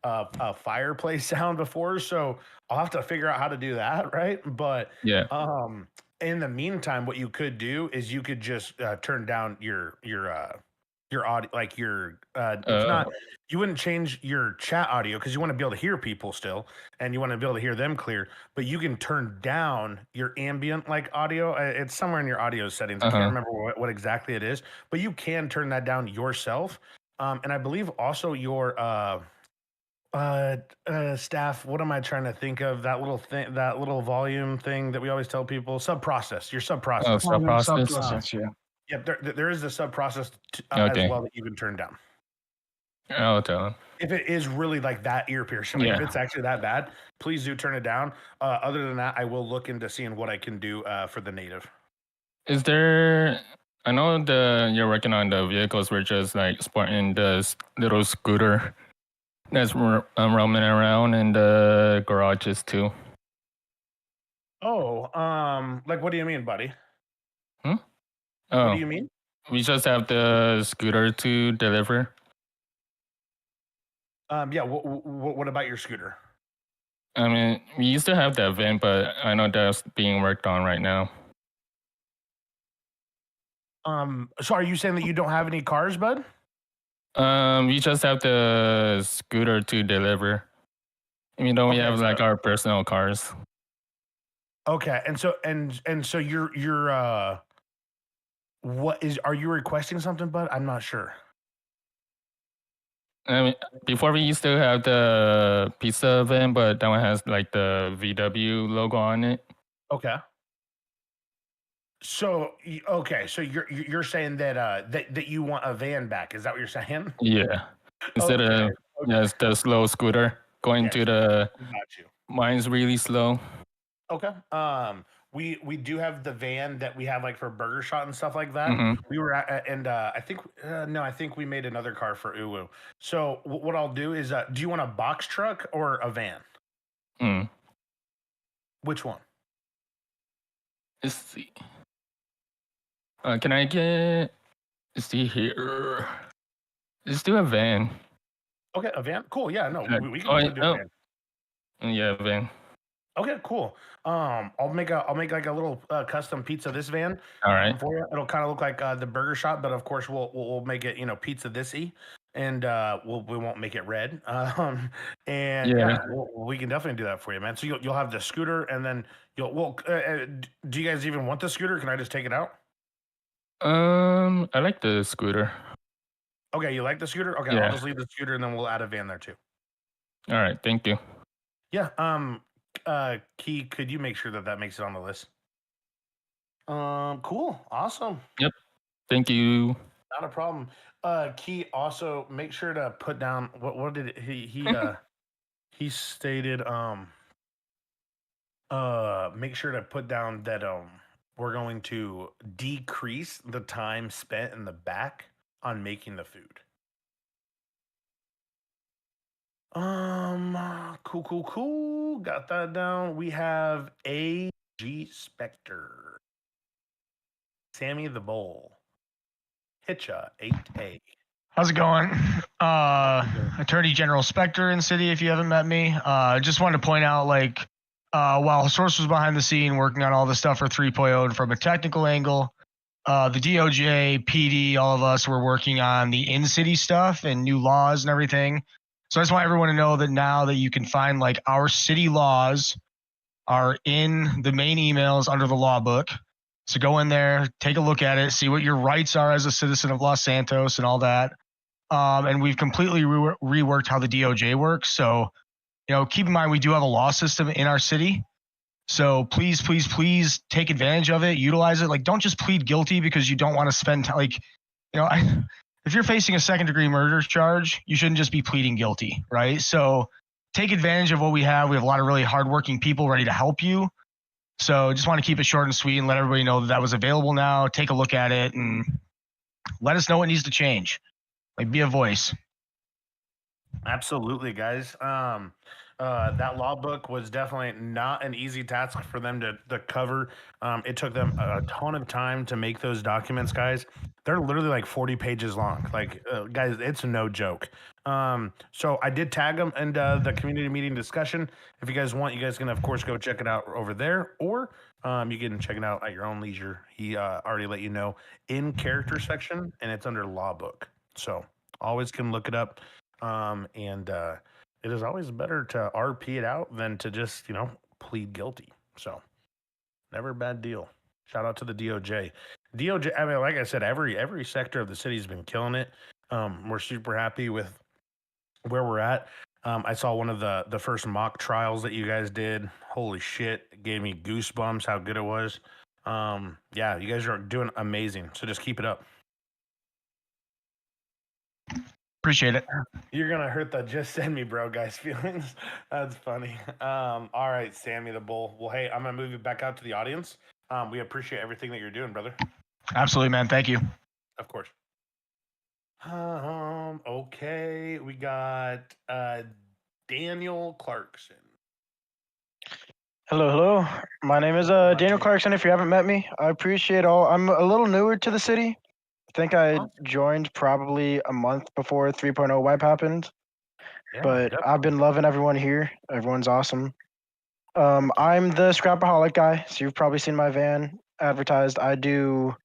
a fireplace sound before, so I'll have to figure out how to do that, right? But Yeah. in the meantime, what you could do is you could just turn down your audio, like it's not, you wouldn't change your chat audio because you want to be able to hear people still, and you want to be able to hear them clear, but you can turn down your ambient like audio. It's somewhere in your audio settings. I can't remember what exactly it is, but you can turn that down yourself. And I believe also your staff, what am I trying to think of, that little thing, that little volume thing that we always tell people, sub-process, your sub-process. Sub-process. Yeah. Yep, there is a sub-process as Okay. well that you can turn down. I'll tell him. If it is really like that ear piercing, like if Yeah. it's actually that bad, please do turn it down. Other than that, I will look into seeing what I can do for the native. Is there? I know you're working on the vehicles. We're just like sporting the little scooter that's roaming around in the garages too. Oh, like what do you mean, buddy? Oh, What do you mean? We just have the scooter to deliver. Yeah. What about your scooter? I mean, we used to have that van, but I know that's being worked on right now. So are you saying that you don't have any cars, bud? We just have the scooter to deliver. We don't have like our personal cars. Okay, and so you're are you requesting something, bud? I'm not sure. I mean, before we used to have the pizza van, but that one has like the VW logo on it. Okay. So so you're saying that that you want a van back? Is that what you're saying? Yeah. Instead of it's the slow scooter going to the. Got you. Mine's really slow. Okay. We do have the van that we have like for Burger Shot and stuff like that. Mhm. We were at, and I think no, I think we made another car for Uwu. So what I'll do is, do you want a box truck or a van? Which one? Let's see. Can I get? Let's see here. Let's do a van. Okay, a van. Cool. Yeah. No, we can oh, definitely do a van. Yeah, van. Okay, cool. I'll make like a little custom pizza this van. All right. For you. It'll kind of look like the Burger Shop, but of course we'll make it pizza this-y, and we won't make it red. And Yeah. we can definitely do that for you, man. So you'll have the scooter, and then do you guys even want the scooter? Can I just take it out? I like the scooter. Okay, you like the scooter? Okay, Yeah. I'll just leave the scooter, and then we'll add a van there too. All right, thank you. Yeah. Key, could you make sure that makes it on the list? Cool. Awesome. Yep. Thank you. Not a problem. Key, also make sure to put down what did he stated make sure to put down that we're going to decrease the time spent in the back on making the food. Cool. Got that down. We have AG Spectre. Sammy the Bull. Hitcha 8A. How's it going? Attorney General Spectre in City, if you haven't met me. Just wanted to point out, while Source was behind the scene working on all the stuff for 3.0 and from a technical angle, the DOJ, PD, all of us were working on the in-city stuff and new laws and everything. So I just want everyone to know that now that you can find our city laws are in the main emails under the law book. So go in there, take a look at it, see what your rights are as a citizen of Los Santos and all that. And we've completely reworked how the DOJ works. So, keep in mind, we do have a law system in our city. So please take advantage of it, utilize it. Don't just plead guilty because you don't want to spend if you're facing a second-degree murder charge, you shouldn't just be pleading guilty, right? So take advantage of what we have. We have a lot of really hardworking people ready to help you. So just want to keep it short and sweet and let everybody know that was available now. Take a look at it and let us know what needs to change. Like, be a voice. Absolutely, guys. That law book was definitely not an easy task for them to cover. It took them a ton of time to make those documents, guys. They're literally like 40 pages long. Like, guys, it's no joke. So I did tag them in the community meeting discussion. If you guys want, you guys can, of course, go check it out over there, or you can check it out at your own leisure. He already let you know in character section, and it's under law book. So always can look it up. And it is always better to RP it out than to just, plead guilty. So never a bad deal. Shout out to the DOJ. DOJ, I mean, like I said, every sector of the city's been killing it. We're super happy with where we're at. I saw one of the first mock trials that you guys did. Holy shit, it gave me goosebumps how good it was. Yeah, you guys are doing amazing. So just keep it up. Appreciate it. You're gonna hurt the just send me bro guys feelings. That's funny. All right, Sammy the Bull. Well, hey, I'm gonna move you back out to the audience. We appreciate everything that you're doing, brother. Absolutely, man. Thank you. Of course. Okay, we got Daniel Clarkson. Hello. My name is Daniel Clarkson. If you haven't met me, I appreciate all. I'm a little newer to the city. I think I joined probably a month before 3.0 wipe happened. Yeah, but definitely. I've been loving everyone here. Everyone's awesome. I'm the scrapaholic guy, so you've probably seen my van advertised. I do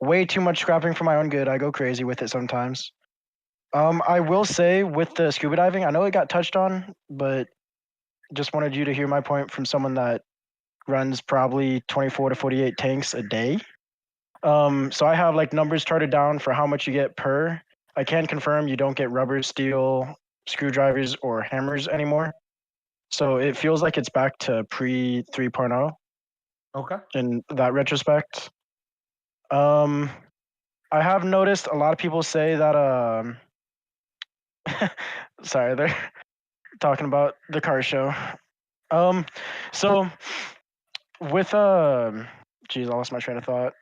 way too much scrapping for my own good. I go crazy with it sometimes. I will say with the scuba diving, I know it got touched on, but just wanted you to hear my point from someone that runs probably 24 to 48 tanks a day. So I have like numbers charted down for how much you get per. I can confirm you don't get rubber, steel, screwdrivers, or hammers anymore. So it feels like it's back to pre 3.0 Okay. in that retrospect. I have noticed a lot of people say that sorry, they're talking about the car show. So with geez, I lost my train of thought.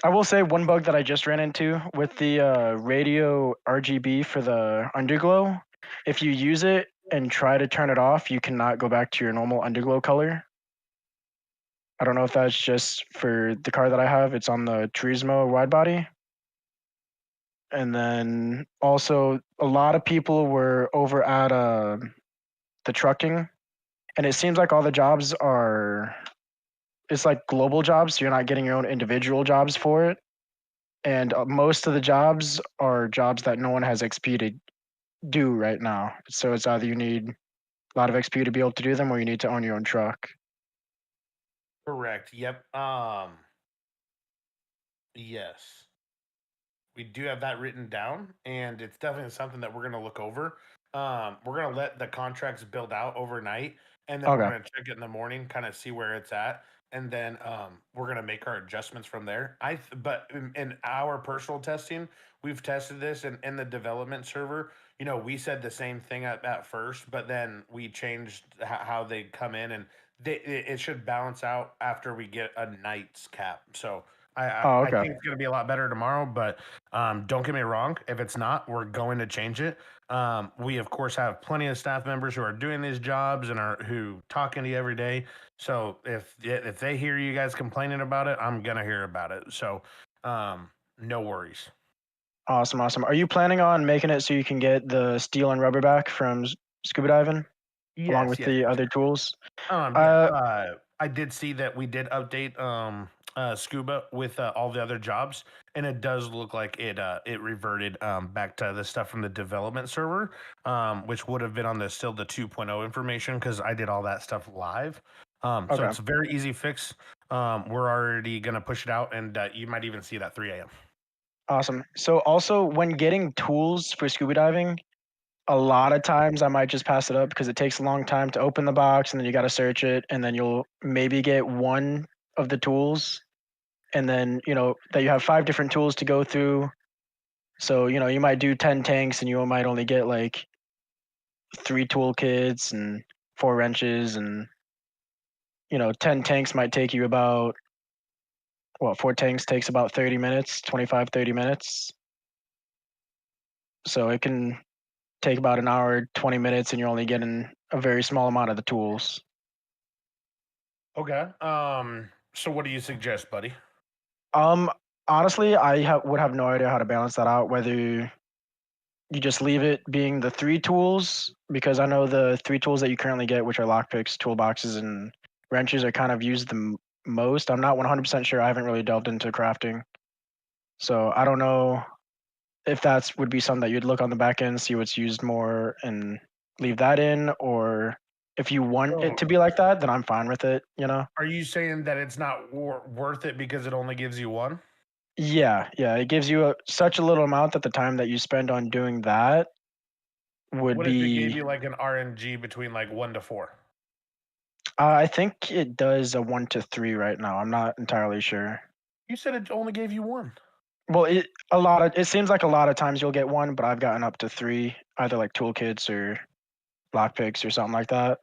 I will say one bug that I just ran into with the radio RGB for the underglow. If you use it and try to turn it off, you cannot go back to your normal underglow color. I don't know if that's just for the car that I have. It's on the Turismo wide body. And then also a lot of people were over at the trucking, and it seems like all the jobs are, it's like global jobs, so you're not getting your own individual jobs for it. And most of the jobs are jobs that no one has XP to do right now. So it's either you need a lot of XP to be able to do them, or you need to own your own truck. Correct. Yep. Yes. We do have that written down, and it's definitely something that we're going to look over. We're going to let the contracts build out overnight, and then we're Okay. going to check it in the morning, kind of see where it's at, and then we're going to make our adjustments from there. But in our personal testing, we've tested this in the development server. We said the same thing at first, but then we changed how they come in, and it should balance out after we get a night's cap. So I okay. think it's going to be a lot better tomorrow, but don't get me wrong. If it's not, we're going to change it. We, of course, have plenty of staff members who are doing these jobs and who talking to you every day. So if they hear you guys complaining about it, I'm going to hear about it. So no worries. Awesome. Are you planning on making it so you can get the steel and rubber back from scuba diving along with the other tools? I did see that we did update scuba with all the other jobs, and it does look like it reverted back to the stuff from the development server, which would have been on the 2.0 information, because I did all that stuff live. So Okay. it's a very easy fix. We're already gonna push it out, and you might even see it at 3 a.m. Awesome. So also when getting tools for scuba diving, a lot of times I might just pass it up because it takes a long time to open the box, and then you got to search it, and then you'll maybe get one of the tools, and then that you have 5 different tools to go through. So you might do 10 tanks, and you might only get like 3 tool kits and 4 wrenches, and 10 tanks might take you about, 4 tanks takes about 30 minutes, 25, 30 minutes. So it can take about an hour, 20 minutes, and you're only getting a very small amount of the tools. Okay. So what do you suggest, buddy? Honestly, I would have no idea how to balance that out, whether you just leave it being the 3 tools, because I know the 3 tools that you currently get, which are lockpicks, toolboxes, and wrenches, are kind of used the most. I'm not 100% sure. I haven't really delved into crafting. So I don't know if that's would be something that you'd look on the back end, see what's used more, and leave that in, or if you want it to be like that, then I'm fine with it, Are you saying that it's not worth it because it only gives you 1? Yeah, it gives you such a little amount that the time that you spend on doing that would What if it gave be. you like an RNG between like 1 to 4? I think it does a 1 to 3 right now. I'm not entirely sure. You said it only gave you 1. Well, it seems like a lot of times you'll get 1, but I've gotten up to 3, either like toolkits or lockpicks or something like that.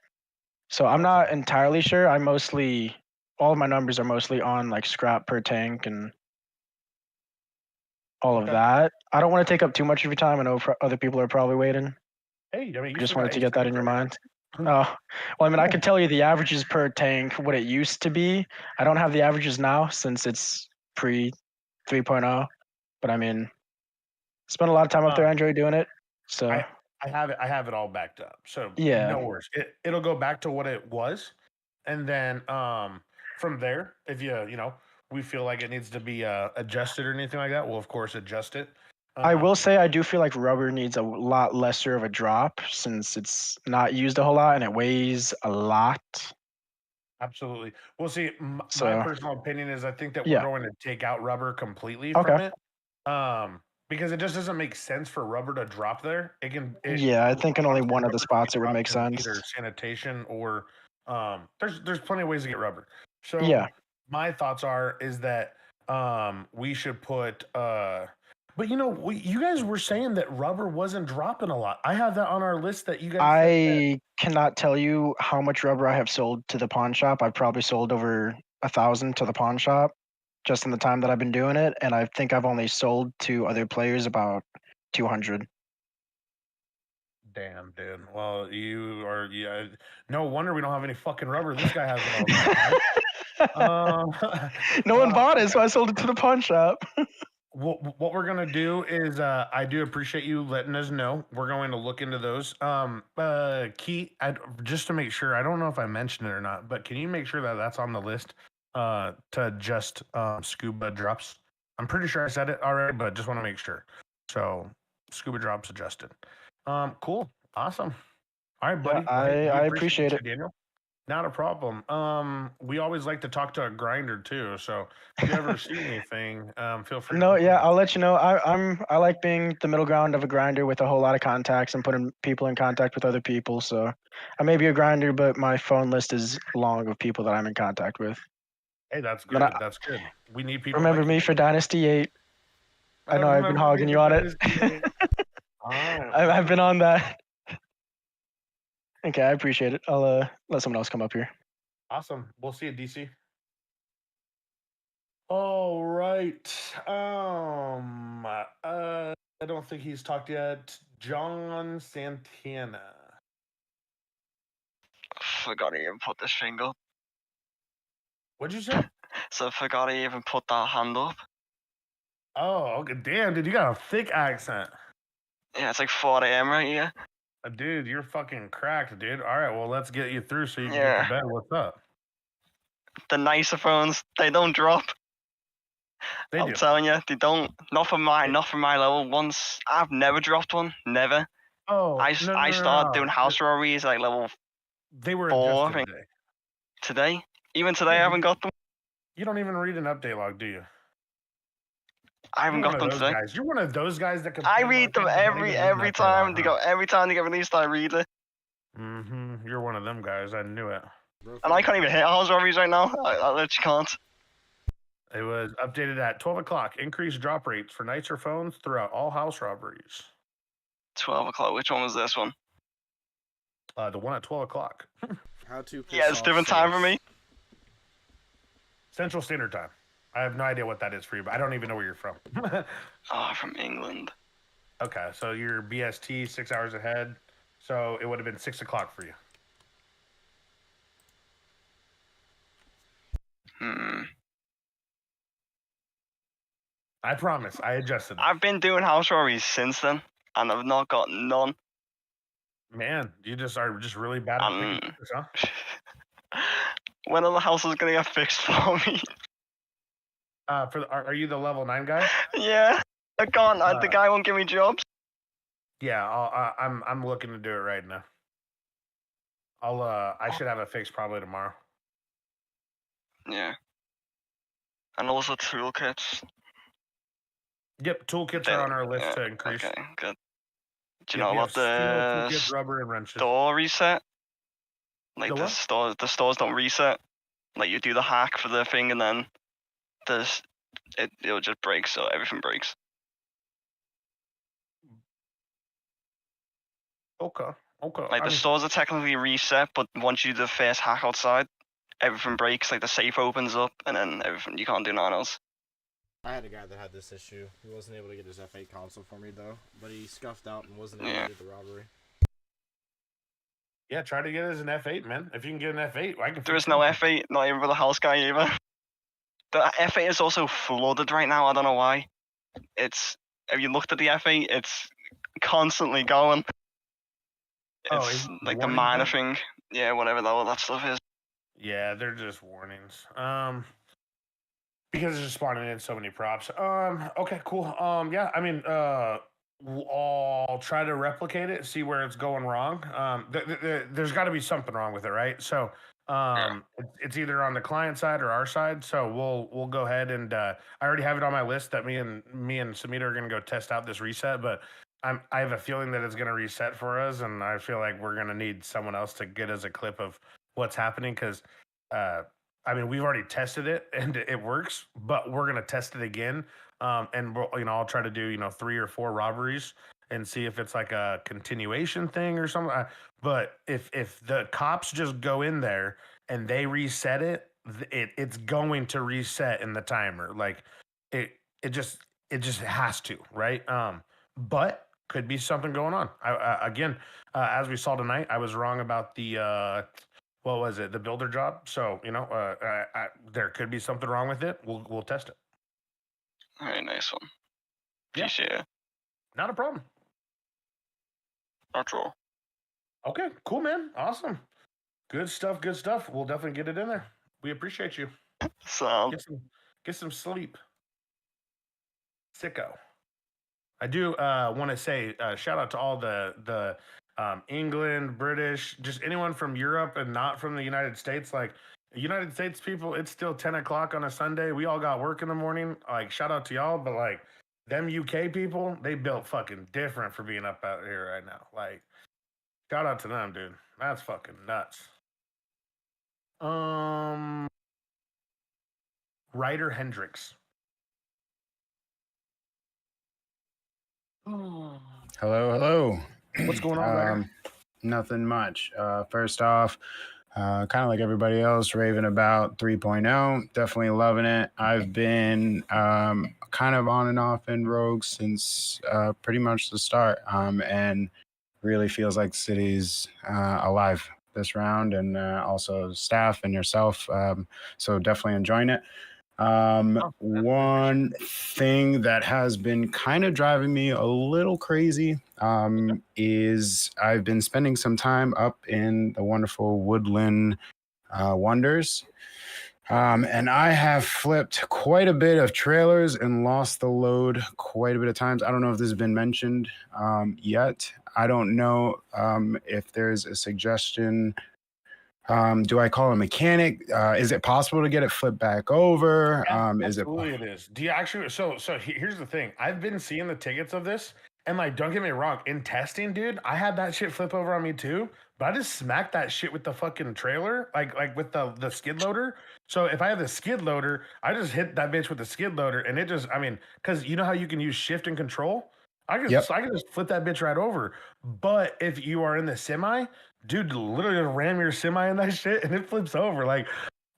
So I'm not entirely sure. All of my numbers are mostly on like scrap per tank and all of that. I don't want to take up too much of your time. I know other people are probably waiting. Hey, I mean, Just wanted to get that in your mind. Oh, well, I mean, I could tell you the averages per tank, what it used to be. I don't have the averages now since it's pre 3.0, but I mean, spent a lot of time up there, Andre, doing it. So I have it all backed up. So yeah, no worries. It'll go back to what it was, and then from there, if we feel like it needs to be adjusted or anything like that, we'll of course adjust it. I will say I do feel like rubber needs a lot lesser of a drop since it's not used a whole lot and it weighs a lot. Absolutely. Well, see, my So personal opinion is I think that yeah. we're going to take out rubber completely Okay. from it, because it just doesn't make sense for rubber to drop there. Yeah, I think in only one of the spots it would make drop sense. either sanitation or there's plenty of ways to get rubber. So Yeah. my thoughts is that we should put but you guys were saying that rubber wasn't dropping a lot. I have that on our list that you guys said that. I cannot tell you how much rubber I have sold to the pawn shop. I've probably sold over 1,000 to the pawn shop just in the time that I've been doing it, and I think I've only sold to other players about 200. Damn, dude. Well, no wonder we don't have any fucking rubber. This guy has it all. No one bought it, so I sold it to the pawn shop. What we're gonna do is, I do appreciate you letting us know. We're going to look into those. Key, just to make sure, I don't know if I mentioned it or not, but can you make sure that that's on the list to adjust scuba drops? I'm pretty sure I said it already, but just want to make sure. So scuba drops adjusted. Cool, awesome. All right, buddy. Yeah, I appreciate it, Daniel. Not a problem. We always like to talk to a grinder too. So if you ever see anything, feel free. No, yeah, I'll let you know. I like being the middle ground of a grinder with a whole lot of contacts and putting people in contact with other people. So I may be a grinder, but my phone list is long of people that I'm in contact with. Hey, that's good. That's good. We need people. Remember like me you. for Dynasty 8. I know I've been hogging you on it. I've been on that. Okay, I appreciate it. I'll let someone else come up here. Awesome. We'll see you, DC. All right. I don't think he's talked yet. John Santana. Forgot to even put this thing up. What'd you say? So forgot to even put that hand up. Oh, okay. Damn, dude, you got a thick accent. Yeah, it's like 4 a.m. right here. Dude, you're fucking cracked, dude. All right, well, let's get you through so you can get to bed. What's up? The nicer phones, they don't drop. I'm telling you, they don't. Not for my level. Once I've never dropped one, never. Oh, I started doing house robberies like level. They were 4 adjusted today. Even today, I haven't got them. You don't even read an update log, do you? I haven't got them today. Guys. You're one of those guys that can. I read them every time they go. Every time they get released, I read it. You're one of them guys. I knew it. And I can't even hit house robberies right now. I literally can't. It was updated at 12 o'clock. Increased drop rates for nicer phones throughout all house robberies. 12 o'clock. Which one was this one? The one at 12 o'clock. How to? Yeah, it's different time for me. Central Standard Time. I have no idea what that is for you, but I don't even know where you're from. From England. Okay, so you're BST 6 hours ahead. So it would have been 6 o'clock for you. I promise. I adjusted it. I've been doing house robberies since then, and I've not got none. Man, you just are just really bad at picking numbers, huh? When are the houses gonna get fixed for me? Are you the level 9 guy? Yeah, I can't. The guy won't give me jobs. Yeah, I'm looking to do it right now. I should have it fixed probably tomorrow. Yeah. And also toolkits. Yep, toolkits are on our list to increase. Okay, good. Do Yep, you know about steel, the toolkits, rubber, and wrenches. store reset? Like The what? the stores don't reset. Like you do the hack for the thing, and then it'll just break, so everything breaks. Okay. Like the stores are technically reset, but once you do the first hack outside, everything breaks. Like the safe opens up, and then everything you can't do nothing else. I had a guy that had this issue. He wasn't able to get his F8 console for me though, but he scuffed out and wasn't able to do the robbery. Yeah, try to get it as an F8, man. If you can get an F8, I can. There is no F8, not even for the house guy either. The F8 is also flooded right now. I don't know why. If you looked at the F8, it's constantly going. It's like the minor thing. Yeah, whatever that stuff is. Yeah, they're just warnings. Because it's just spawning in so many props. Okay, cool. Yeah, I mean, I'll try to replicate it, see where it's going wrong. There's got to be something wrong with it, right? So, it's either on the client side or our side. So we'll go ahead and I already have it on my list that me and Samita are gonna go test out this reset, but I have a feeling that it's gonna reset for us, and I feel like we're gonna need someone else to get us a clip of what's happening because. I mean, we've already tested it and it works, but we're gonna test it again. And I'll try to do 3 or 4 robberies and see if it's like a continuation thing or something. But if the cops just go in there and they reset it, it's going to reset in the timer. Like it just has to, right? But could be something going on. Again, as we saw tonight, I was wrong about the. What was it? The builder job. So there could be something wrong with it. We'll test it. All right, nice one. Appreciate it. Not a problem. Not all. Okay, cool, man. Awesome. Good stuff. Good stuff. We'll definitely get it in there. We appreciate you. So get some sleep. Sicko. I do want to say shout out to all the England, British, just anyone from Europe and not from the United States. Like United States people, it's still 10 o'clock on a Sunday. We all got work in the morning. Like shout out to y'all, but like them UK people, they built fucking different for being up out here right now. Like shout out to them, dude. That's fucking nuts. Ryder Hendricks. Hello. What's going on, Ryder? Nothing much. First off, kind of like everybody else, raving about 3.0. Definitely loving it. I've been kind of on and off in Rogue since pretty much the start, and really feels like the city's alive this round, and also staff and yourself. So definitely enjoying it. One thing that has been kind of driving me a little crazy is I've been spending some time up in the wonderful Woodland Wonders. And I have flipped quite a bit of trailers and lost the load quite a bit of times. I don't know if this has been mentioned yet. I don't know if there's a suggestion. Do I call a mechanic? Is it possible to get it flipped back over? Absolutely, it is. Do you actually? So here's the thing. I've been seeing the tickets of this, and like, don't get me wrong. In testing, dude, I had that shit flip over on me too. But I just smacked that shit with the fucking trailer, like with the skid loader. So if I have the skid loader, I just hit that bitch with the skid loader, and it just, I mean, because you know how you can use shift and control. I can just flip that bitch right over. But if you are in the semi, dude, literally just ram your semi in that shit and it flips over. Like,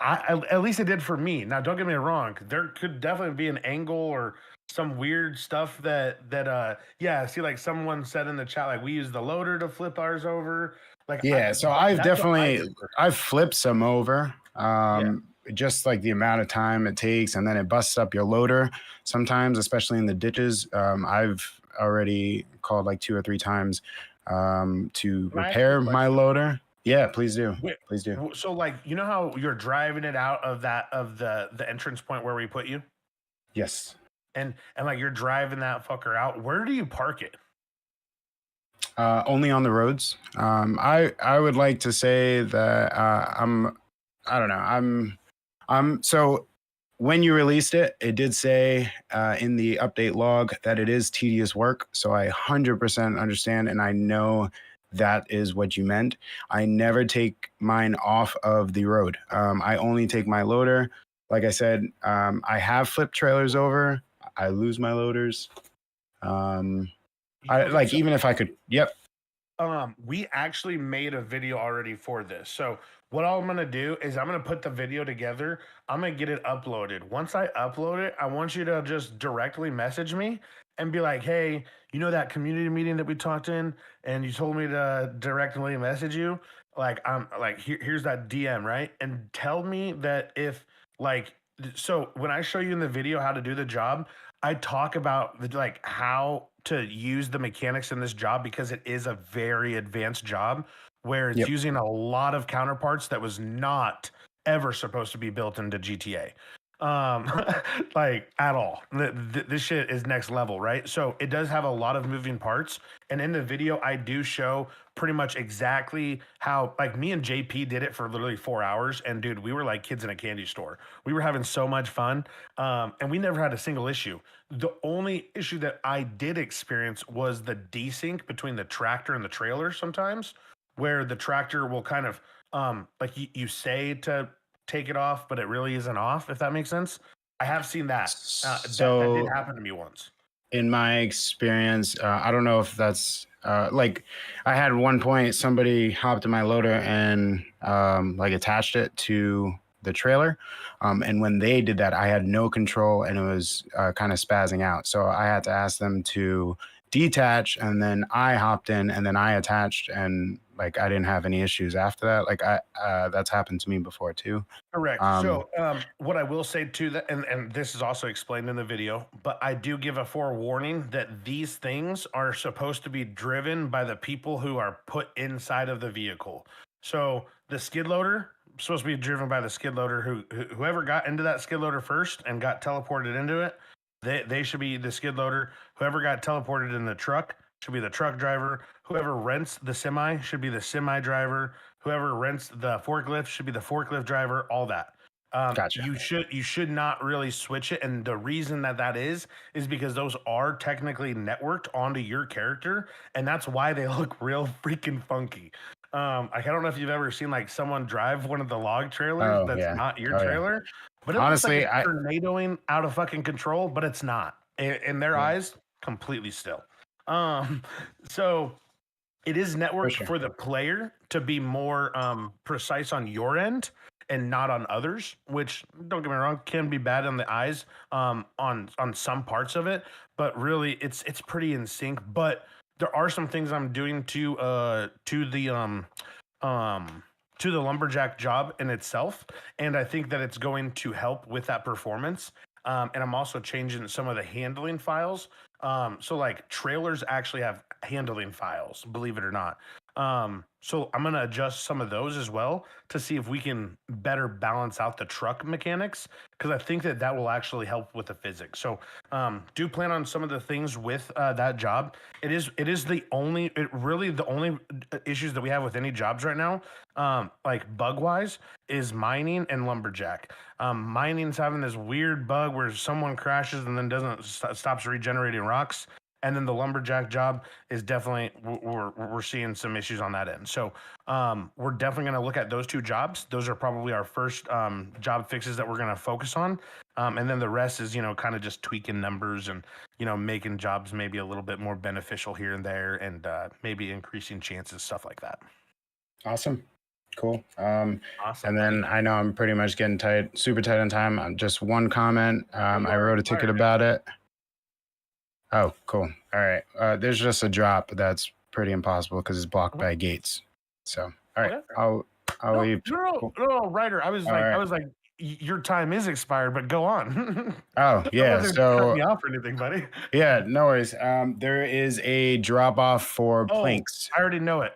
At least it did for me. Now, don't get me wrong. There could definitely be an angle or some weird stuff yeah. See, like someone said in the chat, like we use the loader to flip ours over. Like Yeah, so I've flipped some over. Just like the amount of time it takes, and then it busts up your loader sometimes, especially in the ditches. I've already called like 2 or 3 times to repair my loader. Yeah, please do. Please do. So, like, you know how you're driving it out of the entrance point where we put you, Yes. and like you're driving that fucker out. Where do you park it? Only on the roads. I would like to say that I don't know. So when you released it, it did say in the update log that it is tedious work. So I 100% understand, and I know that is what you meant. I never take mine off of the road. I only take my loader. Like I said, I have flipped trailers over. I lose my loaders. Even if I could. Yep. We actually made a video already for this. So what I'm gonna do is I'm gonna put the video together. I'm gonna get it uploaded. Once I upload it, I want you to just directly message me and be like, hey, you know that community meeting that we talked in, and you told me to directly message you. Like I'm like here's that DM, right? And tell me that if like so when I show you in the video how to do the job, I talk about like how to use the mechanics in this job because it is a very advanced job where it's using a lot of counterparts that was not ever supposed to be built into GTA. Like at all. This shit is next level, right? So it does have a lot of moving parts. And in the video, I do show pretty much exactly how, like, me and JP did it for literally 4 hours. And dude, we were like kids in a candy store. We were having so much fun. And we never had a single issue. The only issue that I did experience was the desync between the tractor and the trailer sometimes, where the tractor will kind of, like you say to take it off, but it really isn't off, if that makes sense. I have seen that. That did happen to me once. In my experience, I don't know if that's like I had one point somebody hopped in my loader and like attached it to the trailer. And when they did that, I had no control and it was kind of spazzing out. So I had to ask them to detach, and then I hopped in and then I attached, and like I didn't have any issues after that. Like that's happened to me before too. Correct. So what I will say to that, and this is also explained in the video, but I do give a forewarning that these things are supposed to be driven by the people who are put inside of the vehicle. So the skid loader supposed to be driven by the skid loader whoever got into that skid loader first and got teleported into it. They should be the skid loader. Whoever got teleported in the truck should be the truck driver. Whoever rents the semi should be the semi driver. Whoever rents the forklift should be the forklift driver. All that. Gotcha. You should not really switch it, and the reason that is because those are technically networked onto your character, and that's why they look real freaking funky. I don't know if you've ever seen like someone drive one of the log trailers that's not your trailer, but it honestly, looks like it's tornadoing out of fucking control, but it's not. In their eyes, completely still. So it is networked for the player to be more precise on your end and not on others, which, don't get me wrong, can be bad on the eyes on some parts of it, but really it's pretty in sync. But there are some things I'm doing to the lumberjack job in itself, and I think that it's going to help with that performance. And I'm also changing some of the handling files. So like trailers actually have handling files, believe it or not. So I'm going to adjust some of those as well to see if we can better balance out the truck mechanics, because I think that will actually help with the physics. So do plan on some of the things with that job. It is the only issues that we have with any jobs right now, like bug wise, is mining and lumberjack. Mining's having this weird bug where someone crashes and then stops regenerating rocks. And then the lumberjack job is definitely, we're seeing some issues on that end. So we're definitely going to look at those 2 jobs. Those are probably our first job fixes that we're going to focus on. And then the rest is, kind of just tweaking numbers and, making jobs maybe a little bit more beneficial here and there, and maybe increasing chances, stuff like that. Awesome. Cool. Awesome. And then I know I'm pretty much getting tight, super tight on time. Just one comment. I wrote a ticket about it. Oh, cool. All right. There's just a drop that's pretty impossible because it's blocked by gates. So, all right. Okay. I'll leave. No, Ryder. I was like, your time is expired, but go on. Oh, yeah. I wasn't cutting you off or anything, buddy. Yeah, no worries. There is a drop off for Oh, planks. I already know it.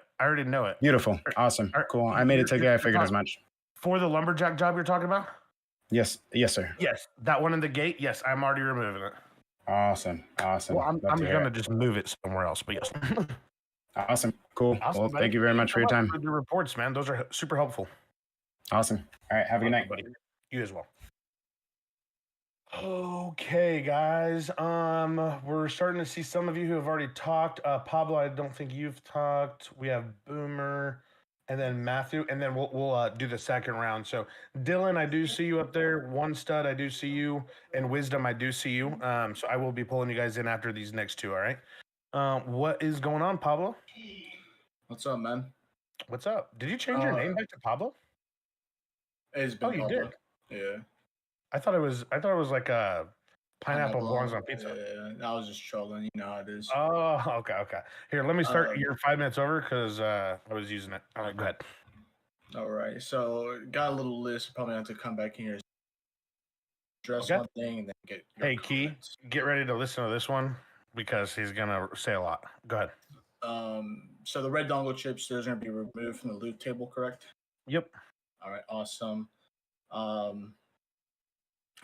Beautiful. Awesome. Cool. I made a ticket. I figured as much. For the lumberjack job you're talking about? Yes, sir. Yes, that one in the gate. Yes, I'm already removing it. Awesome. Well, I'm gonna just move it somewhere else, but yes. Awesome. Cool. Awesome, Well, buddy. thank you very much for your time. For the reports, man. Those are super helpful. Awesome. All right. Have a good night, buddy. You as well. Okay, guys. We're starting to see some of you who have already talked. Pablo, I don't think you've talked. We have Boomer, and then Matthew, and then we'll do the second round. So, Dylan, I do see you up there. One Stud, I do see you, and Wisdom, I do see you. So I will be pulling you guys in after these next two. All right. What is going on, Pablo? What's up, man? What's up? Did you change your name back to Pablo? It's been you Pablo. did. Yeah. I thought it was like a pineapple belongs on pizza. Yeah, I was just trolling. You know how it is. Oh, okay. Here, let me start. You're 5 minutes over because I was using it. All right, go ahead. All right. So got a little list. Probably have to come back here, address one thing, and then get. Hey, Key, get ready to listen to this one because he's gonna say a lot. Go ahead. So the red dongle chips, those are gonna be removed from the loot table, correct? Yep. All right. Awesome.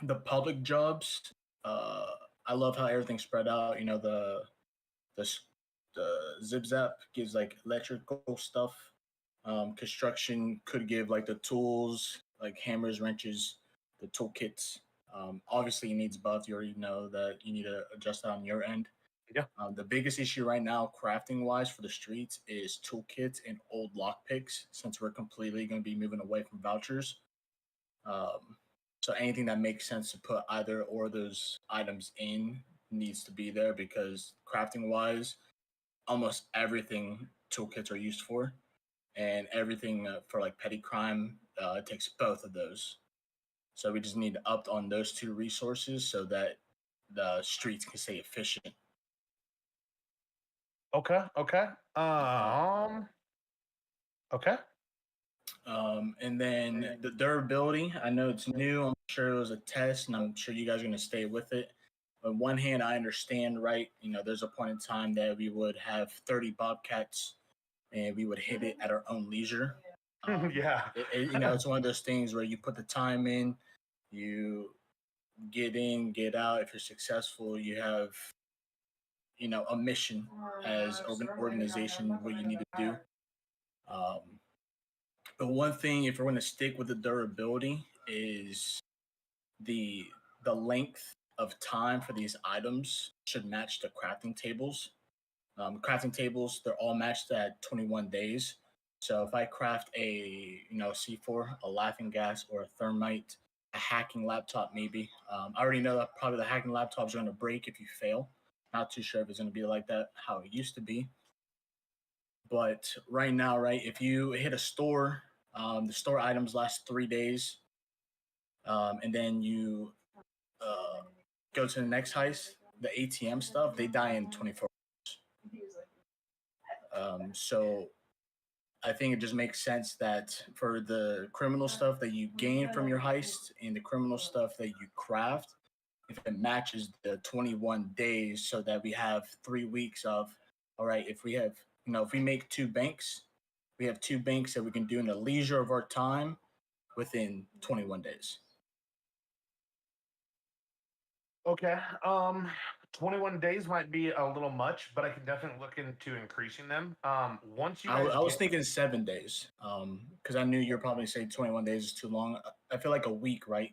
The public jobs, I love how everything's spread out. You know, the zip zap gives like electrical stuff. Construction could give like the tools, like hammers, wrenches, the toolkits. Obviously, it needs buff. You already know that you need to adjust that on your end. Yeah. The biggest issue right now, crafting wise, for the streets is toolkits and old lockpicks. Since we're completely going to be moving away from vouchers. So anything that makes sense to put either or those items in needs to be there because crafting wise, almost everything toolkits are used for, and everything for like petty crime it takes both of those. So we just need to up on those two resources so that the streets can stay efficient. Okay. Okay. And then the durability, I know it's new. I'm sure it was a test, and I'm sure you guys are going to stay with it. On one hand, I understand, right? You know, there's a point in time that we would have 30 Bobcats, and we would hit it at our own leisure. Yeah. You know, it's one of those things where you put the time in, you get in, get out. If you're successful, you have, you know, a mission as an organization, what you need to do. But one thing, if we're going to stick with the durability, is the length of time for these items should match the crafting tables. Crafting tables, they're all matched at 21 days. So if I craft a C4, a laughing gas, or a thermite, a hacking laptop, maybe. I already know that probably the hacking laptops are going to break if you fail. Not too sure if it's going to be like that how it used to be. But right now, right, if you hit a store, the store items last 3 days, and then you go to the next heist, the ATM stuff, they die in 24 hours. So I think it just makes sense that for the criminal stuff that you gain from your heist and the criminal stuff that you craft, if it matches the 21 days so that we have 3 weeks of, all right, if we have, if we make 2 banks, we have 2 banks that we can do in the leisure of our time within 21 days. Okay. 21 days might be a little much, but I can definitely look into increasing them. Once you I was thinking 7 days, because I knew you're probably saying 21 days is too long. I feel like a week, right?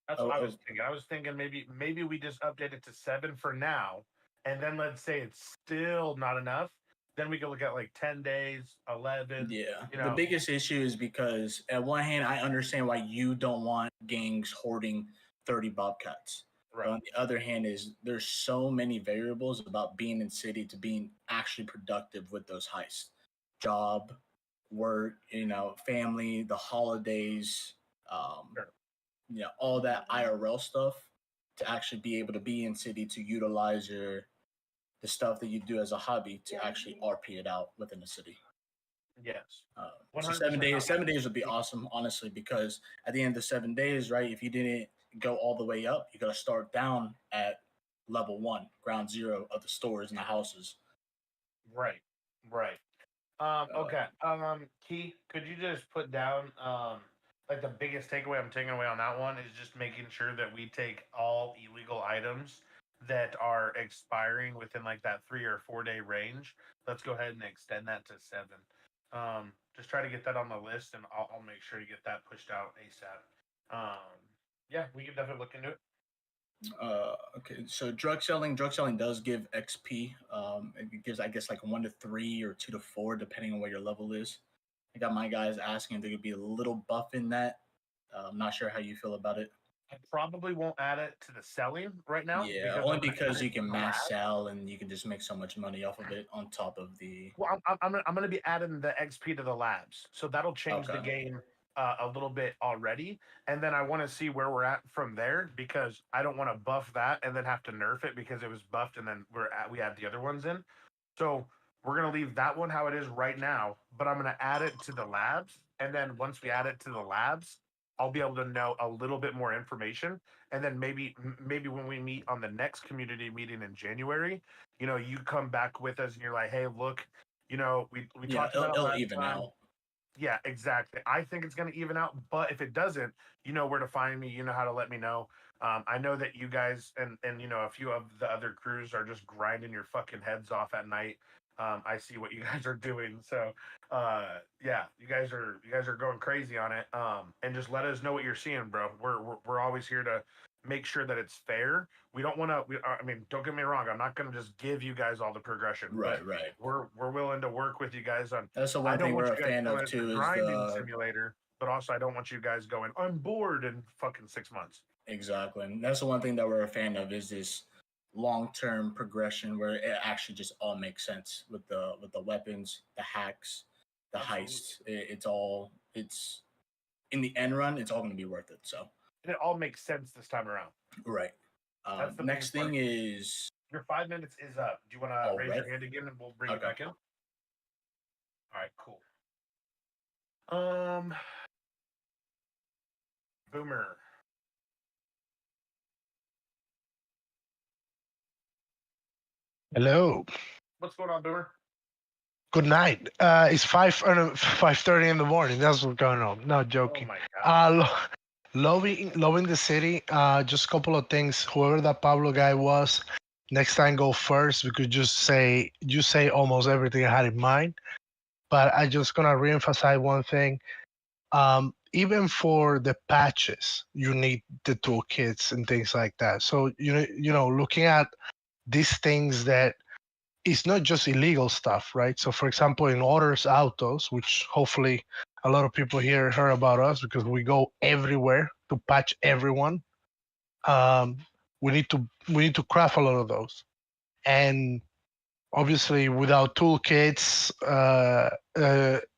That's what I was thinking. I was thinking maybe we just update it to 7 for now, and then let's say it's still not enough. Then we can look at like 10 days, 11. Yeah. The biggest issue is because at one hand, I understand why you don't want gangs hoarding 30 Bobcats. Right. But on the other hand, there's so many variables about being in city to being actually productive with those heists. Job, work, family, the holidays, all that IRL stuff, to actually be able to be in city to utilize the stuff that you do as a hobby to actually RP it out within the city. Yes. So 7 days would be awesome, honestly, because at the end of the 7 days, right, if you didn't go all the way up, you got to start down at level 1, ground zero of the stores and the houses. Right. Okay. Key, could you just put down like the biggest takeaway I'm taking away on that one is just making sure that we take all illegal items that are expiring within like that 3 or 4 day range. Let's go ahead and extend that to 7. Just try to get that on the list, and I'll make sure to get that pushed out ASAP. Yeah, we can definitely look into it. Okay, so drug selling does give XP. It gives, I guess, like 1 to 3 or 2 to 4, depending on what your level is. I got my guys asking if there could be a little buff in that. I'm not sure how you feel about it. I probably won't add it to the selling right now. Yeah, only because you can mass sell and you can just make so much money off of it on top of the. Well, I'm gonna be adding the XP to the labs, so that'll change the game a little bit already, and then I want to see where we're at from there because I don't want to buff that and then have to nerf it because it was buffed and then we add the other ones in. So we're gonna leave that one how it is right now, but I'm gonna add it to the labs, and then once we add it to the labs, I'll be able to know a little bit more information, and then maybe when we meet on the next community meeting in January, you come back with us and you're like, hey, look, we talked about it it'll last even time. out. Yeah, exactly. I think it's going to even out, but if it doesn't, you know where to find me. You know how to let me know. I know that you guys and a few of the other crews are just grinding your fucking heads off at night. I see what you guys are doing. So, yeah, you guys are going crazy on it. And just let us know what you're seeing, bro. We're always here to make sure that it's fair. We don't want to. I mean, don't get me wrong. I'm not going to just give you guys all the progression. Right. We're willing to work with you guys on. That's the I one don't thing want we're you a guys fan going of as too the is grinding simulator, but also I don't want you guys going. I'm bored in fucking 6 months. Exactly, and that's the one thing that we're a fan of is this long-term progression where it actually just all makes sense with the weapons, the hacks, the heists. It's in the end run, it's all going to be worth it. So And it all makes sense this time around. right. That's the Next main thing part. is Your 5 minutes is up. Do you want to raise your hand again and we'll bring you Okay. back in? All right, cool. Boomer. Hello. What's going on, Boomer? Good night. It's 5:30 in the morning. That's what's going on. No joking. Oh my god. Loving the city. Just a couple of things. Whoever that Pablo guy was, next time go first because you say almost everything I had in mind. But I just gonna reemphasize one thing. Even for the patches, you need the toolkits and things like that. So looking at these things that it's not just illegal stuff, right? So, for example, in Others Autos, which hopefully a lot of people here heard about us because we go everywhere to patch everyone. We need to craft a lot of those, and obviously without toolkits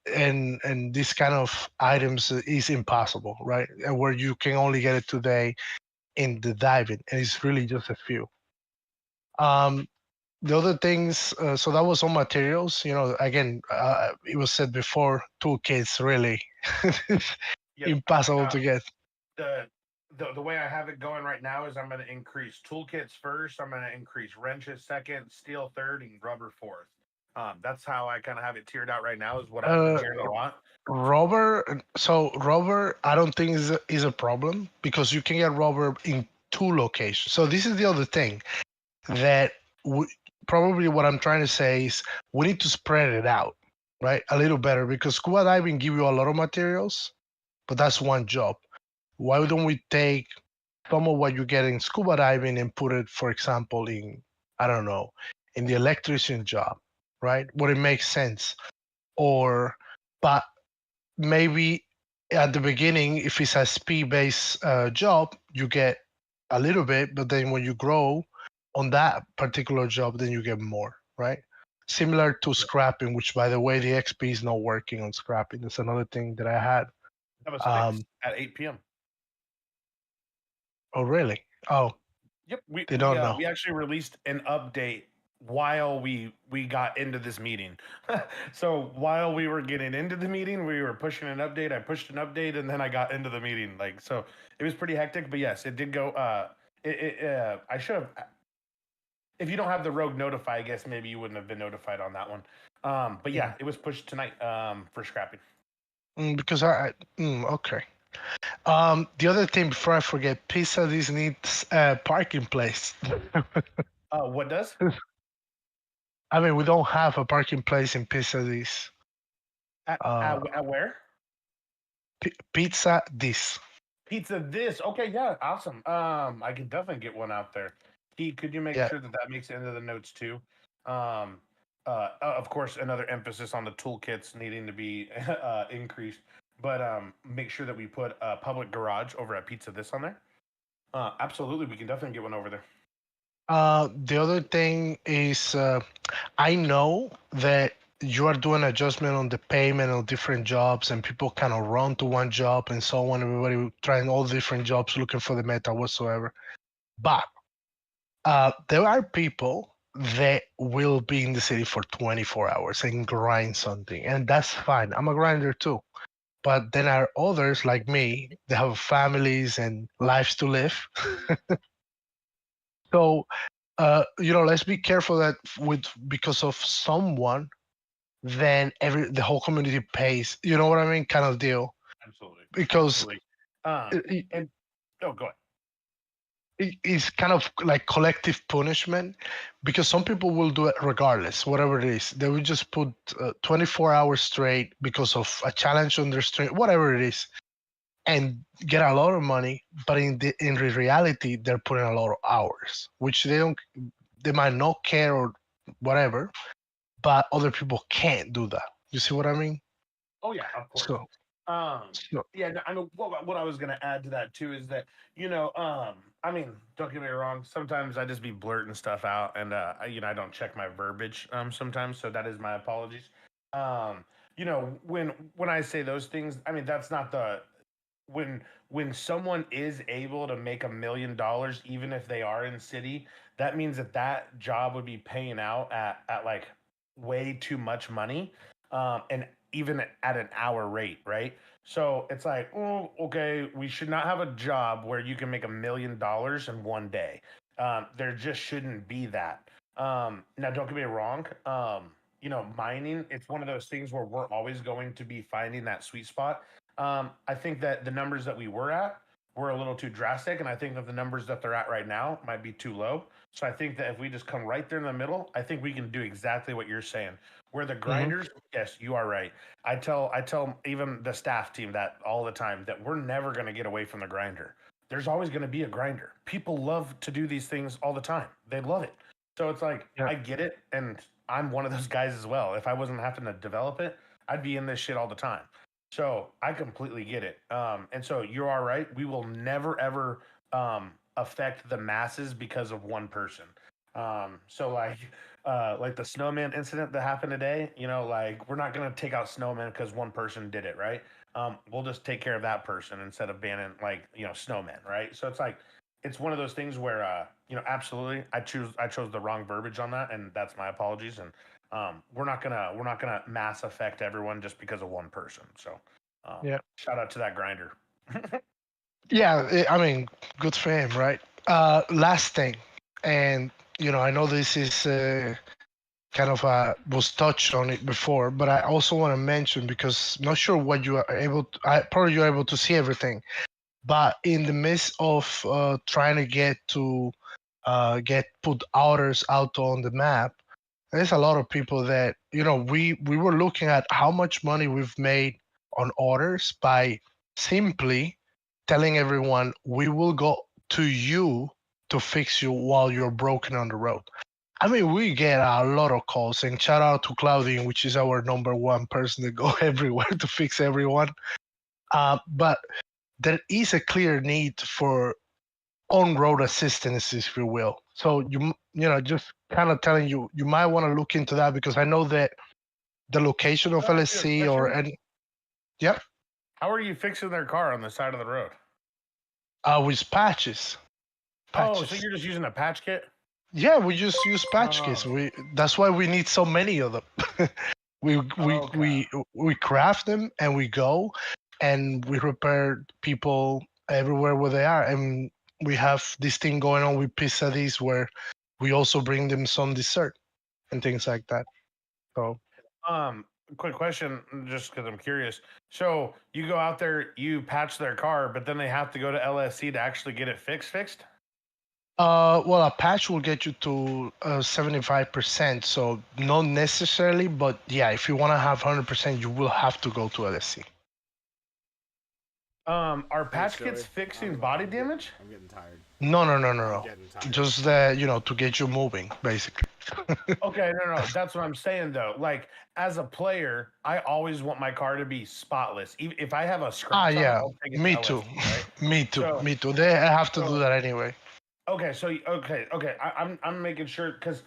and this kind of items is impossible, right? And where you can only get it today in the diving, and it's really just a few. The other things, so that was all materials. Again, it was said before, toolkits really impossible to get. The way I have it going right now is I'm going to increase toolkits first. I'm going to increase wrenches second, steel third, and rubber fourth. That's how I kind of have it tiered out right now. Is what I've been hearing a lot. Rubber, I don't think is a problem because you can get rubber in 2 locations. So this is the other thing that probably what I'm trying to say is we need to spread it out, right? A little better because scuba diving give you a lot of materials, but that's one job. Why don't we take some of what you get in scuba diving and put it, for example, in, I don't know, in the electrician job, right? Where it makes sense. But maybe at the beginning, if it's a speed-based job, you get a little bit, but then when you grow on that particular job, then you get more, right? similar to scrapping, which by the way, the XP is not working on scrapping. That's another thing that I had. That was fixed at 8 p.m. Oh, really? Oh, Yep, they don't know. we actually released an update while we got into this meeting. So while we were getting into the meeting, we were pushing an update. I pushed an update, and then I got into the meeting. Like, so it was pretty hectic. But yes, it did go. I should have. If you don't have the rogue notify, I guess maybe you wouldn't have been notified on that one. But yeah, it was pushed tonight for scrapping. Because okay. The other thing before I forget, Pizza this needs a parking place. What does? I mean, we don't have a parking place in Pizza this. At where? Pizza this. Pizza this. Okay, yeah, awesome. I can definitely get one out there. Pete, could you make sure that makes it into the notes too? Of course, another emphasis on the toolkits needing to be increased, but make sure that we put a public garage over at Pizza this on there. Absolutely, we can definitely get one over there. The other thing is, I know that you are doing adjustment on the payment of different jobs, and people kind of run to one job and so on. Everybody trying all different jobs, looking for the meta whatsoever. But there are people that will be in the city for 24 hours and grind something, and that's fine. I'm a grinder too. But then are others like me that have families and lives to live. So, let's be careful that because of someone, then the whole community pays. You know what I mean? Kind of deal. Absolutely. Because and go ahead. It's kind of like collective punishment, because some people will do it regardless, whatever it is. They will just put 24 hours straight because of a challenge on their stream, whatever it is, and get a lot of money. But in reality, they're putting a lot of hours, which they might not care or whatever, but other people can't do that. You see what I mean? Oh yeah, of course. So, yeah, I mean, what I was going to add to that too is that, I mean, don't get me wrong. Sometimes I just be blurting stuff out, and I don't check my verbiage sometimes, so that is my apologies. When I say those things, I mean that's not the when someone is able to make $1 million, even if they are in city, that means that job would be paying out at like way too much money, and even at an hour rate, right? So it's like, oh, okay, we should not have a job where you can make $1 million in one day. There just shouldn't be that. Now, don't get me wrong. Mining, it's one of those things where we're always going to be finding that sweet spot. I think that the numbers that we were at were a little too drastic, and I think that the numbers that they're at right now might be too low. So I think that if we just come right there in the middle, I think we can do exactly what you're saying. Where the grinders, yes, you are right. I tell even the staff team that all the time, that we're never going to get away from the grinder. There's always going to be a grinder. People love to do these things all the time. They love it. So it's like, I get it, and I'm one of those guys as well. If I wasn't having to develop it, I'd be in this shit all the time. So I completely get it. And so you're all right. We will never ever affect the masses because of one person. So like the snowman incident that happened today, like we're not gonna take out snowmen because one person did it, right? We'll just take care of that person instead of banning snowmen, right? So it's like it's one of those things where absolutely I chose the wrong verbiage on that, and that's my apologies. And we're not gonna mass affect everyone just because of one person. So shout out to that grinder. Yeah, I mean, good for him, right? Last thing, and I know this is kind of was touched on it before, but I also want to mention, because I'm not sure what you are able to, probably you're able to see everything, but in the midst of trying to get put others out on the map, there's a lot of people that we were looking at how much money we've made on orders by simply telling everyone we will go to you to fix you while you're broken on the road. I mean, we get a lot of calls, and shout out to Claudine, which is our number one person to go everywhere to fix everyone. But there is a clear need for on-road assistance, if you will. So just kind of telling you, you might want to look into that because I know that the location of Can I ask you a LSC or question? any, yep, How are you fixing their car on the side of the road? with patches. Oh, so you're just using a patch kit? Yeah, we just use patch kits. Oh. That's why we need so many of them. we craft them and we go and we repair people everywhere where they are. And we have this thing going on with Pizzadis where we also bring them some dessert and things like that. So Quick question, just because I'm curious. So you go out there, you patch their car, but then they have to go to LSC to actually get it fixed? well, a patch will get you to 75%. So not necessarily, but yeah, if you want to have 100%, you will have to go to LSC. Are patch kits fixing body damage? I'm getting tired. No. Just to get you moving, basically. Okay, no. That's what I'm saying though. Like as a player, I always want my car to be spotless. Even if I have a scratch on it, Yeah, I'll take it me to too. LSC, right? Me too. They have to do so- that anyway. Okay, so I'm making sure because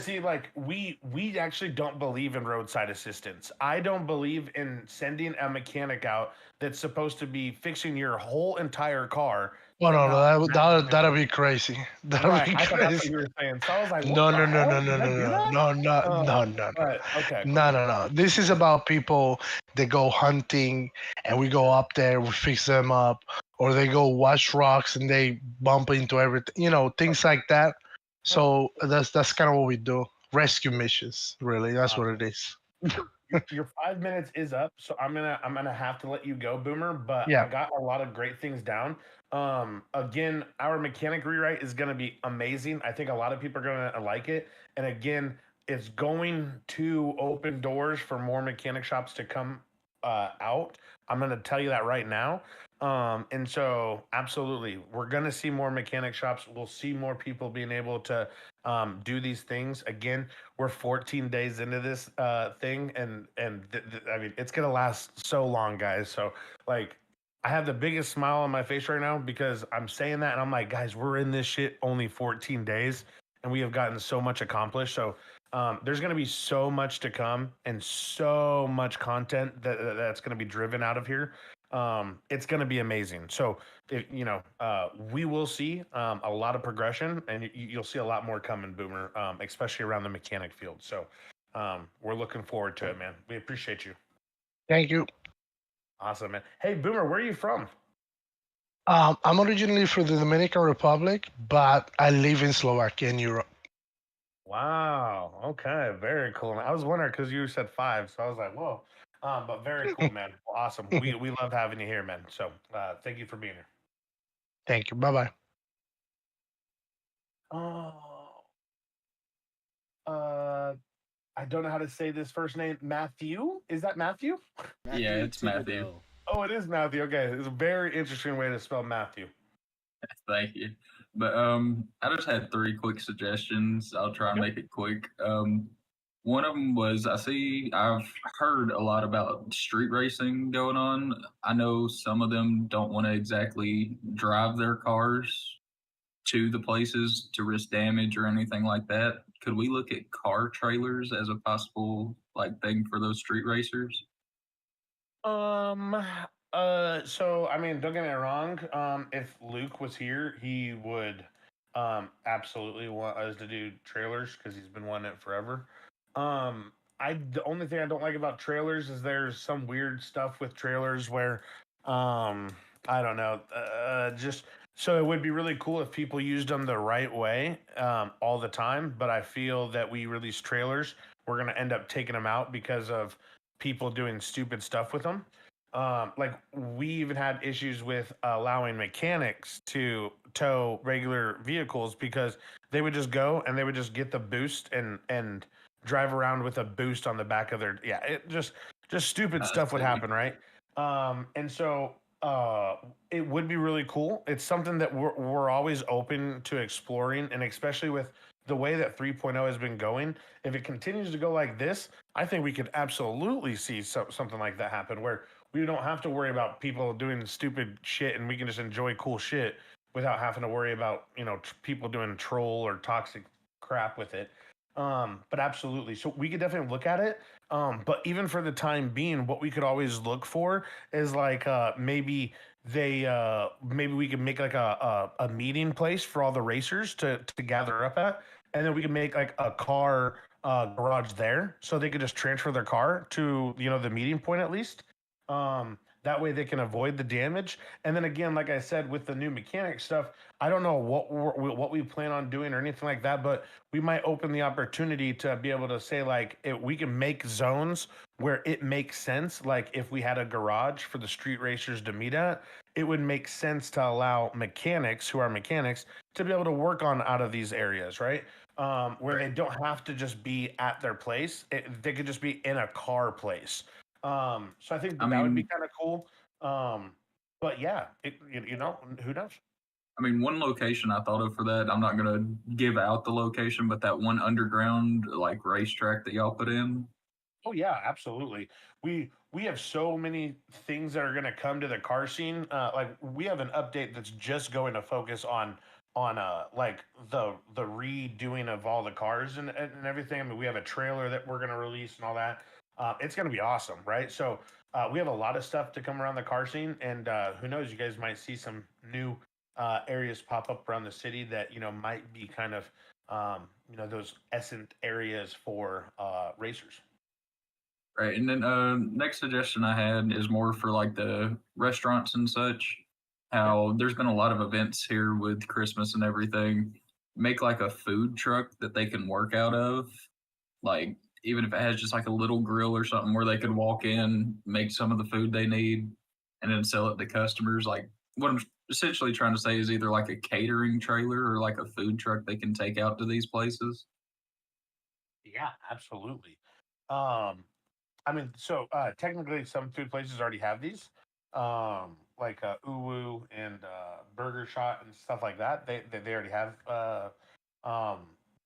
see, like we actually don't believe in roadside assistance. I don't believe in sending a mechanic out that's supposed to be fixing your whole entire car. Oh but not no, that'll be crazy. That'll right. be I thought that's what crazy. you were saying. So I was like, what No, the no, no, hell? no, no, Did I no, do no, that? no, no. But okay, cool. No. This is about people that go hunting and we go up there, we fix them up, or they go wash rocks and they bump into everything, things like that. So that's kind of what we do. Rescue missions, really. That's what it is. Your 5 minutes is up, so I'm gonna have to let you go, Boomer. But Yeah. I got a lot of great things down. Again, our mechanic rewrite is gonna be amazing. I think a lot of people are gonna like it. And again, it's going to open doors for more mechanic shops to come out. I'm gonna tell you that right now. And so absolutely, we're gonna see more mechanic shops. We'll see more people being able to do these things. Again, we're 14 days into this thing, and I mean, it's gonna last so long, guys. So like, I have the biggest smile on my face right now because I'm saying that, and I'm like, guys, we're in this shit only 14 days, and we have gotten so much accomplished. So there's gonna be so much to come, and so much content that's gonna be driven out of here. It's going to be amazing. So, we will see a lot of progression, and you'll see a lot more coming, Boomer, especially around the mechanic field. So, we're looking forward to it, man. We appreciate you. Thank you. Awesome, man. Hey, Boomer, where are you from? I'm originally from the Dominican Republic, but I live in Slovakia in Europe. Wow. Okay. Very cool. I was wondering because you said 5, so I was like, whoa. But very cool, man. Well, awesome. We love having you here, man. So, thank you for being here. Thank you. Bye bye. Oh, I don't know how to say this first name. Matthew? Is that Matthew? Yeah, it's Matthew. Oh, it is Matthew. Okay, it's a very interesting way to spell Matthew. Thank you. But I just had 3 quick suggestions. I'll try and make it quick. One of them was I've heard a lot about street racing going on. I know some of them don't want to exactly drive their cars to the places to risk damage or anything like that. Could we look at car trailers as a possible thing for those street racers? So I mean, don't get me wrong. If Luke was here, he would absolutely want us to do trailers because he's been wanting it forever. The only thing I don't like about trailers is there's some weird stuff with trailers where I don't know, just so it would be really cool if people used them the right way all the time, but I feel that we release trailers, we're going to end up taking them out because of people doing stupid stuff with them. Like we even had issues with allowing mechanics to tow regular vehicles because they would just go and they would just get the boost and drive around with a boost on the back of their it just stupid stuff would happen, right? And so it would be really cool. It's something that we're always open to exploring, and especially with the way that 3.0 has been going, if it continues to go like this, I think we could absolutely see something like that happen where we don't have to worry about people doing stupid shit and we can just enjoy cool shit. without having to worry about people doing troll or toxic crap with it. But absolutely, so we could definitely look at it. But even for the time being, what we could always look for is like maybe we could make like a meeting place for all the racers to gather up at, and then we can make like a car garage there, so they could just transfer their car to the meeting point at least. That way they can avoid the damage. And then again, like I said, with the new mechanic stuff, I don't know what we plan on doing or anything like that, but we might open the opportunity to be able to say like we can make zones where it makes sense. Like if we had a garage for the street racers to meet at, it would make sense to allow mechanics who are mechanics to be able to work on out of these areas, right? Where they don't have to just be at their place. They could just be in a car place. So I think that would be kind of cool. But yeah, who knows? I mean, one location I thought of for that, I'm not gonna give out the location, but that one underground like racetrack that y'all put in. Oh yeah, absolutely. We have so many things that are going to come to the car scene. Like we have an update that's just going to focus on like the redoing of all the cars and everything. I mean, we have a trailer that we're going to release and all that. It's going to be awesome, right? So we have a lot of stuff to come around the car scene, and who knows, you guys might see some new areas pop up around the city that might be kind of those essence areas for racers. Right, and then next suggestion I had is more for like the restaurants and such. How there's been a lot of events here with Christmas and everything. Make like a food truck that they can work out of, like even if it has just like a little grill or something where they could walk in, make some of the food they need, and then sell it to customers. Like what I'm essentially trying to say is either like a catering trailer or like a food truck they can take out to these places. Yeah, absolutely. I mean, so technically, some food places already have these, like Uwu and Burger Shot and stuff like that. They already have um,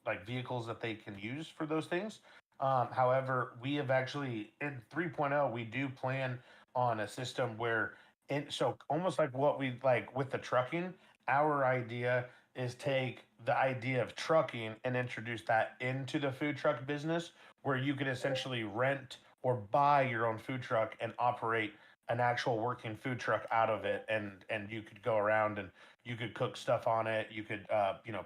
like vehicles that they can use for those things. However, we have actually in 3.0 we do plan on a system where so almost like what we like with the trucking, our idea is take the idea of trucking and introduce that into the food truck business where you could essentially rent or buy your own food truck and operate an actual working food truck out of it, and you could go around and you could cook stuff on it, you could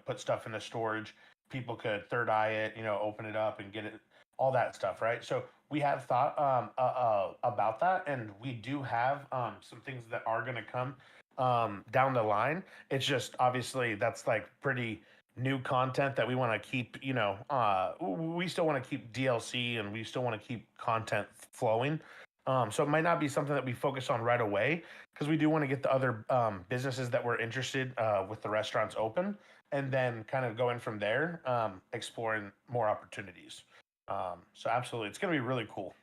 put stuff in the storage, people could third eye it, open it up and get it, all that stuff, right? So we have thought about that, and we do have some things that are going to come down the line. It's just obviously that's like pretty new content that we want to keep, we still want to keep DLC and we still want to keep content flowing. So it might not be something that we focus on right away because we do want to get the other businesses that we're interested with the restaurants open and then kind of going from there, exploring more opportunities. So absolutely, it's going to be really cool.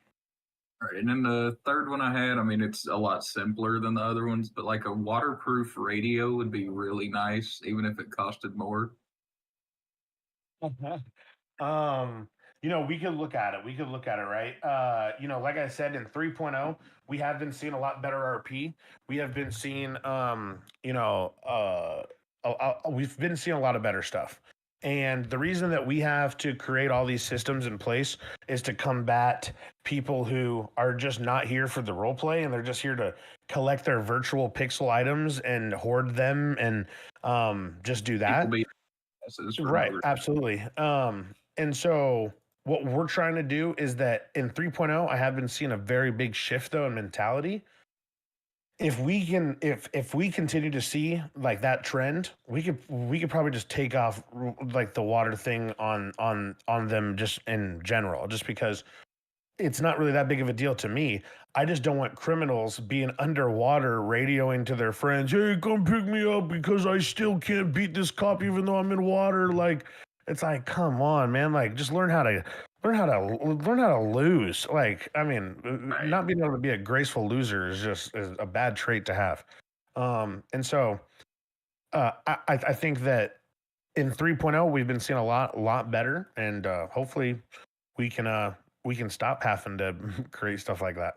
All right, and then the third one I had, I mean, it's a lot simpler than the other ones, but like a waterproof radio would be really nice, even if it costed more. We could look at it. We could look at it, right? Like I said, in 3.0, we have been seeing a lot better RP. We have been seeing, we've been seeing a lot of better stuff. And the reason that we have to create all these systems in place is to combat people who are just not here for the role play and they're just here to collect their virtual pixel items and hoard them and just do that. Right, absolutely. And so what we're trying to do is that in 3.0, I have been seeing a very big shift though in mentality. If we continue to see like that trend, we could probably just take off like the water thing on them just in general, just because it's not really that big of a deal to me. I just don't want criminals being underwater radioing to their friends, "Hey, come pick me up because I still can't beat this cop even though I'm in water." Like, it's like, come on, man. Like, just learn how to lose. Like, I mean, not being able to be a graceful loser is a bad trait to have. And so I think that in 3.0 we've been seeing a lot better, and hopefully we can stop having to create stuff like that.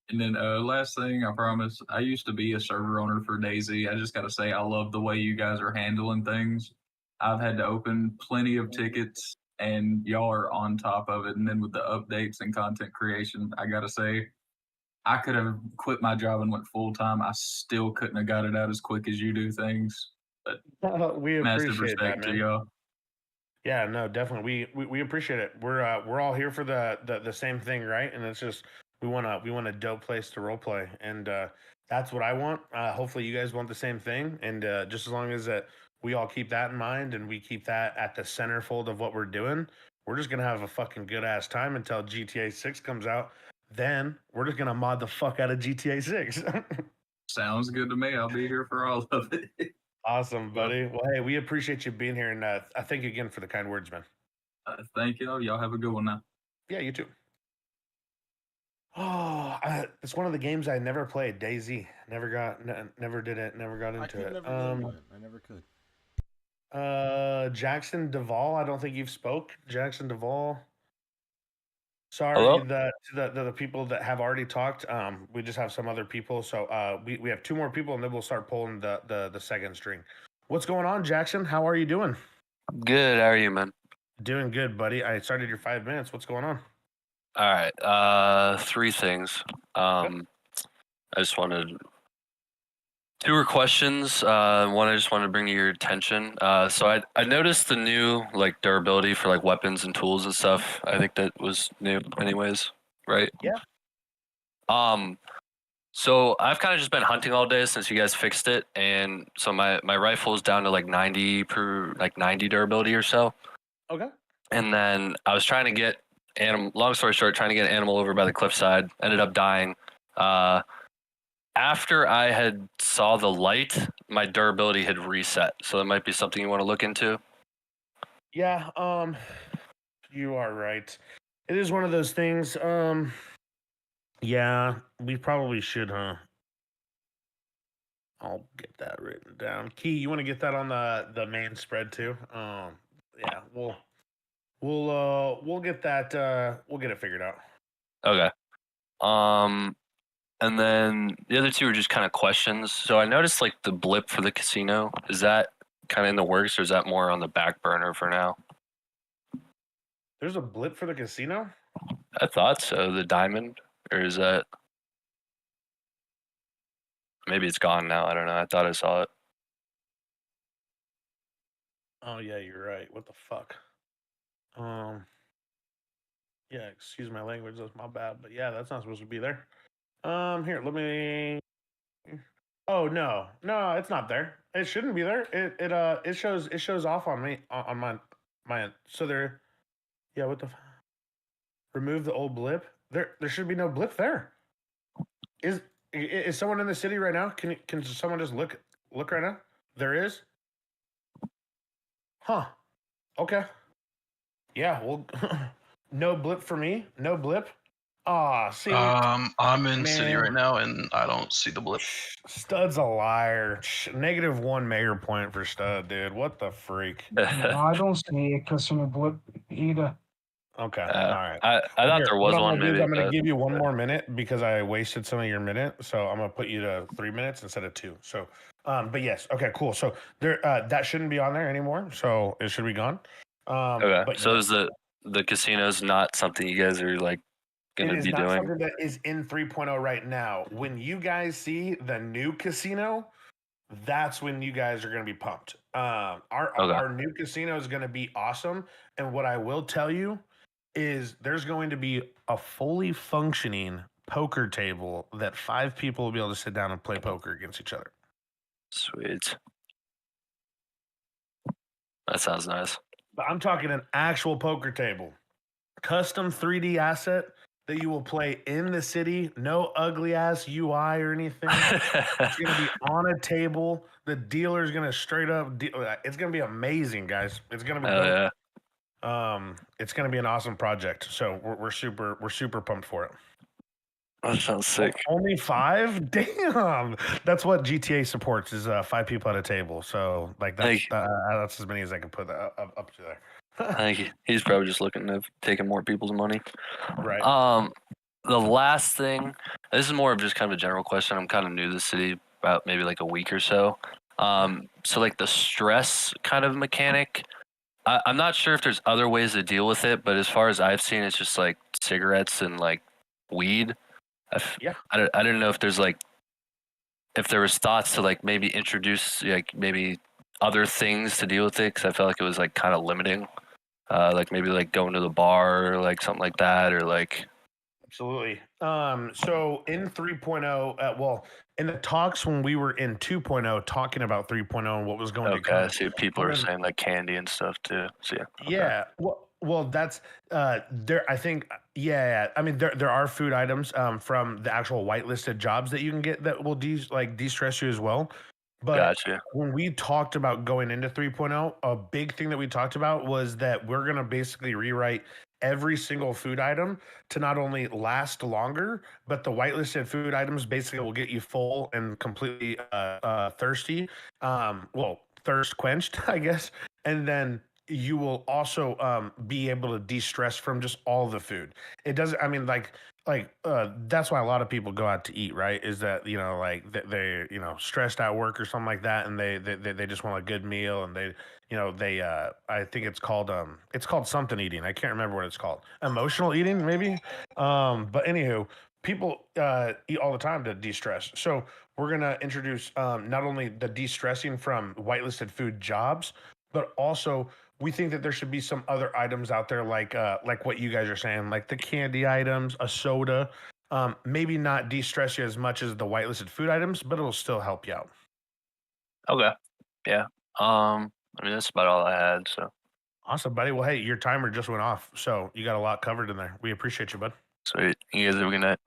And then last thing, I promise, I used to be a server owner for DayZ. I just got to say, I love the way you guys are handling things. I've had to open plenty of tickets, and y'all are on top of it. And then with the updates and content creation, I got to say, I could have quit my job and went full time. I still couldn't have got it out as quick as you do things. But We massive appreciate that, respect to man. y'all. Yeah, no, definitely. We appreciate it. We're all here for the same thing, right? And it's just we want a dope place to role play, and that's what I want. Hopefully, you guys want the same thing, and just as long as that we all keep that in mind and we keep that at the centerfold of what we're doing, we're just gonna have a fucking good ass time until GTA 6 comes out. Then we're just gonna mod the fuck out of GTA 6. Sounds good to me. I'll be here for all of it. Awesome, buddy. Well, hey, we appreciate you being here, and I thank you again for the kind words, man. Thank y'all. Y'all have a good one now. Yeah, you too. Oh, it's one of the games I never played. DayZ. Never did it. Never got into it. I never could. Jackson Duvall. I don't think you've spoke. Jackson Duvall. Sorry Hello? that to the people that have already talked. We just have some other people. So we have two more people, and then we'll start pulling the second string. What's going on, Jackson? How are you doing? Good. How are you, man? Doing good, buddy. I started your 5 minutes. What's going on? All right. Three things. I just wanted two were questions. One I just wanted to bring to your attention. So I noticed the new like durability for like weapons and tools and stuff. I think that was new, anyways, right? Yeah. So I've kind of just been hunting all day since you guys fixed it, and so my rifle is down to like 90 durability or so. Okay. And then I was trying to get long story short, trying to get an animal over by the cliffside, ended up dying. After I had saw the light, my durability had reset. So that might be something you want to look into. Yeah, you are right. It is one of those things. Yeah, we probably should, huh? I'll get that written down. Key, you want to get that on the main spread too? Yeah, we'll get that. We'll get it figured out. Okay. And then the other two are just kind of questions. So I noticed like the blip for the casino. Is that kind of in the works, or is that more on the back burner for now? There's a blip for the casino? I thought so. The diamond, or is that maybe it's gone now? I don't know. I thought I saw it. Oh yeah, you're right. What the fuck? Yeah, excuse my language. That's my bad. But yeah, that's not supposed to be there. Here, let me. Oh no, it's not there. It shouldn't be there. It shows off on me on my end. So there. Yeah, what the? Remove the old blip. There should be no blip there. Is someone in the city right now? Can someone just look right now? There is. Huh. Okay. Yeah. Well, no blip for me. No blip. Ah, see. I'm in city man. right now, and I don't see the blip. Stud's a liar. -1 mayor point for Stud, dude. What the freak? No, I don't see it because of the blip either. Okay. All right. I thought there was what I'm one. gonna do is Maybe I'm gonna but- give you one more minute because I wasted some of your minute. So I'm gonna put you to 3 minutes instead of 2. So, but yes. Okay. Cool. So there, that shouldn't be on there anymore. So it should be gone. Okay. But So is the casino's not something you guys are like it gonna is be not doing? something that is in 3.0 right now. When you guys see the new casino, that's when you guys are going to be pumped. Our new casino is going to be awesome. And what I will tell you is there's going to be a fully functioning poker table that 5 people will be able to sit down and play poker against each other. Sweet. That sounds nice. But I'm talking an actual poker table, custom 3D asset that you will play in the city. No ugly ass UI or anything. It's going to be on a table. The dealer is going to straight up. It's going to be amazing, guys. It's going to be dope. Yeah. It's going to be an awesome project. So we're super pumped for it. That sounds sick. Only 5? Damn. That's what GTA supports is 5 people at a table. So like that's as many as I can put up to there. I think he's probably just looking to taking more people's money. Right. the last thing, this is more of just kind of a general question. I'm kind of new to the city, about maybe like a week or so. So like the stress kind of mechanic, I'm not sure if there's other ways to deal with it, but as far as I've seen, it's just like cigarettes and like weed. Yeah. I don't know if there's like, if there was thoughts to like maybe introduce like maybe other things to deal with it, because I felt like it was like kind of limiting. Like maybe like going to the bar or like something like that, or like. Absolutely. So in 3.0, well, in the talks when we were in 2.0 talking about 3.0 and what was going to Okay, come. I see what people one are of the- saying, like candy and stuff too. So yeah. Okay. Yeah. Well, that's there. I think. Yeah. I mean, there are food items from the actual whitelisted jobs that you can get that will de-stress you as well. But Gotcha. when we talked about going into 3.0, a big thing that we talked about was that we're gonna basically rewrite every single food item to not only last longer, but the whitelisted food items basically will get you full and completely thirsty. Well, thirst quenched, I guess, and then you will also be able to de-stress from just all the food. It doesn't. I mean, that's why a lot of people go out to eat, right? Is that like they stressed at work or something like that, and they just want a good meal, and they I think it's called something eating. I can't remember what it's called. Emotional eating, maybe. But anywho, people eat all the time to de-stress. So we're gonna introduce not only the de-stressing from whitelisted food jobs, but also we think that there should be some other items out there like what you guys are saying, like the candy items, a soda. Maybe not de-stress you as much as the whitelisted food items, but it'll still help you out. Okay. Yeah. I mean that's about all I had. So. Awesome, buddy. Well, hey, your timer just went off, so you got a lot covered in there. We appreciate you, bud. Sweet. You guys have a good night.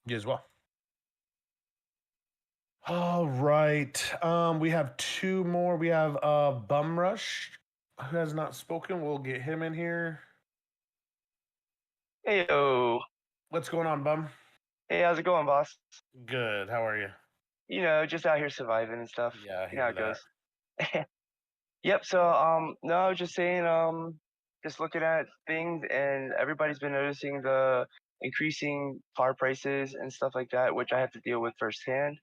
You as well. All right. We have two more. We have Bum Rush, who has not spoken. We'll get him in here. Hey, yo. What's going on, Bum? Hey, how's it going, boss? Good. How are you? Just out here surviving and stuff. Yeah, I You know how hear it goes. Yep. So, no, I was just saying, just looking at things, and everybody's been noticing the increasing car prices and stuff like that, which I have to deal with firsthand.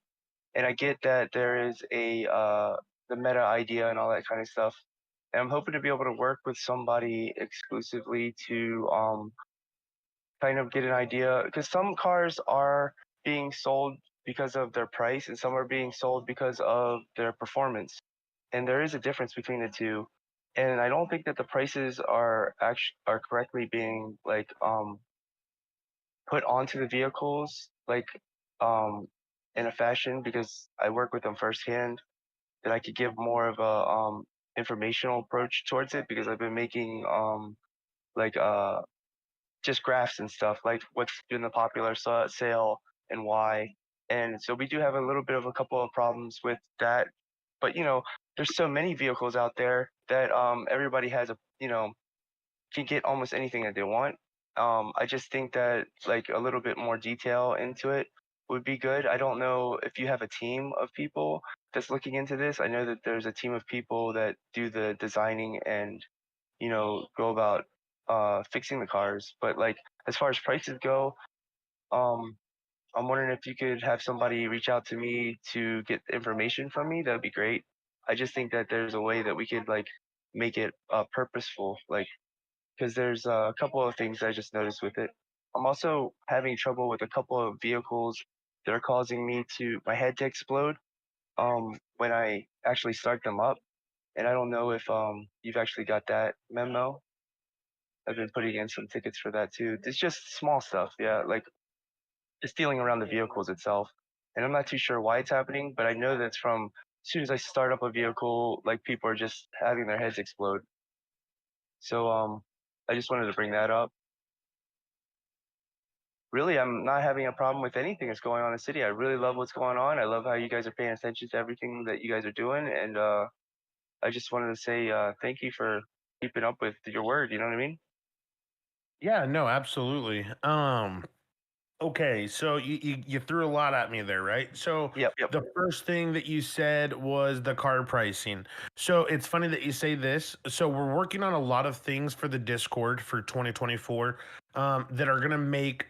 And I get that there is the meta idea and all that kind of stuff. And I'm hoping to be able to work with somebody exclusively to kind of get an idea, because some cars are being sold because of their price and some are being sold because of their performance, and there is a difference between the two. And I don't think that the prices are correctly being put onto the vehicles um in a fashion, because I work with them firsthand, that I could give more of a informational approach towards it, because I've been making like just graphs and stuff, like what's been the popular sale and why. And so we do have a little bit of a couple of problems with that. But there's so many vehicles out there that everybody has can get almost anything that they want. I just think that like a little bit more detail into it would be good. I don't know if you have a team of people that's looking into this. I know that there's a team of people that do the designing and go about fixing the cars. But like as far as prices go, um, I'm wondering if you could have somebody reach out to me to get information from me. That would be great. I just think that there's a way that we could like make it purposeful, like because there's a couple of things I just noticed with it. I'm also having trouble with a couple of vehicles that are causing my head to explode when I actually start them up. And I don't know if you've actually got that memo. I've been putting in some tickets for that too. It's just small stuff, yeah, like just dealing around the vehicles itself. And I'm not too sure why it's happening, but I know that's from as soon as I start up a vehicle, like people are just having their heads explode. So I just wanted to bring that up. Really, I'm not having a problem with anything that's going on in the city. I really love what's going on. I love how you guys are paying attention to everything that you guys are doing. And I just wanted to say thank you for keeping up with your word. You know what I mean? Yeah, no, absolutely. Okay, so you threw a lot at me there, right? So Yep. the first thing that you said was the car pricing. So it's funny that you say this. So we're working on a lot of things for the Discord for 2024 that are gonna make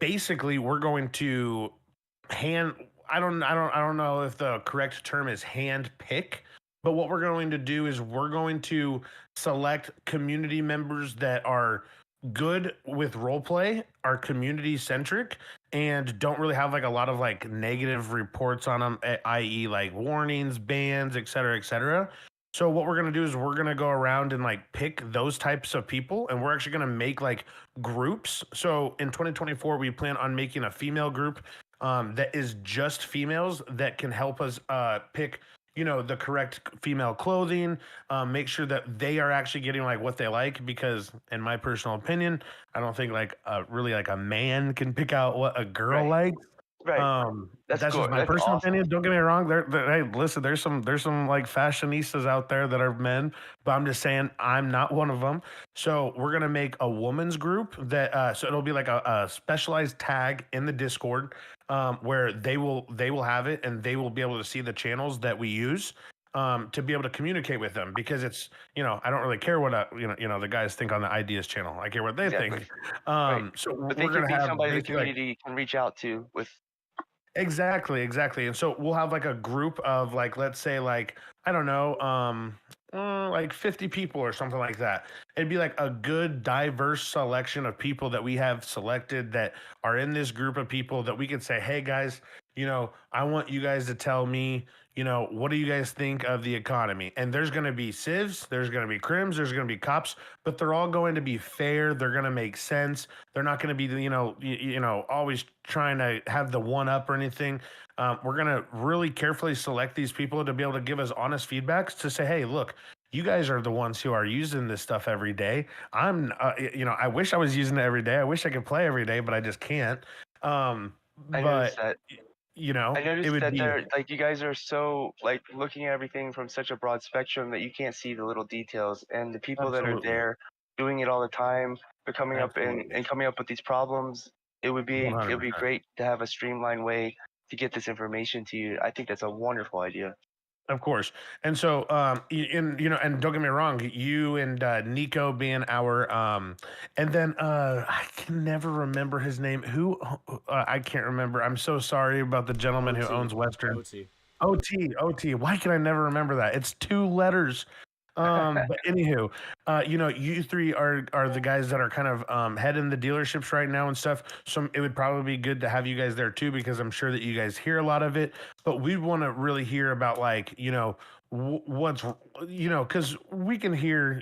basically we're going to hand I don't know if the correct term is hand pick, but what we're going to do is we're going to select community members that are good with role play, are community centric, and don't really have like a lot of like negative reports on them, i.e., like warnings, bans, et cetera, et cetera. So what we're gonna do is we're gonna go around and like pick those types of people, and we're actually gonna make like groups. So in 2024, we plan on making a female group that is just females that can help us pick the correct female clothing, make sure that they are actually getting like what they like, because in my personal opinion, I don't think like really like a man can pick out what a girl likes. Right. That's That's just good. my That's personal awesome. opinion. Don't get me wrong. Hey, listen, there's some like fashionistas out there that are men, but I'm just saying I'm not one of them. So we're gonna make a woman's group that so it'll be like a specialized tag in the Discord where they will have it, and they will be able to see the channels that we use to be able to communicate with them, because it's I don't really care what the guys think on the ideas channel. I care what they Exactly. think. Right. So But they we're can gonna be have somebody the basically like community can reach out to with. exactly. And so we'll have like a group of like, let's say like, I don't know, like 50 people or something like that. It'd be like a good diverse selection of people that we have selected that are in this group of people that we could say, hey guys, I want you guys to tell me, what do you guys think of the economy? And there's going to be civs, there's going to be crims, there's going to be cops, but they're all going to be fair. They're going to make sense. They're not going to be, always trying to have the one up or anything. We're going to really carefully select these people to be able to give us honest feedbacks to say, hey, look, you guys are the ones who are using this stuff every day. I wish I was using it every day. I wish I could play every day, but I just can't. I noticed But that. I it noticed would that be they're like you guys are so like looking at everything from such a broad spectrum that you can't see the little details. And the people that are absolutely, there doing it all the time, they're coming up absolutely, and coming up with these problems. It would be 100%. great to have a streamlined way to get this information to you. I think that's a wonderful idea. Of course. And so, and don't get me wrong, you and Nico being our, and then I can never remember his name. I can't remember. I'm so sorry about the gentleman who OT. owns Western. OT. OT. Why can I never remember that? It's 2 letters. But anywho, you three are the guys that are kind of heading the dealerships right now and stuff. So it would probably be good to have you guys there too, because I'm sure that you guys hear a lot of it. But we want to really hear about like what's because we can hear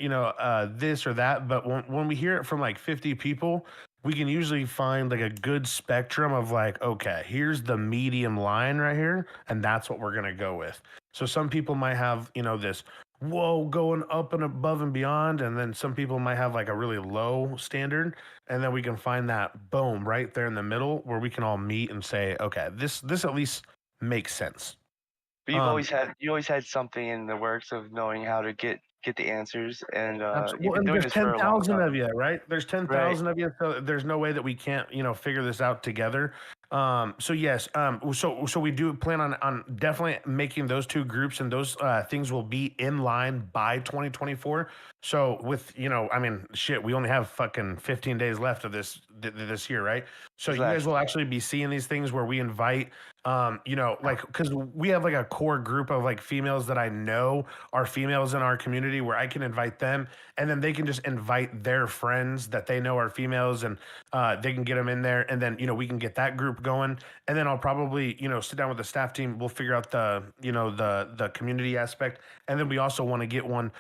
this or that, but when we hear it from like 50 people, we can usually find like a good spectrum of like, okay, here's the medium line right here, and that's what we're gonna go with. So some people might have this whoa going up and above and beyond, and then some people might have like a really low standard, and then we can find that boom right there in the middle where we can all meet and say, okay, this at least makes sense. But you always had something in the works of knowing how to get the answers, and you've Well, been and doing there's this for a long 10,000 time. of you, right? There's Right. 10,000 of you, so there's no way that we can't, figure this out together. So yes, so we do plan on definitely making those 2 groups, and those things will be in line by 2024. So with, I mean, shit, we only have fucking 15 days left of this year, right? So you guys Exactly. will actually be seeing these things where we invite like, because we have like a core group of like females that I know are females in our community, where I can invite them, and then they can just invite their friends that they know are females, and they can get them in there, and then we can get that group going, and then I'll probably sit down with the staff team. We'll figure out the community aspect, and then we also want to get one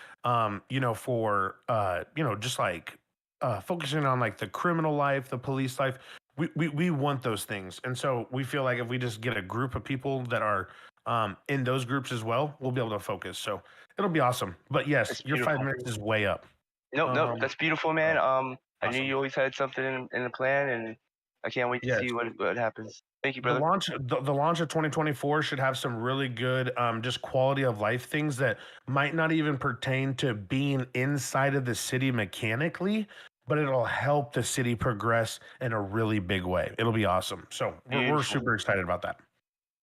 for just like focusing on like the criminal life, the police life. We want those things, and so we feel like if we just get a group of people that are in those groups as well, we'll be able to focus. So it'll be awesome. But yes, That's your 5 beautiful. minutes is way up. Nope, that's beautiful, man. I knew Awesome. you always had something in the plan, and I can't wait to Yes. see what happens. Thank you, The brother. launch of 2024 should have some really good just quality of life things that might not even pertain to being inside of the city mechanically, but it'll help the city progress in a really big way. It'll be awesome. So we're Beautiful. super excited about that.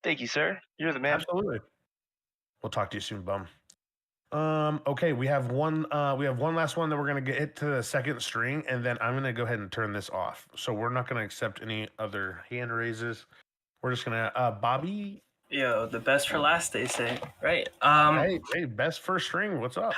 Thank you, sir. You're the man. Absolutely. We'll talk to you soon, bum. Okay, we have one last one that we're gonna get to the second string, and then I'm gonna go ahead and turn this off. So we're not gonna accept any other hand raises. We're just gonna Bobby. Yo, the best for last, they say, right? Hey, best first string. What's up?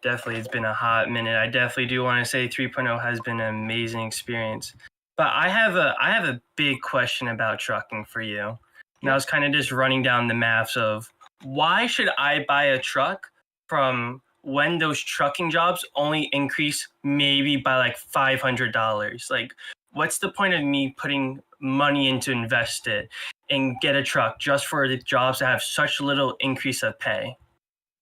Definitely, it's been a hot minute. I definitely do want to say 3.0 has been an amazing experience. But I have a big question about trucking for you. And I was kind of just running down the maths of why should I buy a truck from when those trucking jobs only increase maybe by like $500? Like, what's the point of me putting money in to invest it and get a truck just for the jobs that have such little increase of pay?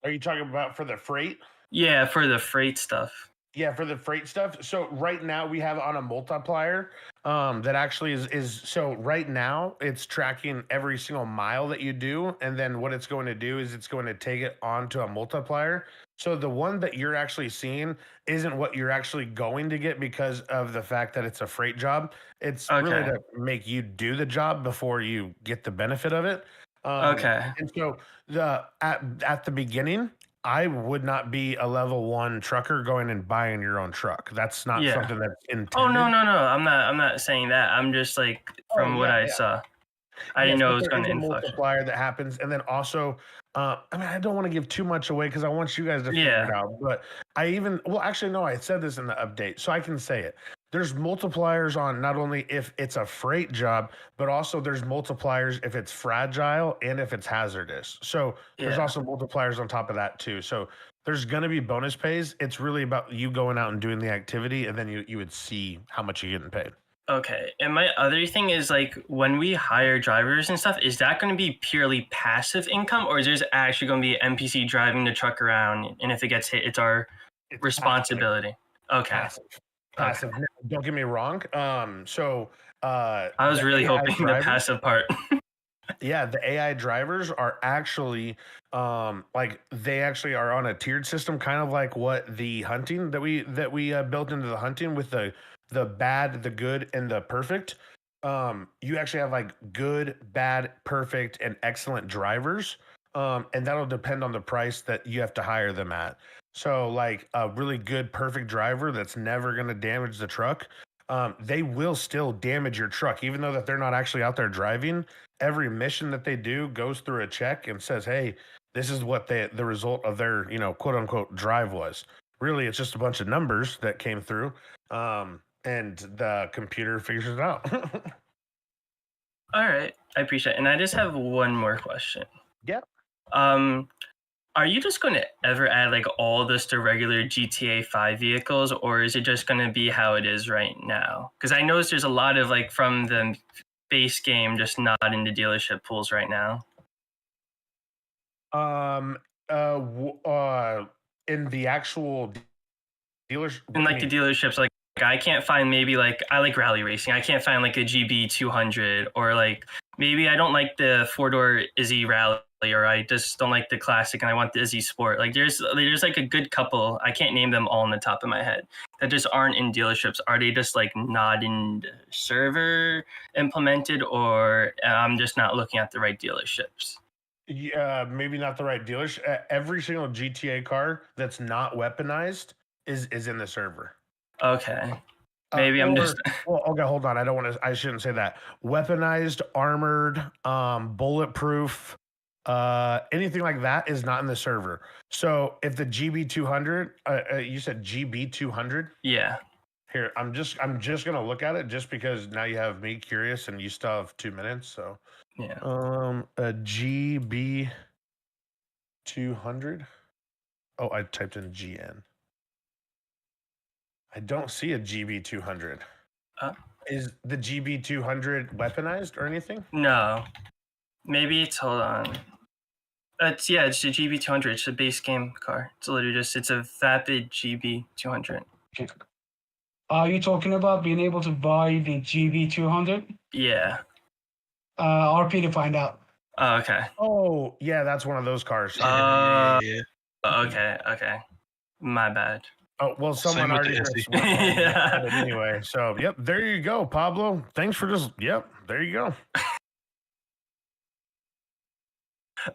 Are you talking about for the freight? Yeah, for the freight stuff. Yeah, for the freight stuff. So right now we have on a multiplier that actually is so right now it's tracking every single mile that you do, and then what it's going to do is it's going to take it onto a multiplier. So the one that you're actually seeing isn't what you're actually going to get because of the fact that it's a freight job. It's really Okay. to make you do the job before you get the benefit of it. Okay. And so at the beginning, I would not be a level 1 trucker going and buying your own truck. That's not Yeah. something that's intended. Oh no. I'm not saying that. I'm just like from what I saw. I didn't know it was going to influx. influx. Multiplier that happens, and then also, I mean, I don't want to give too much away because I want you guys to figure Yeah. it out. But actually, no, I said this in the update, so I can say it. There's multipliers on not only if it's a freight job, but also there's multipliers if it's fragile and if it's hazardous. So there's Yeah. also multipliers on top of that too. So there's going to be bonus pays. It's really about you going out and doing the activity, and then you would see how much you're getting paid. Okay. And my other thing is like when we hire drivers and stuff, is that going to be purely passive income, or is there actually going to be an NPC driving the truck around, and if it gets hit, it's our responsibility? Okay. Passive. No, don't get me wrong. I was the really AI hoping the drivers- passive part. Yeah, the AI drivers are actually like they actually are on a tiered system, kind of like what the hunting that we built into the hunting with the bad, the good, and the perfect. You actually have like good, bad, perfect, and excellent drivers. And that'll depend on the price that you have to hire them at. So like a really good, perfect driver that's never going to damage the truck. They will still damage your truck, even though that they're not actually out there driving. Every mission that they do goes through a check and says, hey, this is what the result of their, quote unquote drive was. Really, it's just a bunch of numbers that came through. And the computer figures it out. All right. I appreciate it. And I just have one more question. Yeah. Are you just going to ever add like all this to regular GTA 5 vehicles, or is it just going to be how it is right now? Because I noticed there's a lot of like from the base game just not in the dealership pools right now. In the actual dealers, In like the dealerships, like I can't find maybe like I like rally racing. I can't find like a GB 200, or like maybe I don't like the 4-door Izzy Rally, or I just don't like the classic and I want the Izzy Sport. Like there's like a good couple. I can't name them all on the top of my head that just aren't in dealerships. Are they just like not in the server implemented, or I'm just not looking at the right dealerships? Yeah, maybe not the right dealers. Every single GTA car that's not weaponized is in the server. Okay. Maybe I'm just well, okay, hold on. I shouldn't say that. Weaponized, armored, bulletproof, anything like that is not in the server. So if the GB200, you said GB200? Yeah. Here, I'm just gonna look at it just because now you have me curious and you still have 2 minutes. So yeah. A GB200. Oh, I typed in GN. I don't see a GB200. Is the GB200 weaponized or anything? No. Maybe it's hold on. It's a GB200. It's a base game car. It's literally it's a vapid GB200. Are you talking about being able to buy the GB200? Yeah. RP to find out. Oh, okay. Oh, yeah, that's one of those cars. Okay. My bad. Oh well, someone with the already hissy. just went ahead and said it anyway. So yep, there you go, Pablo. Thanks for just there you go.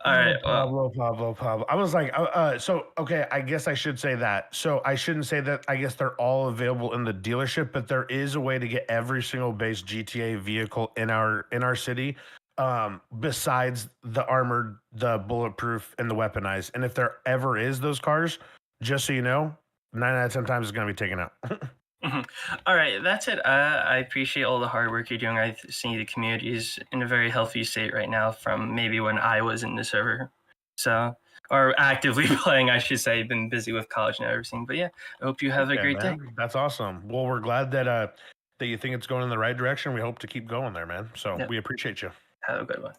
All right. Well, Pablo. I was like, so okay. I guess I should say that. So I shouldn't say that. I guess they're all available in the dealership, but there is a way to get every single base GTA vehicle in our city, besides the armored, the bulletproof, and the weaponized. And if there ever is those cars, just so you know, 9 out of 10 times it's going to be taken out. all right. That's it. I appreciate all the hard work you're doing. I see the community is in a very healthy state right now from maybe when I was in the server. So, or actively playing, I should say. Been busy with college and everything. But yeah, I hope you have a Okay, great day. man. That's awesome. Well, we're glad that you think it's going in the right direction. We hope to keep going there, man. So Yep. we appreciate you. Have a good one.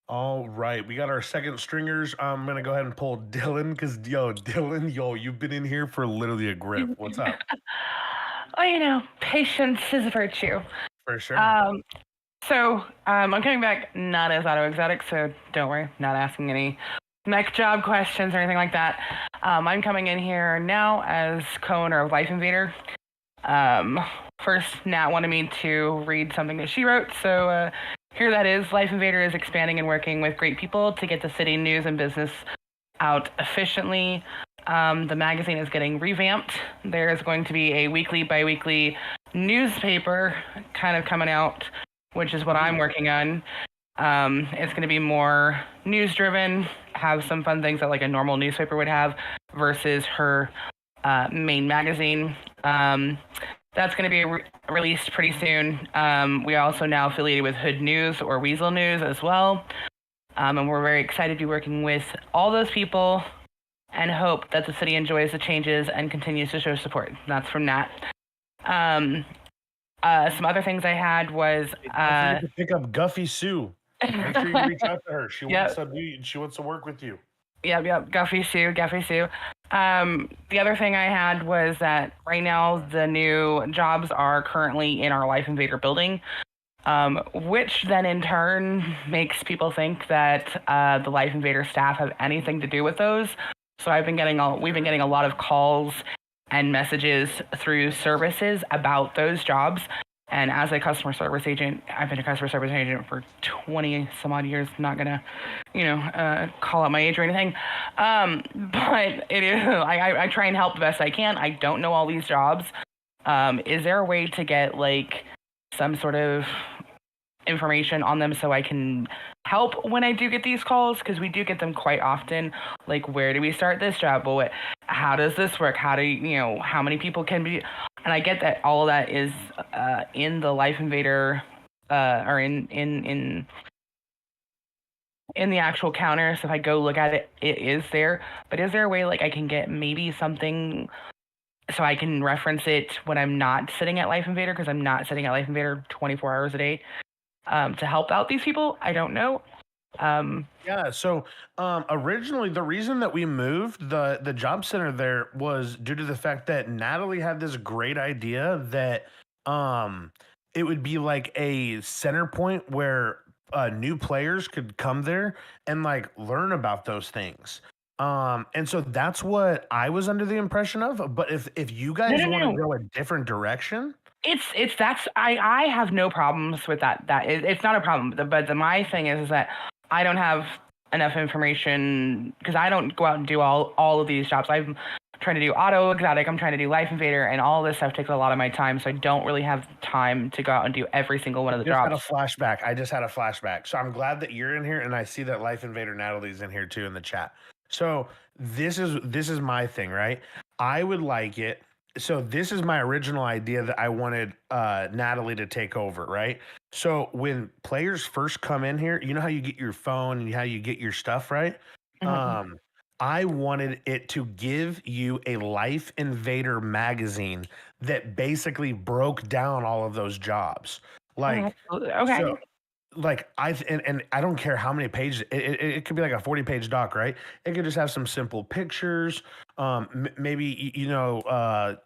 All right, we got our second stringers. I'm gonna go ahead and pull Dylan because Dylan, you've been in here for literally a grip. What's up? Well, you know, patience is a virtue. For sure. So I'm coming back not as auto exotic, so don't worry, not asking any neck job questions or anything like that. I'm coming in here now as co-owner of Life Invader. First, Nat wanted me to read something that she wrote, so here that is. Life Invader is expanding and working with great people to get the city news and business out efficiently. The magazine is getting revamped. There's going to be a weekly, bi-weekly newspaper kind of coming out, which is what I'm working on. It's going to be more news-driven, have some fun things that like a normal newspaper would have versus her main magazine. That's going to be released pretty soon. We are also now affiliated with Hood News or Weasel News as well. And we're very excited to be working with all those people and hope that the city enjoys the changes and continues to show support. That's from Nat. Some other things I had was Don't forget to pick up Guffy Sue. Make sure you reach out to her. She wants to work with you. Yep. Guffy Sue. The other thing I had was that right now the new jobs are currently in our Life Invader building, which then in turn makes people think that the Life Invader staff have anything to do with those. So we've been getting a lot of calls and messages through services about those jobs. And as a customer service agent, I've been a customer service agent for 20 some odd years. Not gonna, call out my age or anything. But it is. I try and help the best I can. I don't know all these jobs. Is there a way to get like some sort of information on them so I can help when I do get these calls? Because we do get them quite often. Like, where do we start this job? Well, how does this work? How do how many people can be? And I get that all of that is in the Life Invader or in the actual counter. So if I go look at it, it is there. But is there a way like I can get maybe something so I can reference it when I'm not sitting at Life Invader? Because I'm not sitting at Life Invader 24 hours a day to help out these people. I don't know. Yeah, so originally the reason that we moved the job center there was due to the fact that Natalie had this great idea that it would be like a center point where new players could come there and like learn about those things. And so that's what I was under the impression of. But if you guys No. want to go a different direction, I have no problems with that. It's not a problem. But my thing is that I don't have enough information because I don't go out and do all of these jobs. I'm trying to do auto exotic. I'm trying to do Life Invader, and all this stuff takes a lot of my time. So I don't really have time to go out and do every single one of the jobs. I just had a flashback. So I'm glad that you're in here, and I see that Life Invader Natalie's in here too in the chat. So this is my thing, right? I would like it. So this is my original idea that I wanted Natalie to take over, right? So when players first come in here, you know how you get your phone and how you get your stuff, right? Mhm. I wanted it to give you a Life Invader magazine that basically broke down all of those jobs. Like, okay. so, like and I don't care how many pages it could be like a 40-page doc, right? It could just have some simple pictures. Maybe I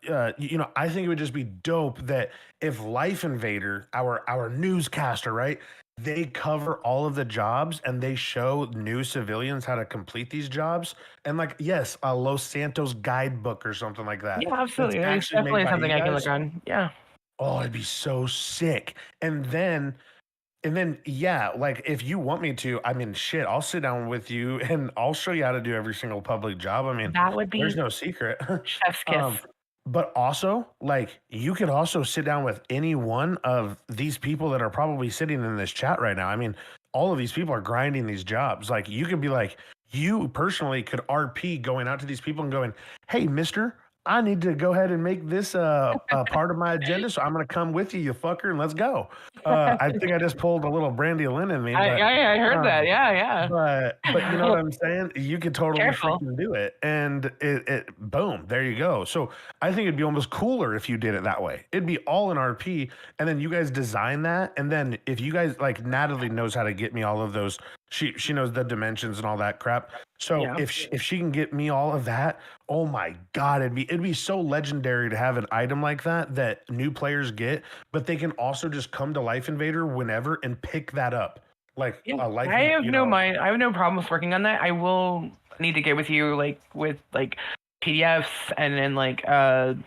think it would just be dope that if Life Invader, our newscaster, right, they cover all of the jobs and they show new civilians how to complete these jobs. And like, yes, a Los Santos guidebook or something like that. Yeah, absolutely. That's It's actually made definitely by something you I can guys. look on. Yeah. Oh, it'd be so sick. And then, yeah, like if you want me to, I mean, shit, I'll sit down with you and I'll show you how to do every single public job. I mean, That would there's be no secret. chef's kiss. But also, like, you could also sit down with any one of these people that are probably sitting in this chat right now. I mean, all of these people are grinding these jobs. Like, you could be like, you personally could RP going out to these people and going, hey, mister, I need to go ahead and make this a part of my agenda. So I'm going to come with you, you fucker, and let's go. I think I just pulled a little Brandy Lynn in me. But, I heard that. Yeah, yeah. But you know what I'm saying? You could totally Careful. freaking do it. And it boom, there you go. So I think it'd be almost cooler if you did it that way. It'd be all in RP, and then you guys design that. And then if you guys like Natalie knows how to get me all of those, she knows the dimensions and all that crap. So Yeah. if she can get me all of that, oh my god, it'd be so legendary to have an item like that new players get, but they can also just come to Life Invader whenever and pick that up. Like Yeah, a life, I have you no know, mind. I have no problems working on that. I will need to get with you, like with like PDFs and then like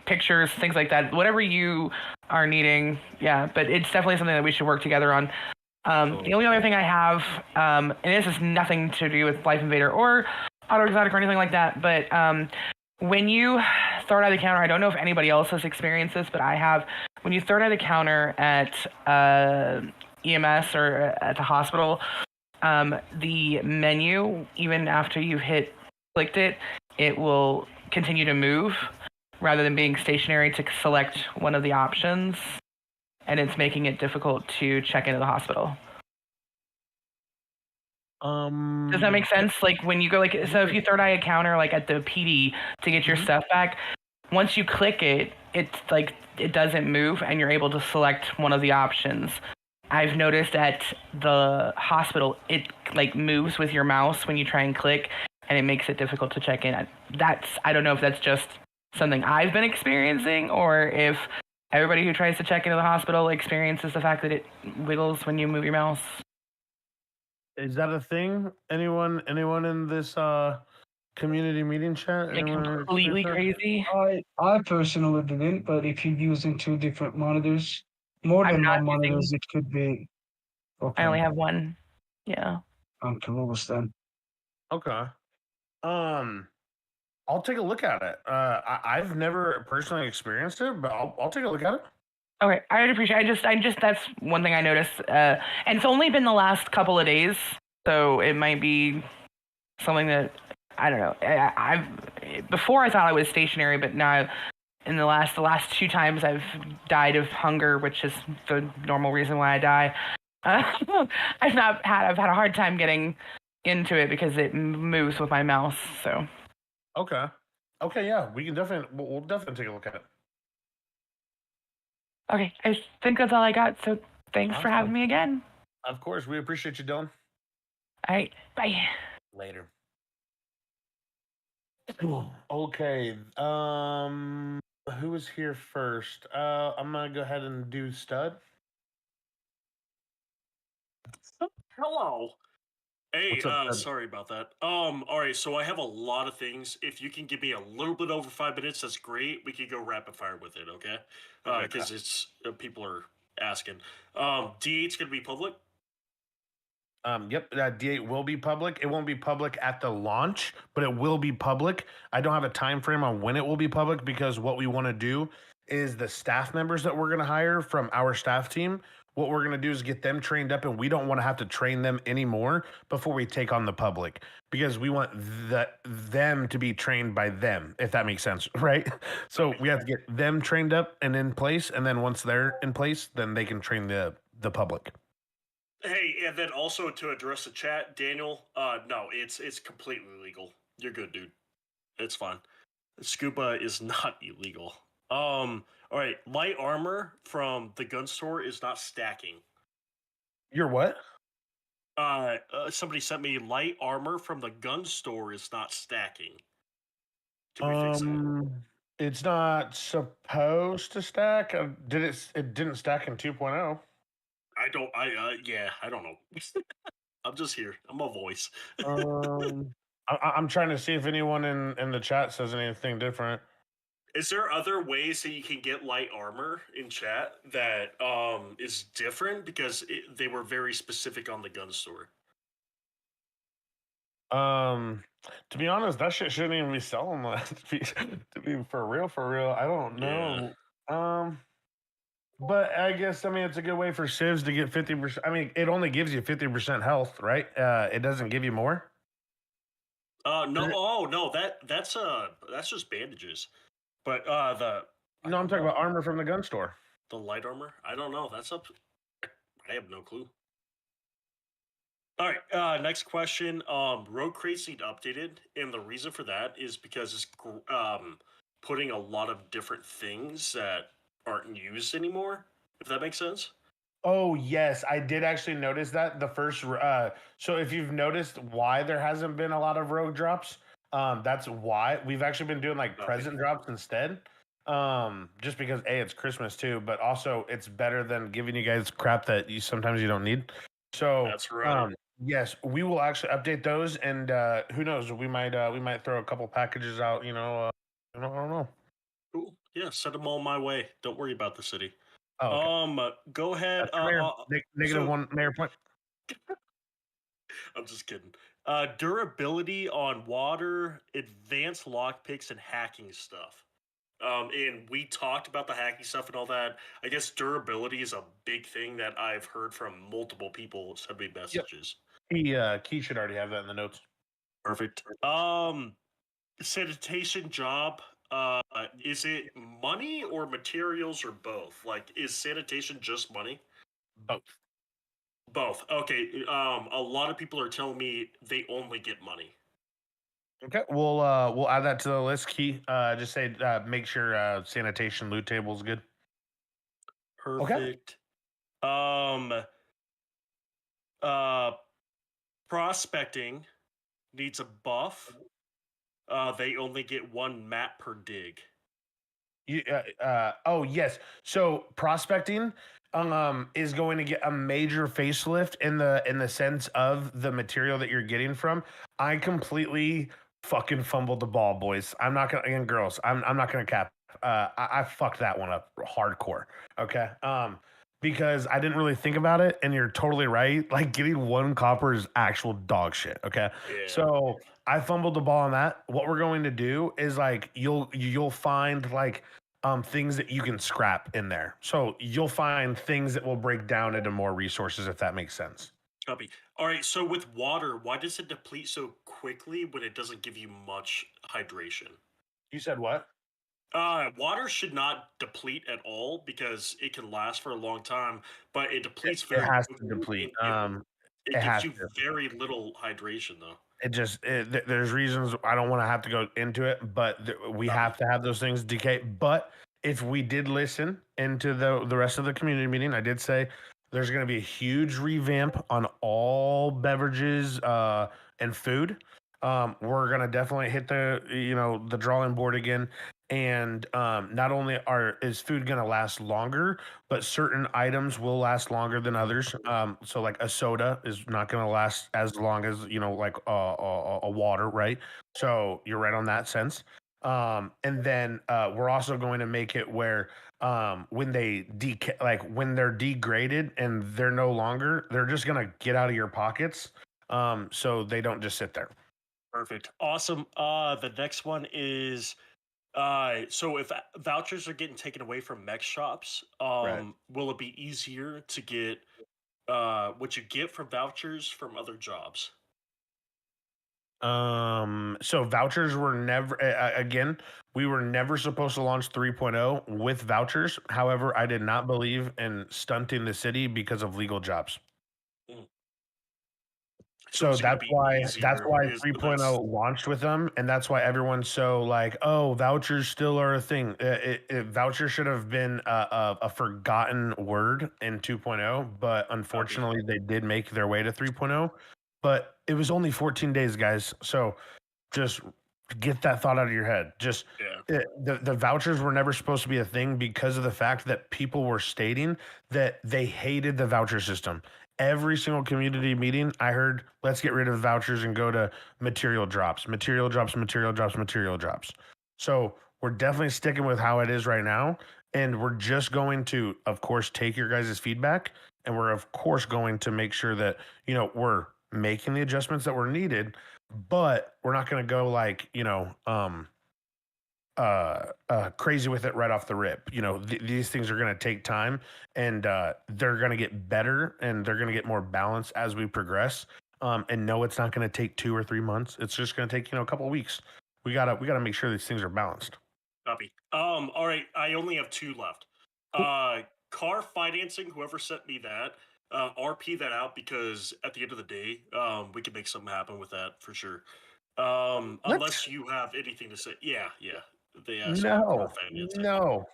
pictures, things like that. Whatever you are needing, yeah. But it's definitely something that we should work together on. The only other thing I have, and this has nothing to do with Life Invader or Auto Exotic or anything like that, but when you start at the counter, I don't know if anybody else has experienced this, but I have. When you start at the counter at EMS or at the hospital, the menu, even after you've clicked it, it will continue to move rather than being stationary to select one of the options, and it's making it difficult to check into the hospital. Does that make sense? Like when you go so if you third eye a counter like at the PD to get your stuff back, once you click it, it's like it doesn't move and you're able to select one of the options. I've noticed at the hospital it like moves with your mouse when you try and click, and it makes it difficult to check in. I don't know if that's just something I've been experiencing or if everybody who tries to check into the hospital experiences the fact that it wiggles when you move your mouse. is that a thing? Anyone in this community meeting chat? Like Anyone completely experience crazy. I personally didn't, but if you're using two different monitors, more I'm than not one monitors, using. it could be. Okay. I only have one. Yeah. I'm curious then. that? Okay. I'll take a look at it. I've never personally experienced it, but I'll take a look at it. Okay, I would appreciate. I just that's one thing I noticed, and it's only been the last couple of days, so it might be something that I don't know. I've before I thought I was stationary, but now in the last two times I've died of hunger, which is the normal reason why I die. I've had a hard time getting into it because it moves with my mouse. So Okay. Okay, yeah, we'll definitely take a look at it. okay, I think that's all I got. So thanks for having me again. Of course, we appreciate you, Dylan. All right, bye. Later. Okay. Who was here first? I'm gonna go ahead and do Stud. Hello. Hey, What's up, Stud? sorry about that. All right, so I have a lot of things. If you can give me a little bit over 5 minutes, that's great. We can go rapid fire with it, okay? Because it's people are asking. D8's gonna be public. Yep, D8 will be public. It won't be public at the launch, but it will be public. I don't have a time frame on when it will be public because what we want to do is the staff members that we're going to hire from our staff team. What we're going to do is get them trained up, and we don't want to have to train them anymore before we take on the public because we want them to be trained by them, if that makes sense, right? So we have to get them trained up and in place, and then once they're in place, then they can train the public. Hey, and then also to address the chat, Daniel, no, it's completely legal. You're good, dude. It's fine. Scuba is not illegal. All right, light armor from the gun store is not stacking. You're what? Somebody sent me light armor from the gun store is not stacking. Can we fix that? It's not supposed to stack. It didn't stack in 2.0. I don't. Yeah, I don't know. I'm just here. I'm a voice. I'm trying to see if anyone in the chat says anything different. Is there other ways that you can get light armor in chat that is different? Because they were very specific on the gun store. To be honest, that shit shouldn't even be selling that. To be for real, I don't know. But I guess it's a good way for civs to get 50%. I mean, it only gives you 50% health, right? It doesn't give you more. No. Oh no, that's just bandages. But No, I'm talking about armor from the gun store. The light armor? I don't know. That's up. I have no clue. All right. Next question. Road crates need updated, and the reason for that is because it's putting a lot of different things that aren't used anymore. If that makes sense. Oh yes, I did actually notice that the first. So if you've noticed why there hasn't been a lot of rogue drops, that's why we've actually been doing like present drops instead. Just because it's Christmas too, but also it's better than giving you guys crap that sometimes you don't need. So that's right. Yes, we will actually update those, and who knows, we might throw a couple packages out. I don't know. Cool. Yeah, send them all my way. Don't worry about the city. Oh, okay. Go ahead. Negative one mayor point. I'm just kidding. Durability on water, advanced lockpicks, and hacking stuff. And we talked about the hacking stuff and all that. I guess durability is a big thing that I've heard from multiple people send me messages. Key should already have that in the notes. Perfect. Sanitation job. Is it money or materials or both? Like, is sanitation just money? Both. Both. Okay. A lot of people are telling me they only get money. Okay, we'll add that to the list. Key, just say make sure sanitation loot table is good. Perfect. Prospecting needs a buff. They only get one map per dig. Oh yes. So prospecting is going to get a major facelift in the sense of the material that you're getting from. I completely fucking fumbled the ball, boys. I'm not gonna, and girls, I'm not gonna cap. I fucked that one up hardcore. Okay. Because I didn't really think about it, and you're totally right. Like getting one copper is actual dog shit. Okay. Yeah. So I fumbled the ball on that. What we're going to do is like you'll find like things that you can scrap in there. So you'll find things that will break down into more resources, if that makes sense. Copy. All right. So with water, why does it deplete so quickly when it doesn't give you much hydration? You said what? Water should not deplete at all because it can last for a long time, but it depletes very It has quickly. to deplete. It gives you very little hydration, though. There's reasons I don't want to have to go into it, but we have to have those things decay. But if we did listen into the rest of the community meeting, I did say there's going to be a huge revamp on all beverages and food. We're going to definitely hit the drawing board again. And not only is food going to last longer, but certain items will last longer than others. So like a soda is not going to last as long as like a water, right? So you're right on that sense. And then we're also going to make it where when they when they're degraded and they're no longer, they're just going to get out of your pockets. So they don't just sit there. Perfect. Awesome. The next one is so if vouchers are getting taken away from mech shops, will it be easier to get what you get from vouchers from other jobs? So vouchers were never again, we were never supposed to launch 3.0 with vouchers. However, I did not believe in stunting the city because of legal jobs. So that's why 3.0 launched with them, and that's why everyone's so like, oh, vouchers still are a thing. Vouchers should have been a forgotten word in 2.0, but unfortunately, they did make their way to 3.0. But it was only 14 days, guys. So just get that thought out of your head. Just the vouchers were never supposed to be a thing because of the fact that people were stating that they hated the voucher system. Every single community meeting, I heard, let's get rid of vouchers and go to material drops, material drops, material drops, material drops. So we're definitely sticking with how it is right now. And we're just going to, of course, take your guys' feedback. And we're, of course, going to make sure that, you know, we're making the adjustments that were needed, but we're not going to go like, you know, crazy with it right off the rip. You know, these things are going to take time, and they're going to get better, and they're going to get more balanced as we progress. And no, it's not going to take 2 or 3 months. It's just going to take, you know, a couple of weeks. We gotta make sure these things are balanced. Copy. All right. I only have 2 left. Car financing. Whoever sent me that, RP that out, because at the end of the day, we can make something happen with that for sure. Unless you have anything to say. Yeah. They asked about car financing. No.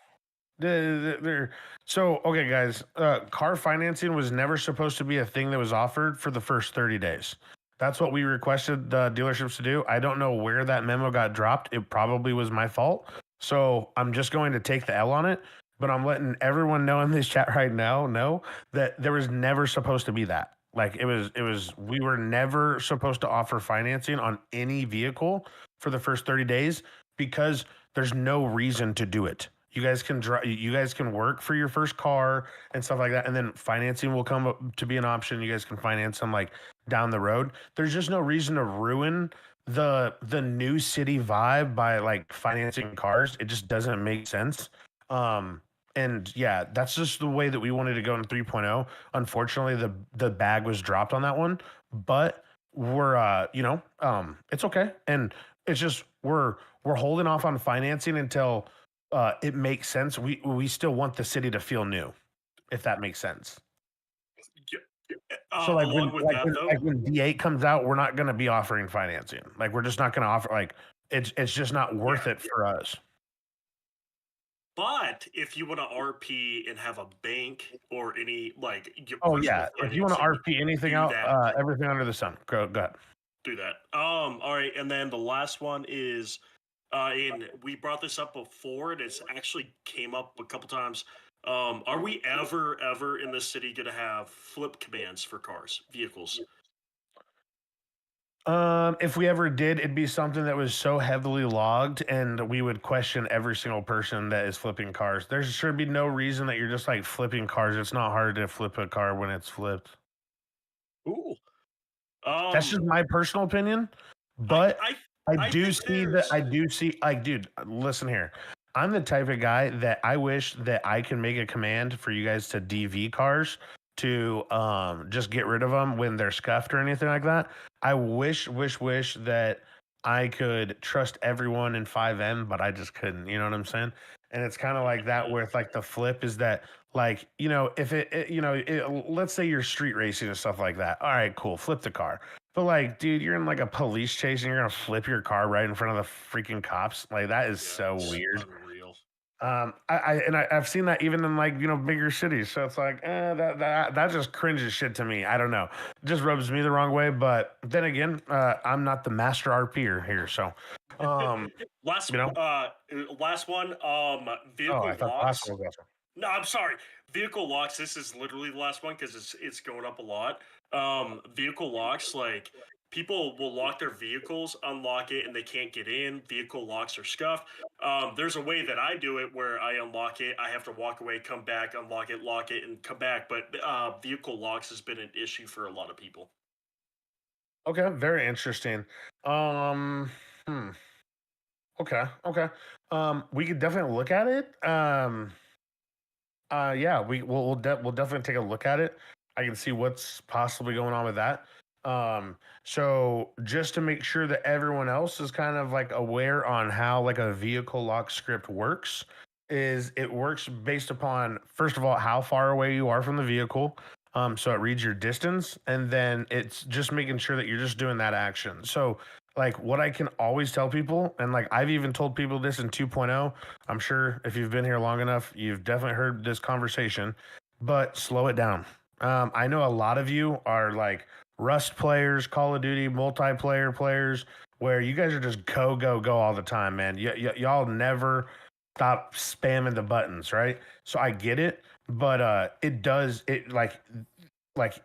So okay, guys. Car financing was never supposed to be a thing that was offered for the first 30 days. That's what we requested the dealerships to do. I don't know where that memo got dropped. It probably was my fault. So I'm just going to take the L on it. But I'm letting everyone know in this chat right now know that there was never supposed to be that. Like we were never supposed to offer financing on any vehicle for the first 30 days because there's no reason to do it. You guys can you guys can work for your first car and stuff like that, and then financing will come up to be an option. You guys can finance them like down the road. There's just no reason to ruin the new city vibe by like financing cars. It just doesn't make sense. And yeah, that's just the way that we wanted to go in 3.0. Unfortunately, the bag was dropped on that one, but we're you know, it's okay. And it's just we're holding off on financing until it makes sense. We still want the city to feel new, if that makes sense. So like when D8 comes out, we're not going to be offering financing. Like we're just not going to offer, like it's just not worth it for us. But if you want to RP and have a bank or any like if you want to RP anything out, everything under the sun, go ahead. Do that. All right, and then the last one is, and we brought this up before, and it's actually came up a couple times. Are we ever in this city gonna have flip commands for cars, vehicles? If we ever did, it'd be something that was so heavily logged, and we would question every single person that is flipping cars. There should be no reason that you're just like flipping cars. It's not hard to flip a car when it's flipped. Ooh. That's just my personal opinion, but I do see like, dude, listen here. I'm the type of guy that I wish that I can make a command for you guys to DV cars to just get rid of them when they're scuffed or anything like that. I wish that I could trust everyone in 5M, but I just couldn't. You know what I'm saying? And it's kind of like that with like the flip is that like, you know, if let's say you're street racing and stuff like that. All right, cool. Flip the car. But like, dude, you're in like a police chase and you're going to flip your car right in front of the freaking cops. Like that is so weird. Unreal. I've seen that even in like, you know, bigger cities. So it's like, that just cringes shit to me. I don't know. It just rubs me the wrong way. But then again, I'm not the master RPer here. So, last one, vehicle I thought the locks. last one was awesome. No, I'm sorry. Vehicle locks. This is literally the last one because it's going up a lot. Vehicle locks, like people will lock their vehicles, unlock it, and they can't get in. Vehicle locks are scuffed. There's a way that I do it where I unlock it. I have to walk away, come back, unlock it, lock it, and come back. But vehicle locks has been an issue for a lot of people. Okay, very interesting. Okay. We could definitely look at it. Yeah, we'll definitely take a look at it. I can see what's possibly going on with that. So just to make sure that everyone else is kind of like aware on how like a vehicle lock script works, is it works based upon, first of all, how far away you are from the vehicle. So it reads your distance, and then it's just making sure that you're just doing that action. So like what I can always tell people, and like I've even told people this in 2.0, I'm sure if you've been here long enough, you've definitely heard this conversation, but slow it down. I know a lot of you are like Rust players, Call of Duty multiplayer players, where you guys are just go go go all the time, man. Y'all never stop spamming the buttons, right? So I get it, but it does it like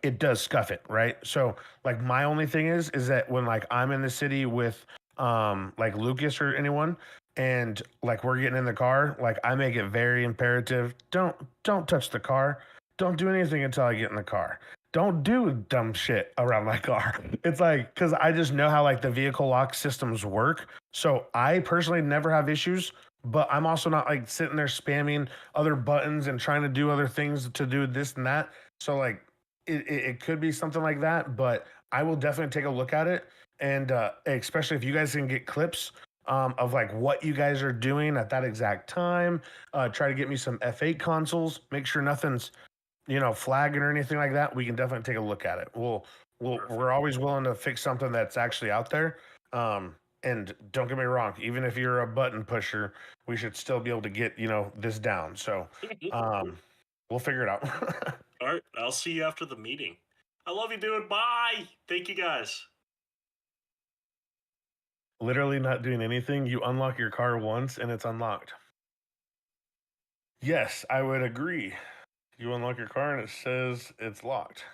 it does scuff it, right? So like my only thing is that when like I'm in the city with like Lucas or anyone and like we're getting in the car, like I make it very imperative, don't touch the car. Don't do anything until I get in the car. Don't do dumb shit around my car. It's like cuz I just know how like the vehicle lock systems work. So I personally never have issues, but I'm also not like sitting there spamming other buttons and trying to do other things to do this and that. So like it could be something like that, but I will definitely take a look at it. And especially if you guys can get clips of like what you guys are doing at that exact time, try to get me some F8 consoles, make sure nothing's, flagging or anything like that. We can definitely take a look at it. We're always willing to fix something that's actually out there. And don't get me wrong, even if you're a button pusher, we should still be able to get, this down. So we'll figure it out. All right, I'll see you after the meeting. I love you, dude. Bye. Thank you, guys. Literally not doing anything. You unlock your car once and it's unlocked. Yes, I would agree. You unlock your car and it says it's locked.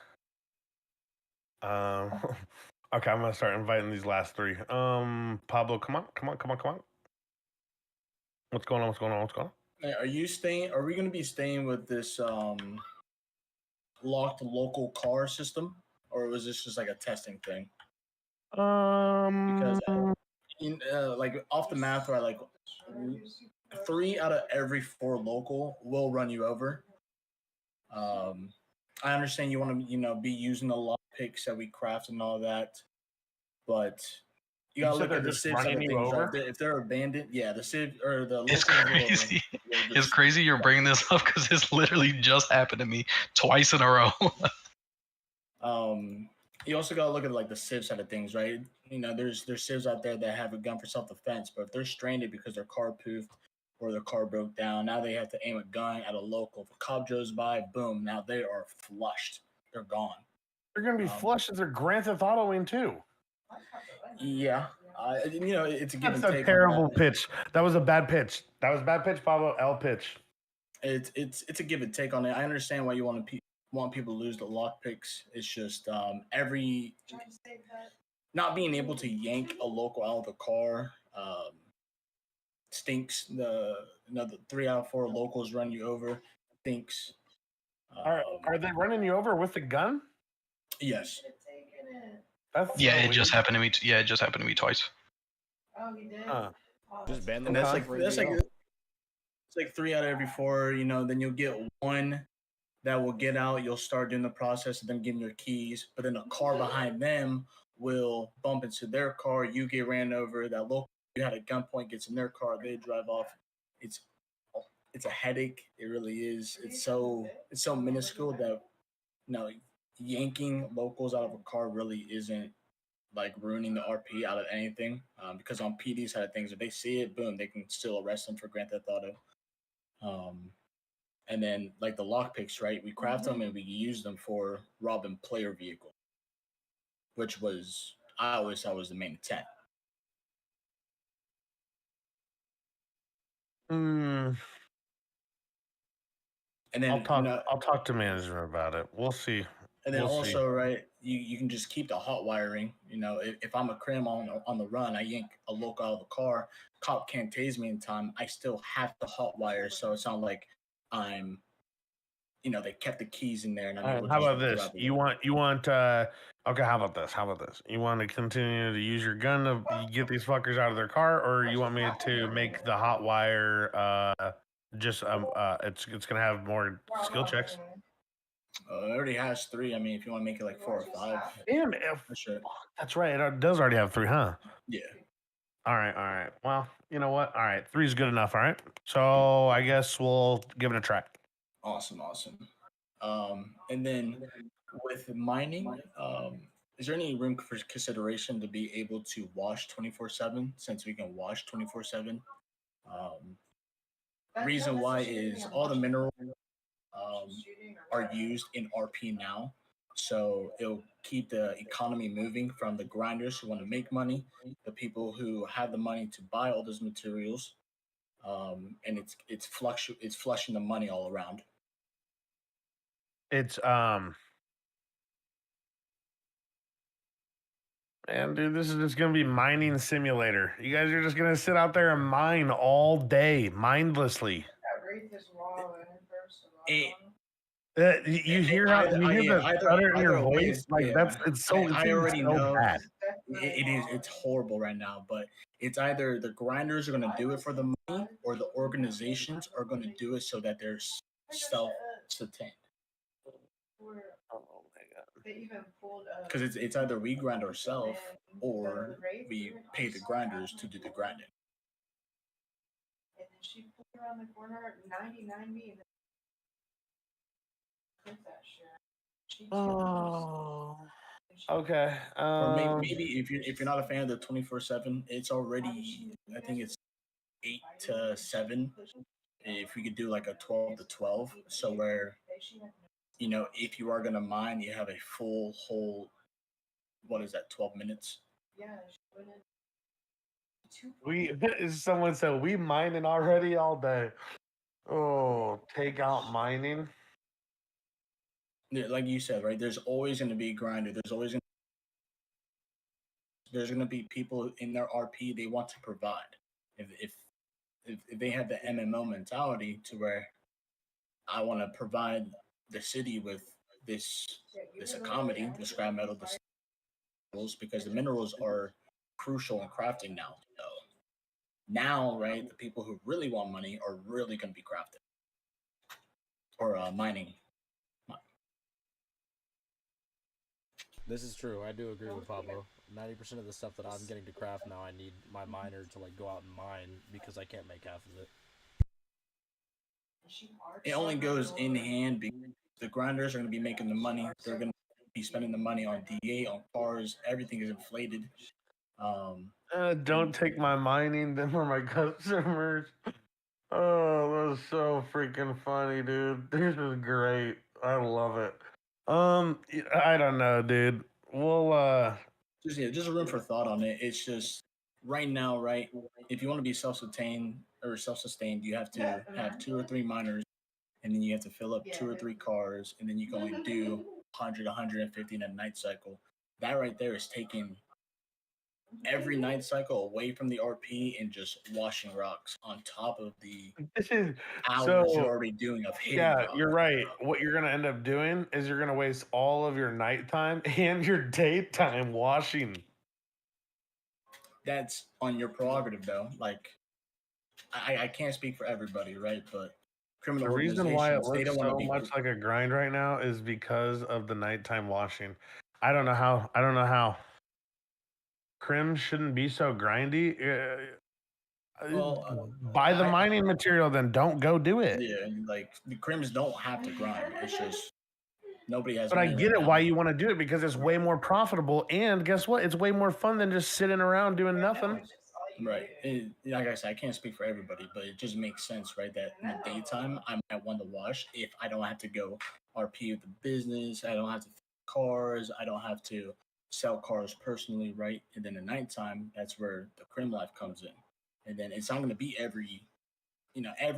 Okay, I'm gonna start inviting these last three. Pablo, come on. What's going on? Hey, are you staying? Are we going to be staying with this locked local car system, or was this just like a testing thing? Because like off the math, right, like 3 out of every 4 local will run you over. I understand you want to be using the lock picks that we craft and all that, but you gotta look at the civ side of things, right? If they're abandoned, yeah, the civ or the It's locals crazy. will It's just, crazy you're bringing this up because it's literally just happened to me twice in a row. you also gotta look at like the civ side of things, right? There's civs out there that have a gun for self-defense, but if they're stranded because their car poofed or their car broke down, now they have to aim a gun at a local. If a cop goes by, boom, now they are flushed. They're gone. They're gonna be flushed as their Grand Theft Autoing too. Yeah, it's a give That's and a take. terrible pitch. That was a bad pitch. That was a bad pitch, Pablo. L pitch. It's a give and take on it. I understand why you want people to lose the lock picks. It's just every not being able to yank a local out of the car stinks. The 3 out of 4 locals run you over stinks. Are they running you over with the gun? Yes. Yeah, it just happened to me. It just happened to me twice. Oh, he did. Just ban And that's like 3 out of every 4. Then you'll get one that will get out. You'll start doing the process of them getting your keys, but then a car behind them will bump into their car. You get ran over. That local you had a gunpoint gets in their car. They drive off. It's a headache. It really is. It's so minuscule that yanking locals out of a car really isn't like ruining the RP out of anything. Because on PD side of things, if they see it, boom, they can still arrest them for Grand Theft Auto. And then like the lockpicks, right? We craft them and we use them for robbing player vehicle, which I always thought was the main intent. And then I'll talk to management about it. We'll see. And then also, right, you can just keep the hot wiring. If I'm a crim on the run, I yank a local out of the car, cop can't tase me in time. I still have to hot wire, so it's not like I'm, they kept the keys in there. And I'm able to how just about this? drive away. You want okay, how about this? You want to continue to use your gun to get these fuckers out of their car, or you want me to make the hot wire it's gonna have more skill checks? It already has 3. I mean, if you want to make it like 4 or 5. Damn, that's right. It does already have 3, huh? Yeah. All right. Well, you know what? All right, 3 is good enough. All right. So I guess we'll give it a try. Awesome. And then with mining, is there any room for consideration to be able to wash 24/7 since we can wash 24/7? Reason why is all the minerals are used in RP now. So it'll keep the economy moving from the grinders who want to make money, the people who have the money to buy all those materials, and it's flushing the money all around. It's and dude, this is just gonna be mining simulator. You guys are just gonna sit out there and mine all day, mindlessly. You hear how you hear the stutter in your voice? Like it's so I already so know bad. it's horrible right now, but it's either the grinders are gonna do it for the money or the organizations are gonna do it so that they're self-sustained. Oh my god. Because it's either we grind ourselves or we pay the grinders to do the grinding. And then she pulled around the corner, 99 me, and then that shit. Oh. Okay. Or maybe if you're not a fan of the 24/7, it's already, I think it's 8 to 7. If we could do like a 12 to 12, so where if you are gonna mine, you have a full whole, what is that, 12 minutes? We someone said we mining already all day. Oh, take out mining. Yeah, like you said, right? There's always going to be a grinder. There's going to be people in their RP they want to provide. If they have the MMO mentality to where I want to provide the city with this economy, the scrap metal, the minerals, because the minerals are crucial in crafting now. So now, right, the people who really want money are really going to be crafting or mining. This is true. I do agree with Pablo. 90% of the stuff that I'm getting to craft now, I need my miner to like go out and mine because I can't make half of it. It only goes in hand because the grinders are going to be making the money. They're going to be spending the money on DA, on cars. Everything is inflated. Don't take my mining, them are my customers. Oh, that's so freaking funny, dude. This is great. I love it. I don't know, dude. We'll just room for thought on it. It's just right now, right? If you want to be self-sustained, you have to have 2 or 3 miners, and then you have to fill up 2 or 3 cars, and then you can only do 100, 150 in a night cycle. That right there is taking every night cycle away from the RP and just washing rocks on top of the hours you're already doing of hitting yeah, rocks. you're right. What you're gonna end up doing is you're gonna waste all of your nighttime and your daytime washing. That's on your prerogative, though. Like, I can't speak for everybody, right? But criminal The reason why it organizations, they looks don't want to so be much like a grind right now is because of the nighttime washing. I don't know how. Crim shouldn't be so grindy. Buy the mining material, then don't go do it. Yeah, and like the crims don't have to grind. It's just nobody has. But I money get right it now. why you want to do it because it's way more profitable, and guess what? It's way more fun than just sitting around doing nothing. Right. Like I said, I can't speak for everybody, but it just makes sense, right? That in the daytime, I might want to wash if I don't have to go RP with the business. I don't have to cars. I don't have to sell cars personally, right? And then at nighttime, that's where the crim life comes in. And then it's not going to be every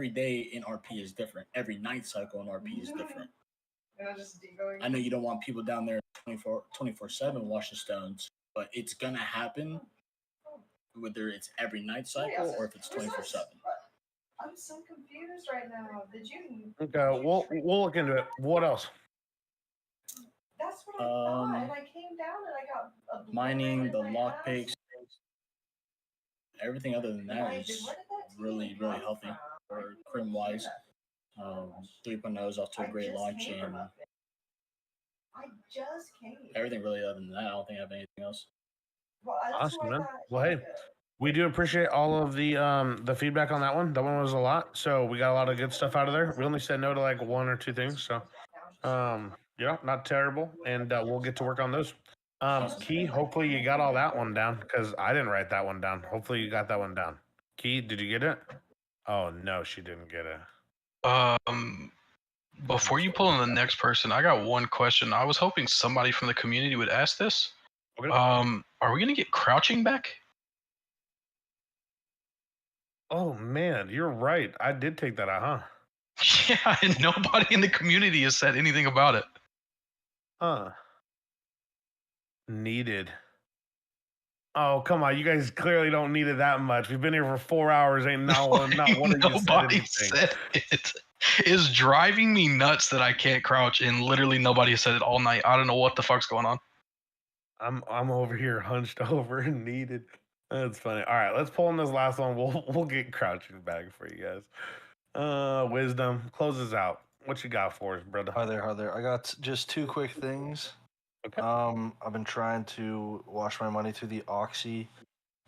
day in RP is different. Every night cycle in RP is different. I know you don't want people down there 24/7 washing stones, but it's going to happen whether it's every night cycle or if it's 24/7. I'm so confused right now. Did you? Okay, we'll look into it. What else? That's what I thought. And I came down and I got a mining, the lockpicks, everything other than that is really, really healthy for crim wise. 3.0 is off to a great launch, and I just came. everything really other than that, I don't think I have anything else. Awesome, man. Well, hey, we do appreciate all of the feedback on that one. That one was a lot, so we got a lot of good stuff out of there. We only said no to like 1 or 2 things, so not terrible, and we'll get to work on those. Key, hopefully you got all that one down because I didn't write that one down. Hopefully you got that one down. Key, did you get it? Oh no, she didn't get it. Before you pull in the next person, I got one question. I was hoping somebody from the community would ask this. Okay. Are we gonna get crouching back? Oh man, you're right. I did take that out, huh? Yeah, and nobody in the community has said anything about it. Huh. Needed. Oh, come on. You guys clearly don't need it that much. We've been here for 4 hours. Ain't not one of you said Nobody anything. said it. It's driving me nuts that I can't crouch, and literally nobody has said it all night. I don't know what the fuck's going on. I'm over here hunched over and needed. That's funny. All right, let's pull in this last one. We'll get crouching back for you guys. Wisdom closes out. What you got for us, brother? Hi there. I got just two quick things. Okay. I've been trying to wash my money through the Oxy,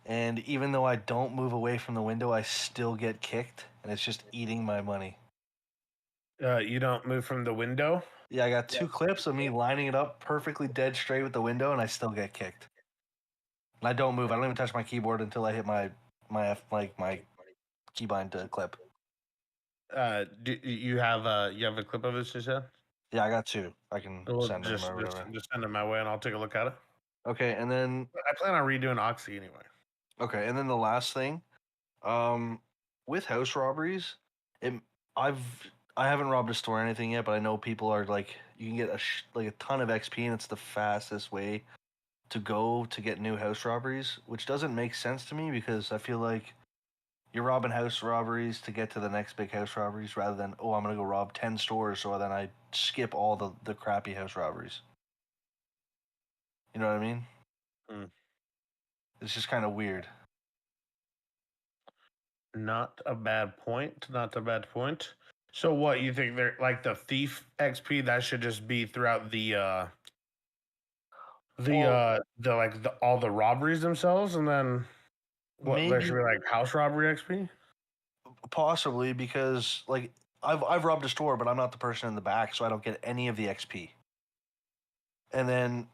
and even though I don't move away from the window, I still get kicked, and it's just eating my money. You don't move from the window? Yeah, I got two clips of me lining it up perfectly dead straight with the window, and I still get kicked. And I don't move. I don't even touch my keyboard until I hit my keybind clip. Do you have a clip of this, you said? Yeah, I got two. I can Well, send them or whatever. just send it my way and I'll take a look at it. Okay, and then I plan on redoing Oxy anyway. Okay, and then the last thing, with house robberies, I haven't robbed a store or anything yet, but I know people are like, you can get a ton of XP, and it's the fastest way to go to get new house robberies, which doesn't make sense to me because I feel like you're robbing house robberies to get to the next big house robberies rather than, oh, I'm gonna go rob 10 stores, so then I skip all the crappy house robberies. You know what I mean? Mm. It's just kind of weird. Not a bad point. Not a bad point. So what you think they're like the thief XP that should just be throughout the all the robberies themselves, and then what there should be like house robbery XP? Possibly because like I've robbed a store, but I'm not the person in the back, so I don't get any of the XP. And then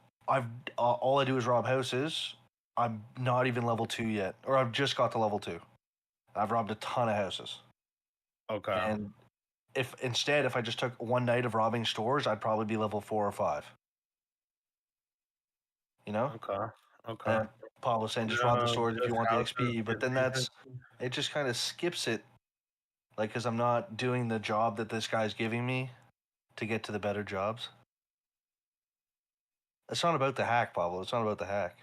all I do is rob houses. I'm not even level 2 yet, or I've just got to level 2. I've robbed a ton of houses. Okay. And if I just took one night of robbing stores, I'd probably be level 4 or 5. You know? Okay. And Paul was saying just rob the stores if you want the XP, but then it just kind of skips it. Like, because I'm not doing the job that this guy's giving me to get to the better jobs. It's not about the hack, Pablo. It's not about the hack.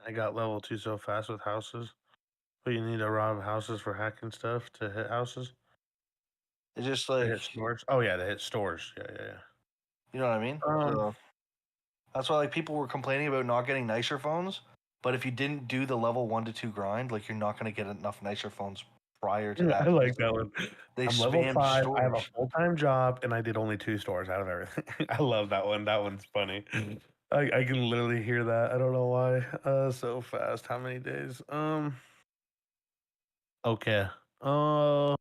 I got level 2 so fast with houses, but you need to rob houses for hacking stuff to hit houses. It's just to like hit stores. Oh yeah, to hit stores. Yeah. You know what I mean? So that's why like people were complaining about not getting nicer phones. But if you didn't do the level 1 to 2 grind, like you're not going to get enough nicer phones prior to that. I like that one. They I'm level 5. stores. I have a full-time job, and I did only 2 stores out of everything. I love that one. That one's funny. I can literally hear that. I don't know why. So fast. How many days? Okay. I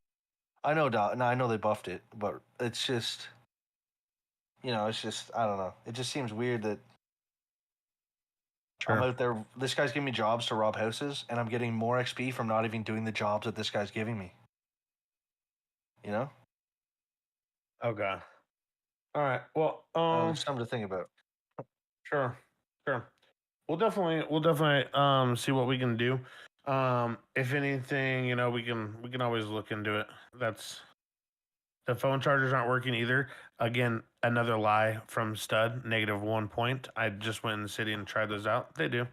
know. No, I know they buffed it, but it's just, it's just I don't know. It just seems weird that I'm out there. This guy's giving me jobs to rob houses, and I'm getting more XP from not even doing the jobs that this guy's giving me. You know? Okay. All right. Well, it's something to think about. Sure. We'll definitely see what we can do. If anything, we can always look into it. That's the phone chargers aren't working either. Again, another lie from Stud, -1 point. I just went in the city and tried those out. They do.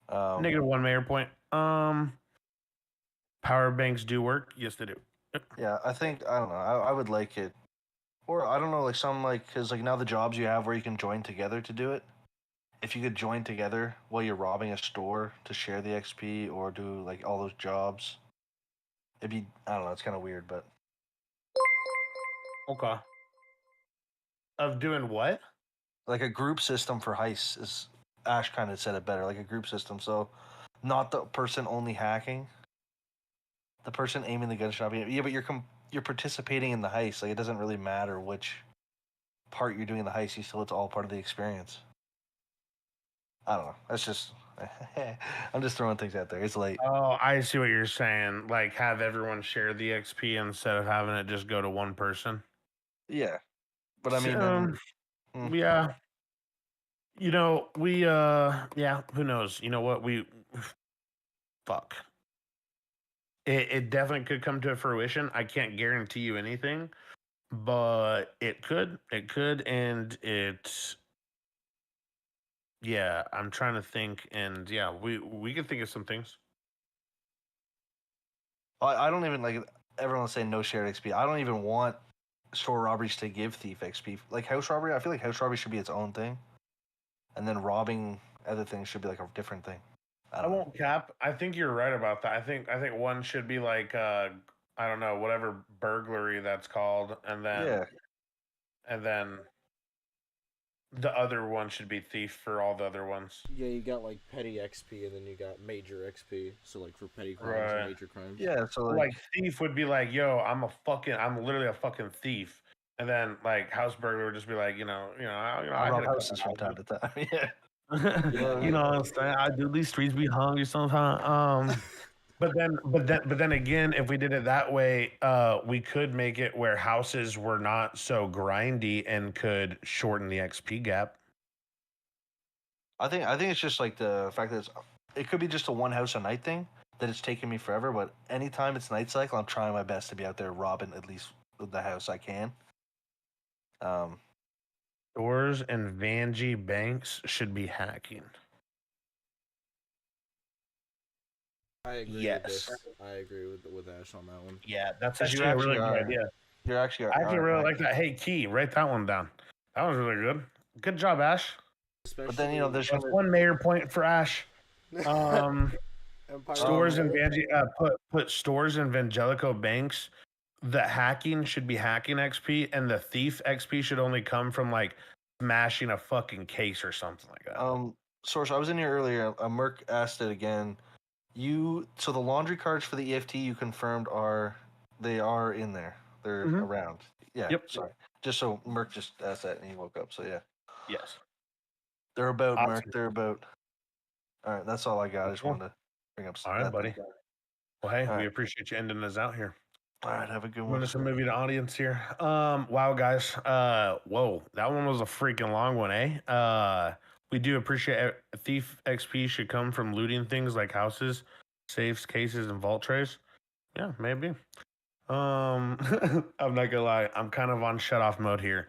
-1 mayor point. Power banks do work. Yes, they do. Yeah, I don't know. I would like it. Or I don't know, because now the jobs you have where you can join together to do it. If you could join together while you're robbing a store to share the XP or do like all those jobs, it'd be, I don't know, it's kind of weird, but. Okay. Of doing what? Like a group system for heists is, Ash kind of said it better, like a group system. So not the person only hacking, the person aiming the gunshot. Yeah, but you're participating in the heist. Like it doesn't really matter which part you're doing the heist. It's all part of the experience. I don't know. That's just I'm just throwing things out there. It's late. Oh, I see what you're saying. Like have everyone share the XP instead of having it just go to one person. Yeah, but I mean, Yeah. You know, yeah, who knows? You know what? Fuck. It definitely could come to fruition. I can't guarantee you anything, but it could. It could, and it's yeah. I'm trying to think, and yeah, we could think of some things. I don't even like everyone's saying no shared XP. I don't even want store robberies to give thief XP. Like house robbery, I feel like house robbery should be its own thing, and then robbing other things should be like a different thing. I won't cap. I think you're right about that. I think one should be like I don't know, whatever burglary that's called, and then Yeah. and then the other one should be thief for all the other ones. Yeah, you got like petty XP, and then you got major XP. So like for petty crimes Right. and major crimes. Yeah, so like thief would be like, yo, I'm literally a fucking thief. And then like house burglar would just be like, I rob hit a houses from time to time. Yeah. you know what I'm saying? I do these streets be hungry sometimes. But then again, if we did it that way, we could make it where houses were not so grindy and could shorten the XP gap. I think it's just like the fact that it could be just a one house a night thing that it's taking me forever. But anytime it's night cycle, I'm trying my best to be out there robbing at least the house I can. Doors and Vanjie banks should be hacking. I agree Yes. with this. I agree with Ash on that one. Yeah, that's You actually a really actually good are. idea. You're actually. I actually really like that. Hey, Key, write that one down. That was really good. Good job, Ash. But then there's That's one mayor point for Ash. Stores and put stores and Vangelico banks. The hacking should be hacking XP, and the thief XP should only come from like smashing a fucking case or something like that. Source, I was in here earlier. Merc asked it again. So the laundry cards for the EFT you confirmed they are in there. They're around. Yeah. Yep. Sorry. Just so Merc just asked that and he woke up. So yeah. Yes. They're about Awesome. Merc. They're about. All right. That's all I got. I just wanted to bring up. All right, buddy. Well, hey, All we right. appreciate you ending us out here. All right. Have a good I'm one. gonna just move you to audience here. Wow, guys. Whoa, that one was a freaking long one, eh? We do appreciate thief XP should come from looting things like houses, safes, cases, and vault trays. Yeah, maybe. I'm not gonna lie, I'm kind of on shut off mode here.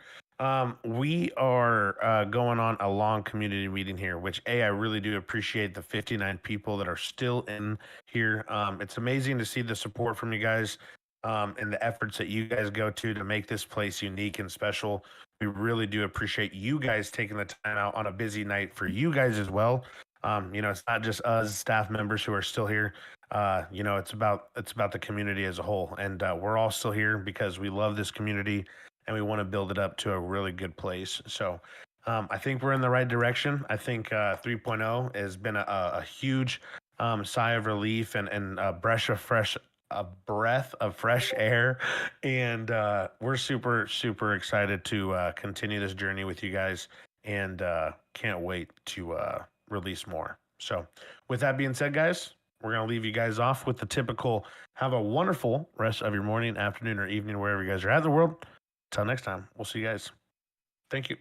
We are going on a long community meeting here, which I really do appreciate the 59 people that are still in here. It's amazing to see the support from you guys. And the efforts that you guys go to make this place unique and special. We really do appreciate you guys taking the time out on a busy night for you guys as well. It's not just us staff members who are still here. It's about the community as a whole, and we're all still here because we love this community and we want to build it up to a really good place. So I think we're in the right direction. I think 3.0 has been a huge sigh of relief and a breath of fresh air, and we're super excited to continue this journey with you guys, and can't wait to release more. So with that being said, guys, we're going to leave you guys off with the typical have a wonderful rest of your morning, afternoon, or evening, wherever you guys are at in the world. Until next time, we'll see you guys. Thank you.